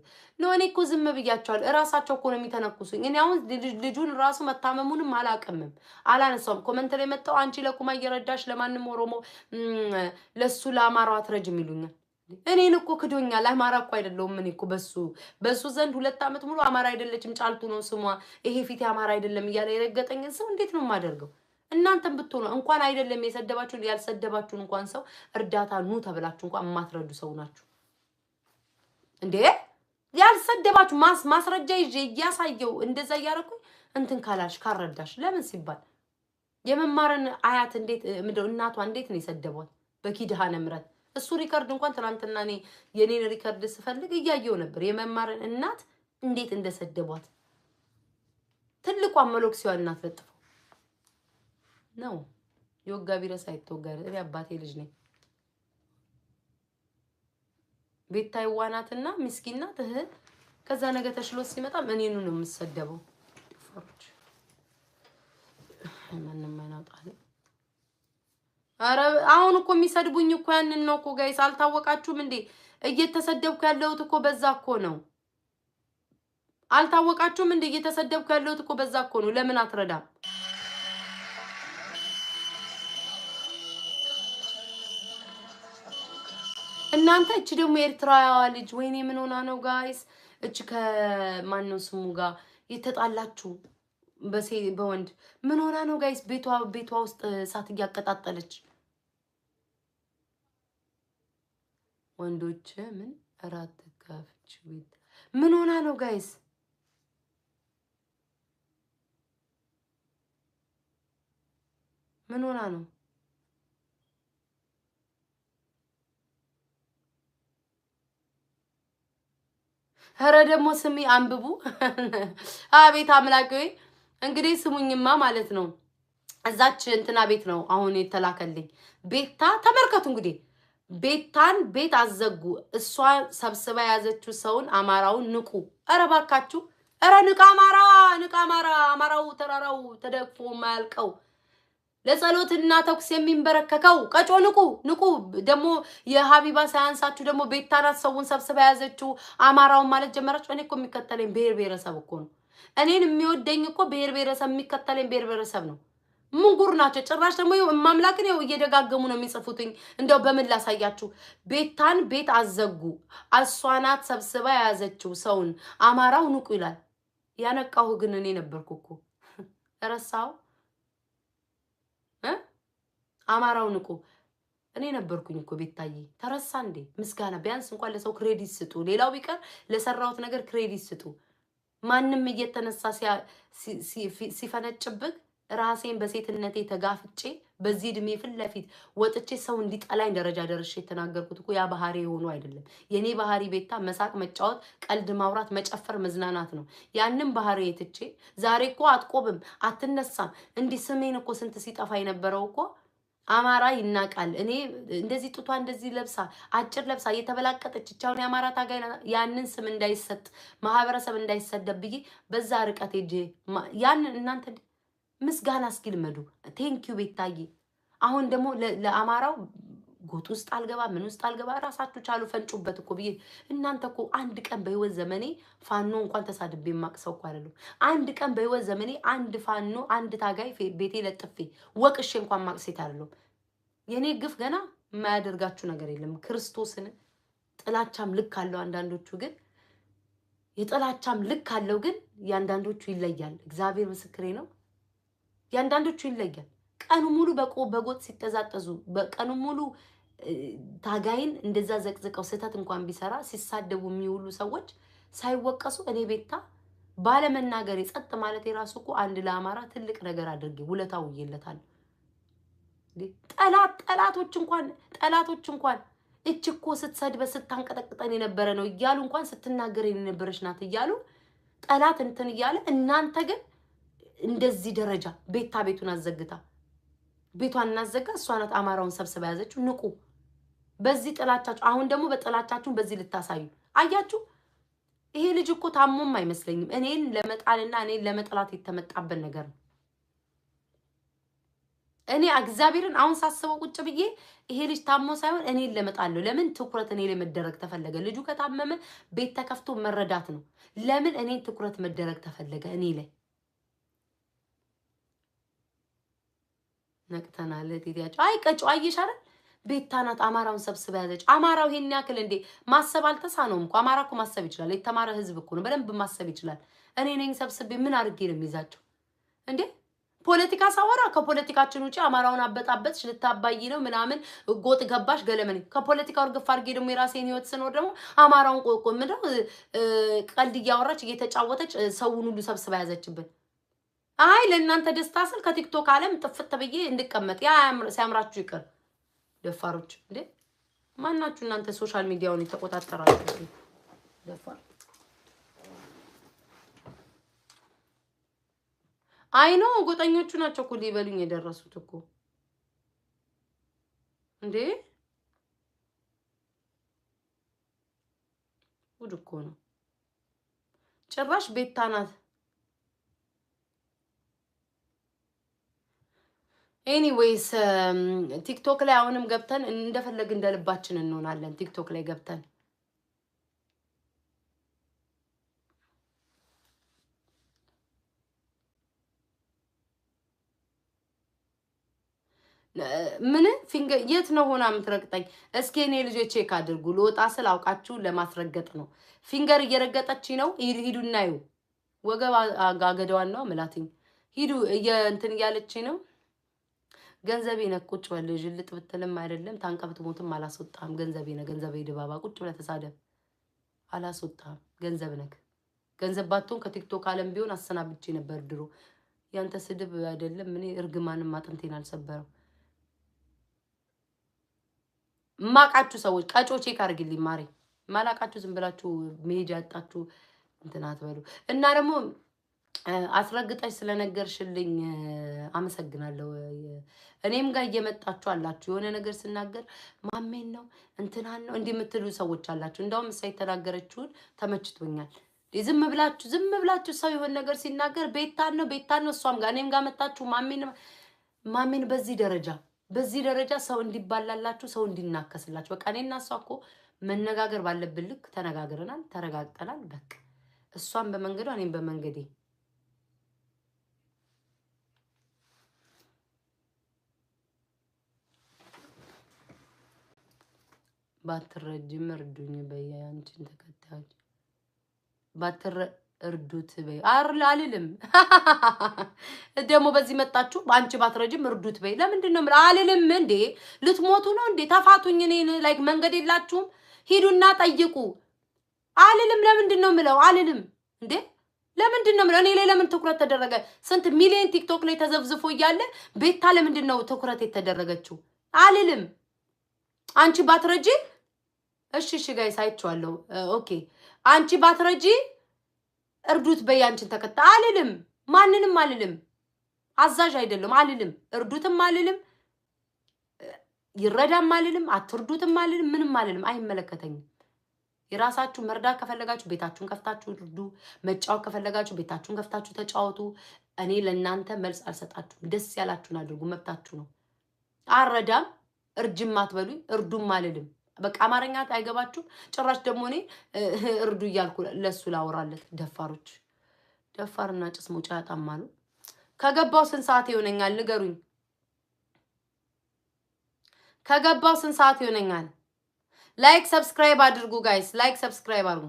እኔ እኮ ዝም ብያቸዋል። እራሳቸው እኮ ነው የሚተነኩሱኝ። እኔ አሁን ልጁን ራሱ መታመሙንም አላቀምም አላነሳውም። ኮመንት ላይ መጣው አንቺ ለኩማ እየረዳሽ ለማንም ኦሮሞ ለሱ ለአማራው አትረጅም ይሉኛል። እኔን እኮ ክዶኛል። አማራ እኮ አይደለሁም። እኔ እኮ በሱ ዘንድ 2 ዓመት ሙሉ አማራ አይደለችም ጫልቱ ነው ስሟ፣ ይሄ ፊት አማራ አይደለም እያለ የረገጠኝን ሰው እንዴት ነው የማደርገው? እናንተም ብትሆኑ እንኳን አይደለም የሰደባችሁን ያልሰደባችሁን እንኳን ሰው እርዳታ ኑ ተብላችሁ እንኳን የማትረዱ ሰው ናችሁ እንዴ! ያልሰደባችሁ ማስረጃ ይዤ እያሳየው እንደዛ እያደረኩኝ እንትን ካላልሽ ካረዳሽ ለምን ሲባል የመማርን አያት እንዴት ምንድነው እናቷ እንዴት ነው የሰደቧት በኪዳነ ምሕረት። እሱ ሪከርድ እንኳን ትናንትና እኔ የኔን ሪከርድ ስፈልግ እያየው ነበር። የመማርን እናት እንዴት እንደሰደቧት ትልቋ መሎክሲዋ እናት ለጥፈው ነው። የወጋ ቢረሳ አይተወጋር። እኔ አባቴ ልጅ ነኝ። ቤታ ይዋናትና ምስኪናት ከዛ ነገ ተሽሎ ሲመጣ እኔኑ ነው የምሰደበው። ፈሮች ማንንም አይናውጣል። አረ አሁን እኮ የሚሰድቡኝ እኮ ያንን ነው እኮ ጋይስ፣ አልታወቃችሁም እንዴ? እየተሰደብኩ ያለሁት እኮ በዛ እኮ ነው። አልታወቃችሁም እንዴ? እየተሰደብኩ ያለሁት እኮ በዛ እኮ ነው። ለምን አትረዳም? እናንተ እቺ ደግሞ ኤርትራዋ ልጅ ወይኔ ምን ሆና ነው ጋይስ? እቺ ከማን ነው ስሙ ጋር የተጣላችሁ በወንድ ምን ሆና ነው ጋይስ? ቤቷ ውስጥ እሳት እያቀጣጠለች ወንዶች ምን እራት ከፍች ቤት ምን ሆና ነው ጋይስ? ምን ሆና ነው? ኧረ ደግሞ ስሚ አንብቡ። አቤት አምላኬ። እንግዲህ ስሙኝማ ማለት ነው። እዛች እንትና ቤት ነው አሁን የተላከልኝ ቤታ። ተመልከቱ እንግዲህ ቤታን ቤት አዘጉ። እሷ ሰብስባ ያዘችው ሰውን አማራውን ንቁ። ኧረ ባካችሁ፣ ኧረ ንቃ አማራ፣ ንቃ አማራ። አማራው ተራራው ተደግፎ ማያልቀው ለጸሎትና ተኩስ የሚንበረከከው ቀጮ ንቁ። ደግሞ የሀቢባ ሳያንሳችሁ ደግሞ ቤታናት ሰውን ሰብስባ ያዘችው አማራውን ማለት ጀመረች። እኔ እኮ የሚከተለኝ ብሔር ብሔረሰብ እኮ ነው። እኔን የሚወደኝ እኮ ብሔር ብሔረሰብ የሚከተለኝ ብሔር ብሔረሰብ ነው። ምንጉር ናቸው። ጭራሽ ደግሞ ማምላክን ነው እየደጋገሙ ነው የሚጽፉትኝ። እንደው በምን ላሳያችሁ? ቤታን ቤት አዘጉ፣ አሷናት ሰብስባ የያዘችው ሰውን አማራው ንቁ ይላል። ያነቃሁ ግን እኔ ነበርኩ እኮ ረሳው። አማራው ንቁ እኔ ነበርኩኝ እኮ ቤታዬ። ተረሳ እንዴ? ምስጋና ቢያንስ እንኳን ለሰው ክሬዲት ስጡ። ሌላው ቢቀር ለሰራውት ነገር ክሬዲት ስጡ። ማንም እየተነሳ ሲፈነጭብቅ ራሴን በሴትነቴ ተጋፍጬ በዚህ እድሜ ፊት ለፊት ወጥቼ ሰው እንዲጠላኝ ደረጃ ደርሼ የተናገርኩት እኮ ያ ባህሪ ሆኖ አይደለም። የኔ ባህሪ ቤታ መሳቅ፣ መጫወት፣ ቀልድ ማውራት፣ መጨፈር፣ መዝናናት ነው። ያንን ባህሪ የትቼ ዛሬ እኮ አትቆብም፣ አትነሳም። እንዲህ ስሜን እኮ ስንት ሲጠፋ የነበረው እኮ አማራ ይናቃል። እኔ እንደዚህ ጡቷ እንደዚህ ለብሳ አጭር ለብሳ እየተበላቀጠች ቻውን የአማራ ታጋይ ያንን ስም እንዳይሰጥ ማህበረሰብ እንዳይሰደብ ብዬ በዛ ርቀት ሄጄ ያንን እናንተ ምስጋና እስኪ ልመዱ። ቴንኪዩ ቤታዬ። አሁን ደግሞ ለአማራው ጎጥ ውስጥ አልገባ ምን ውስጥ አልገባ፣ ራሳችሁ ቻሉ ፈንጩበት እኮ ብዬ። እናንተ እኮ አንድ ቀን በህይወት ዘመኔ ፋኖ እንኳን ተሳድቤ የማቅሰው እኮ አይደለም። አንድ ቀን በህይወት ዘመኔ አንድ ፋኖ አንድ ታጋይ ቤቴ ለጥፌ ወቅሼ እንኳን ማቅሴት አይደለም። የኔ ግፍ ገና የማያደርጋችሁ ነገር የለም። ክርስቶስን ጥላቻም ልክ አለው። አንዳንዶቹ ግን የጥላቻም ልክ አለው፣ ግን ያንዳንዶቹ ይለያል። እግዚአብሔር ምስክሬ ነው። ያንዳንዶቹ ይለያል። ቀኑ ሙሉ በጎጥ ሲተዛጠዙ በቀኑ ሙሉ ታጋይን እንደዛ ዘቅዝቀው ስህተት እንኳን ቢሰራ ሲሳደቡ የሚውሉ ሰዎች ሳይወቀሱ እኔ ቤታ ባለመናገር ጸጥ ማለት የራሱ እኮ አንድ ለአማራ ትልቅ ነገር አድርጌ ውለታው ይለታል። ጠላቶች እንኳን እቺ እኮ ስትሰድበ ስታንቀጠቅጠን የነበረ ነው እያሉ እንኳን ስትናገር የነበረች ናት እያሉ ጠላት እንትን እያለ እናንተ ግን እንደዚህ ደረጃ ቤታ ቤቱን አዘግታ ቤቷን እናዘጋ እሷ ናት አማራውን ሰብስባ ያዘችው። ንቁ በዚህ ጥላቻችሁ። አሁን ደግሞ በጥላቻችሁን በዚህ ልታሳዩ አያችሁ። ይሄ ልጅ እኮ ታሞም አይመስለኝም። እኔን ለመጣልና እኔን ለመጥላት የተመጣበት ነገር ነው። እኔ እግዚአብሔርን አሁን ሳስበው ቁጭ ብዬ ይሄ ልጅ ታሞ ሳይሆን እኔን ለመጣለው። ለምን ትኩረት እኔ ላይ መደረግ ተፈለገ? ልጁ ከታመመ ቤት ተከፍቶ መረዳት ነው። ለምን እኔን ትኩረት መደረግ ተፈለገ እኔ ላይ? ነቅተናል ቲቲያቸው አይ ቀጭ አይሽ አይደል? ቤታ ናት አማራውን ሰብስባ ያዘች። አማራው ይሄን ያክል እንዴ ማሰብ አልተሳነውም እኮ። አማራ እኮ ማሰብ ይችላል። የተማረ ህዝብ እኮ ነው። በደንብ ማሰብ ይችላል። እኔ ነኝ ሰብስቤ ምን አድርጌ ነው የሚይዛቸው እንዴ? ፖለቲካ ሳወራ ከፖለቲካችን ውጪ አማራውን አበጣበጥሽ ልታባይ ነው ምናምን ጎጥ ገባሽ ገለመኔ። ከፖለቲካው እርግፍ አድርጌ ደግሞ የራሴን ህይወት ስኖር ደግሞ አማራውን ምንድነው ቀልድ እያወራች እየተጫወተች ሰውን ሁሉ ሰብስባ ያዘችብን። አይ ለእናንተ ደስታ ስል ከቲክቶክ ዓለም ጥፍት ብዬ እንድቀመጥ ያ ሲያምራችሁ ይቅር። ደፋሮች እንዴ ማናችሁ እናንተ ሶሻል ሚዲያውን የተቆጣጠራችሁ ደፋር። አይ ነው ጎጠኞቹ ናቸው እኮ ሊበሉኝ የደረሱት እኮ እንዴ። ጉድ እኮ ነው። ጭራሽ ቤታ ናት። ኤኒዌይስ ቲክቶክ ላይ አሁንም ገብተን እንደፈለግ እንደልባችን እንሆናለን። ቲክቶክ ላይ ገብተን ምን ፊንገር የት ነው ሆና የምትረግጠኝ? እስኪ እኔ ልጆች ቼክ አድርጉ። ልወጣ ስል አውቃችሁ ለማስረገጥ ነው። ፊንገር እየረገጠች ነው። ሂዱና እዩ። ወገብ አገደዋን ነው ምላትኝ። ሂዱ እንትን እያለች ነው። ገንዘቤ ነህ ቁጭ በል ልጥ ብትልም አይደለም ታንቀብት ሞትም አላስወጣም። ገንዘቤ ነህ ገንዘቤ ድባባ ቁጭ ብለህ ተሳደብ አላስወጣም። ገንዘብ ነህ። ገንዘብ ባትሆን ከቲክቶክ ዓለም ቢሆን አሰናብቼ ነበር ድሮ። ያንተ ስድብ አይደለም እኔ እርግማንም አጥንቴን አልሰበረው። ማቃችሁ ሰዎች ቀጮ ቼክ አድርግልኝ ማሬ። ማላቃችሁ ዝም ብላችሁ መሄጃ ያጣችሁ እንትን አትበሉ። እና ደግሞ አስረግጠሽ ስለነገርሽልኝ አመሰግናለሁ። እኔም ጋር እየመጣችሁ አላችሁ የሆነ ነገር ስናገር ማሜን ነው እንትናን ነው እንዲህ የምትሉ ሰዎች አላችሁ። እንደውም እሷ የተናገረችውን ተመችቶኛል። ዝም ብላችሁ ሰው የሆነ ነገር ሲናገር ቤታን ነው እሷም ጋር እኔም ጋር መጣችሁ ማሜን በዚህ ደረጃ ሰው እንዲባላላችሁ ሰው እንዲናከስላችሁ። በቃ እኔና እሷ እኮ መነጋገር ባለብን ልክ ተነጋግረናል፣ ተረጋግጠናል። በቃ እሷም በመንገዷ እኔም በመንገዴ ባትረጅም እርዱኝ በይ አንቺን ተከታዮች እርዱት በይ አልልም። ደግሞ በዚህ መጣችሁ አንቺ ባትረጅም እርዱት በይ ለምንድን ነው አልልም እንዴ? ልትሞቱ ነው እንዴ? ተፋቱኝ። እኔን ላይክ መንገድ የላችሁም ሂዱና ጠይቁ አልልም። ለምንድን ነው የምለው? አልልም እንዴ? ለምንድን ነው የምለው? እኔ ላይ ለምን ትኩረት ተደረገ? ስንት ሚሊዮን ቲክቶክ ላይ ተዘብዝፎ እያለ ቤታ ለምንድን ነው ትኩረት የተደረገችው? አልልም። አንቺ ባትረጂ እሺ ጋይስ አይቼዋለሁ። ኦኬ አንቺ ባትረጂ እርዱት በይ አንቺን ተከታ አልልም። ማንንም አልልም። አዛዥ አይደለም አልልም። እርዱትም አልልም። ይረዳም አልልም። አትርዱትም አልልም። ምንም አልልም። አይመለከተኝም። የራሳችሁ መርዳት ከፈለጋችሁ ቤታችሁን ከፍታችሁ እርዱ። መጫወት ከፈለጋችሁ ቤታችሁን ከፍታችሁ ተጫወቱ። እኔ ለእናንተ መልስ አልሰጣችሁም። ደስ ያላችሁን አድርጉ። መብታችሁ ነው። አረዳም እርጅም አትበሉኝ። እርዱም አልልም። በቃ አማርኛ አይገባችሁ። ጭራሽ ደግሞ እኔ እርዱ እያልኩ ለሱ ላወራለት። ደፋሮች ደፋርና ጭስ መውጫ ያጣማሉ። ከገባው ስንት ሰዓት ይሆነኛል ንገሩኝ። ከገባው ስንት ሰዓት ይሆነኛል? ላይክ ሰብስክራይብ አድርጉ ጋይስ። ላይክ ሰብስክራይብ አድርጉ።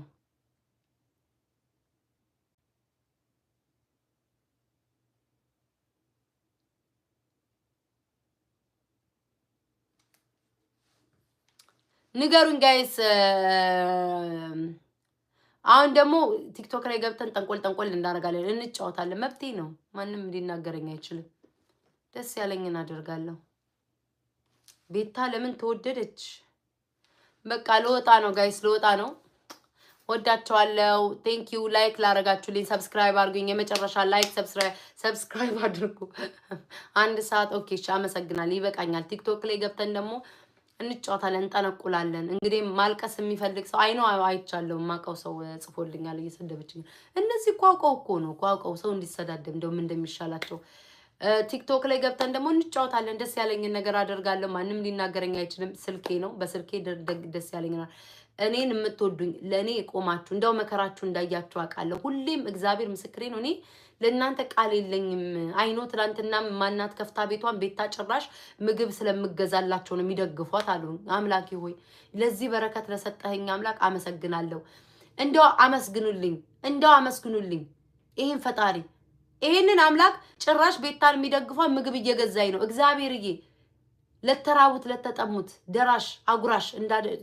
ንገሩኝ ጋይስ። አሁን ደግሞ ቲክቶክ ላይ ገብተን ጠንቆል እንዳደርጋለን፣ እንጫወታለን። መብቴ ነው። ማንም ሊናገረኝ አይችልም። ደስ ያለኝን አደርጋለሁ። ቤታ ለምን ተወደደች? በቃ ለወጣ ነው ጋይስ፣ ለወጣ ነው። ወዳቸዋለሁ። ቴንክ ዩ ላይክ ላረጋችሁልኝ፣ ሰብስክራይብ አድርጉኝ። የመጨረሻ ላይክ ሰብስክራይብ አድርጉ። 1 ሰዓት ኦኬ። እሺ አመሰግናለሁ። ይበቃኛል። ቲክቶክ ላይ ገብተን ደግሞ እንጫወታለን፣ እንጠነቁላለን። እንግዲህ ማልቀስ የሚፈልግ ሰው አይኖ አይቻለሁ። ማቀው ሰው ጽፎልኛል እየሰደበችኝ። እነዚህ ቋቋው እኮ ነው ቋቋው ሰው እንዲሰዳደብ እንደውም እንደሚሻላቸው። ቲክቶክ ላይ ገብተን ደግሞ እንጫወታለን። ደስ ያለኝን ነገር አደርጋለሁ። ማንም ሊናገረኝ አይችልም። ስልኬ ነው። በስልኬ ደስ ያለኝና እኔን የምትወዱኝ ለእኔ ቆማችሁ እንደው መከራችሁ እንዳያችሁ አውቃለሁ። ሁሌም እግዚአብሔር ምስክሬ ነው። እኔ ለእናንተ ቃል የለኝም። አይኖ ትናንትና ማናት ከፍታ ቤቷን ቤታ ጭራሽ ምግብ ስለምገዛላቸው ነው የሚደግፏት አሉ። አምላኬ ሆይ ለዚህ በረከት ለሰጠኸኝ አምላክ አመሰግናለሁ። እንደው አመስግኑልኝ፣ እንደው አመስግኑልኝ ይሄን ፈጣሪ ይሄንን አምላክ ጭራሽ ቤታን የሚደግፏት ምግብ እየገዛኝ ነው። እግዚአብሔርዬ ለተራቡት ለተጠሙት ደራሽ አጉራሽ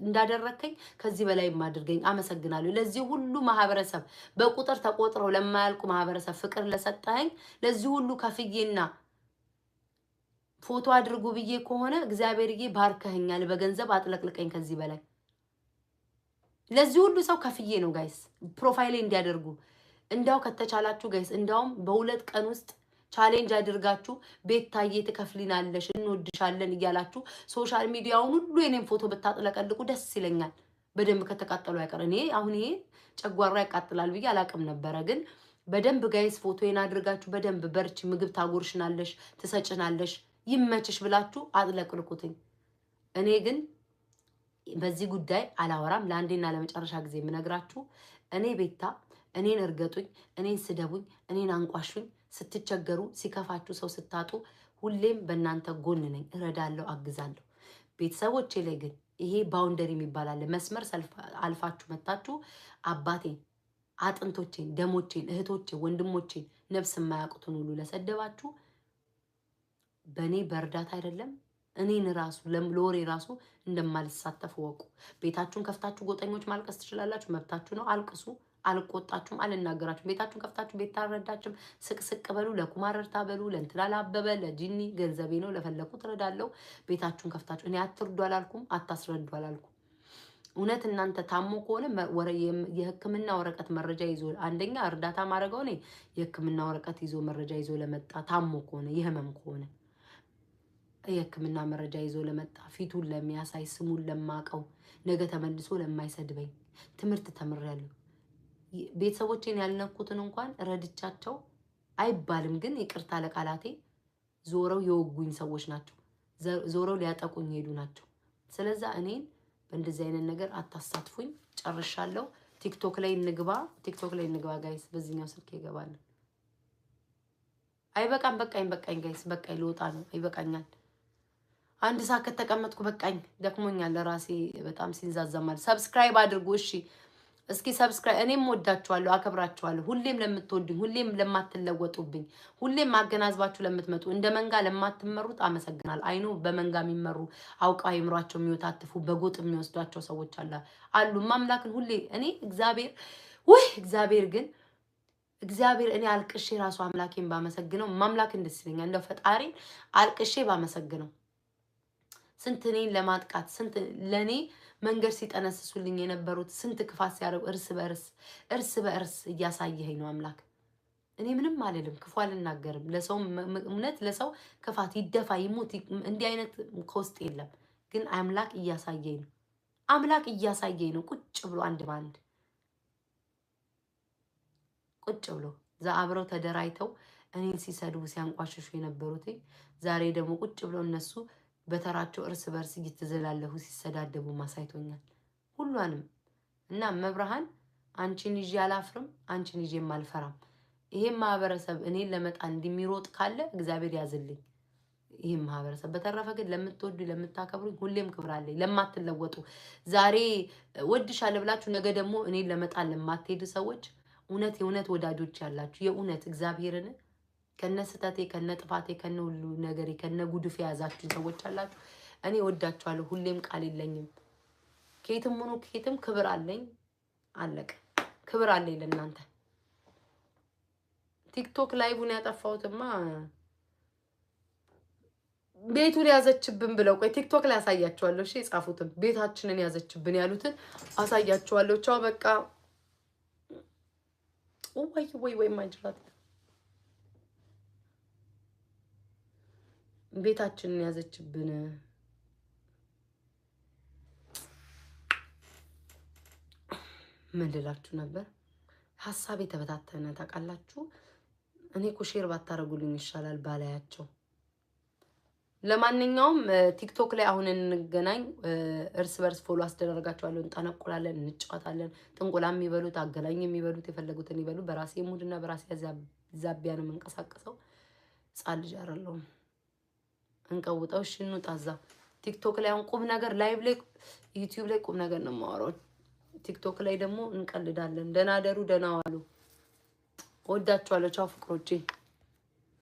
እንዳደረከኝ ከዚህ በላይ ማድርገኝ። አመሰግናለሁ። ለዚህ ሁሉ ማህበረሰብ በቁጥር ተቆጥረው ለማያልቁ ማህበረሰብ ፍቅር ለሰጠኸኝ ለዚህ ሁሉ ከፍዬና ፎቶ አድርጉ ብዬ ከሆነ እግዚአብሔርዬ ባርከኸኛል። በገንዘብ አጥለቅልቀኝ ከዚህ በላይ ለዚህ ሁሉ ሰው ከፍዬ ነው ጋይስ ፕሮፋይሌ እንዲያደርጉ። እንዳው ከተቻላችሁ ጋይስ እንዳውም በ2 ቀን ውስጥ ቻሌንጅ አድርጋችሁ ቤታዬ ትከፍሊናለሽ እንወድሻለን እያላችሁ ሶሻል ሚዲያውን ሁሉ የኔን ፎቶ ብታጥለቀልቁ ደስ ይለኛል። በደንብ ከተቃጠሉ አይቀር። እኔ አሁን ይሄ ጨጓራ ያቃጥላል ብዬ አላቅም ነበረ፣ ግን በደንብ ጋይስ ፎቶዬን አድርጋችሁ በደንብ በርቺ፣ ምግብ ታጎርሽናለሽ፣ ትሰጭናለሽ፣ ይመችሽ ብላችሁ አጥለቅልቁትኝ። እኔ ግን በዚህ ጉዳይ አላወራም። ለአንዴና ለመጨረሻ ጊዜ የምነግራችሁ እኔ ቤታ እኔን እርገጡኝ፣ እኔን ስደቡኝ፣ እኔን አንቋሹኝ፣ ስትቸገሩ ሲከፋችሁ ሰው ስታጡ ሁሌም በእናንተ ጎን ነኝ፣ እረዳለሁ፣ አግዛለሁ። ቤተሰቦቼ ላይ ግን ይሄ ባውንደሪ የሚባል አለ። መስመር አልፋችሁ መታችሁ አባቴን፣ አጥንቶቼን፣ ደሞቼን፣ እህቶቼን፣ ወንድሞቼን ነፍስ የማያውቁትን ሁሉ ለሰደባችሁ በእኔ በእርዳታ አይደለም እኔን ራሱ ለወሬ ራሱ እንደማልሳተፍ ወቁ። ቤታችሁን ከፍታችሁ ጎጠኞች ማልቀስ ትችላላችሁ፣ መብታችሁ ነው። አልቅሱ፣ አልቆጣችሁም፣ አልናገራችሁም። ቤታችሁን ከፍታችሁ ቤት ታረዳችሁም፣ ስቅስቅ በሉ፣ ለኩማረርታ በሉ፣ ለእንትና ላበበ ለጂኒ ገንዘቤ ነው፣ ለፈለኩት እረዳለሁ። ቤታችሁን ከፍታችሁ እኔ አትርዱ አላልኩም፣ አታስረዱ አላልኩም። እውነት እናንተ ታሞ ከሆነ የሕክምና ወረቀት መረጃ ይዞ አንደኛ እርዳታ ማድረገው እኔ የሕክምና ወረቀት ይዞ መረጃ ይዞ ለመጣ ታሞ ከሆነ የህመም ከሆነ የሕክምና መረጃ ይዞ ለመጣ ፊቱን ለሚያሳይ ስሙን ለማቀው ነገ ተመልሶ ለማይሰድበኝ ትምህርት ተምሬያለሁ። ቤተሰቦቼን ያልነኩትን እንኳን ረድቻቸው አይባልም፣ ግን ይቅርታ ለቃላቴ ዞረው የወጉኝ ሰዎች ናቸው። ዞረው ሊያጠቁኝ ሄዱ ናቸው። ስለዚህ እኔን በእንደዚህ አይነት ነገር አታሳትፉኝ። ጨርሻለሁ። ቲክቶክ ላይ እንግባ ጋይስ። በዚህኛው ስልክ ይገባል። አይበቃም፣ በቃኝ ጋይስ፣ በቃኝ። ልወጣ ነው። ይበቃኛል። አንድ ሰዓት ከተቀመጥኩ በቃኝ፣ ደክሞኛል። ለራሴ በጣም ሲንዛዛማል። ሰብስክራይብ አድርጉ እሺ። እስኪ ሰብስክራይብ። እኔም ወዳችኋለሁ፣ አከብራችኋለሁ። ሁሌም ለምትወዱኝ፣ ሁሌም ለማትለወጡብኝ፣ ሁሌም ማገናዝባችሁ ለምትመጡ፣ እንደ መንጋ ለማትመሩት አመሰግናለሁ። አይኑ በመንጋ የሚመሩ አውቀው አይምሯቸው የሚወታትፉ በጎጥ የሚወስዷቸው ሰዎች አሉ። ማምላክን ሁሌ እኔ እግዚአብሔር ግን እግዚአብሔር እኔ አልቅሼ ራሱ አምላኬን ባመሰግነው ማምላክን ደስ ይለኛል። እንደው ፈጣሪን አልቅሼ ባመሰግነው ስንት እኔን ለማጥቃት ስንት ለኔ መንገድ ሲጠነስሱልኝ የነበሩት ስንት ክፋት ሲያደርጉ እርስ በእርስ እያሳየኸኝ ነው አምላክ። እኔ ምንም አልልም፣ ክፉ አልናገርም። ለሰው እውነት ለሰው ክፋት ይደፋ ይሙት እንዲህ አይነት ከውስጥ የለም። ግን አምላክ እያሳየኝ ነው። አምላክ እያሳየኝ ነው። ቁጭ ብሎ አንድ ባንድ ቁጭ ብሎ አብረው ተደራይተው እኔን ሲሰድቡ ሲያንቋሽሹ የነበሩት ዛሬ ደግሞ ቁጭ ብሎ እነሱ በተራቸው እርስ በርስ እየተዘላለፉ ሲሰዳደቡ ማሳይቶኛል ሁሉንም። እና መብርሃን አንቺን ይዤ አላፍርም፣ አንቺን ይዤም አልፈራም። ይሄን ማህበረሰብ እኔን ለመጣል እንደሚሮጥ ካለ እግዚአብሔር ያዝልኝ ይሄን ማህበረሰብ። በተረፈ ግን ለምትወዱ ለምታከብሩኝ ሁሌም ክብር አለኝ። ለማትለወጡ ዛሬ ወድሻለሁ ብላችሁ ነገ ደግሞ እኔን ለመጣል ለማትሄዱ ሰዎች የእውነት ወዳጆች ያላችሁ የእውነት እግዚአብሔርን ከነስተቴ ከነጥፋቴ ከነሁሉ ነገሬ ከነጉድፍ የያዛችሁ ሰዎች አላችሁ። እኔ ወዳችኋለሁ። ሁሌም ቃል የለኝም። ከየትም ሆኖ ከየትም ክብር አለኝ። አለቀ። ክብር አለኝ ለእናንተ። ቲክቶክ ላይቡን ያጠፋሁትማ ቤቱን ያዘችብን ብለው ቆይ ቲክቶክ ላይ አሳያችኋለሁ። እሺ የጻፉትን ቤታችንን ያዘችብን ያሉትን አሳያችኋለሁ። ቻው በቃ። ወይ ማንጅራት ቤታችንን ያዘችብን። ምን ልላችሁ ነበር? ሀሳቤ ተበታተነ ታውቃላችሁ። እኔ እኮ ሼር ባታረጉልኝ ይሻላል ባላያቸው። ለማንኛውም ቲክቶክ ላይ አሁን እንገናኝ። እርስ በርስ ፎሎ አስደረጋቸዋለሁ። እንጠነቁላለን፣ እንጫወታለን። ጥንቁላ የሚበሉት አገናኝ የሚበሉት የፈለጉትን ይበሉ። በራሴ ሙድና በራሴ ዛቢያ ነው የምንቀሳቀሰው። ጻል ልጅ አይደለሁም። እንቀውጠው። እሺ እንውጣ። እዛ ቲክቶክ ላይ አሁን ቁም ነገር ላይቭ ላይ ዩቲዩብ ላይ ቁም ነገር ነው የማወራው። ቲክቶክ ላይ ደግሞ እንቀልዳለን። ደህና ደሩ፣ ደህና ዋሉ። ወዳችኋለሁ። ቻው ፍቅሮቼ።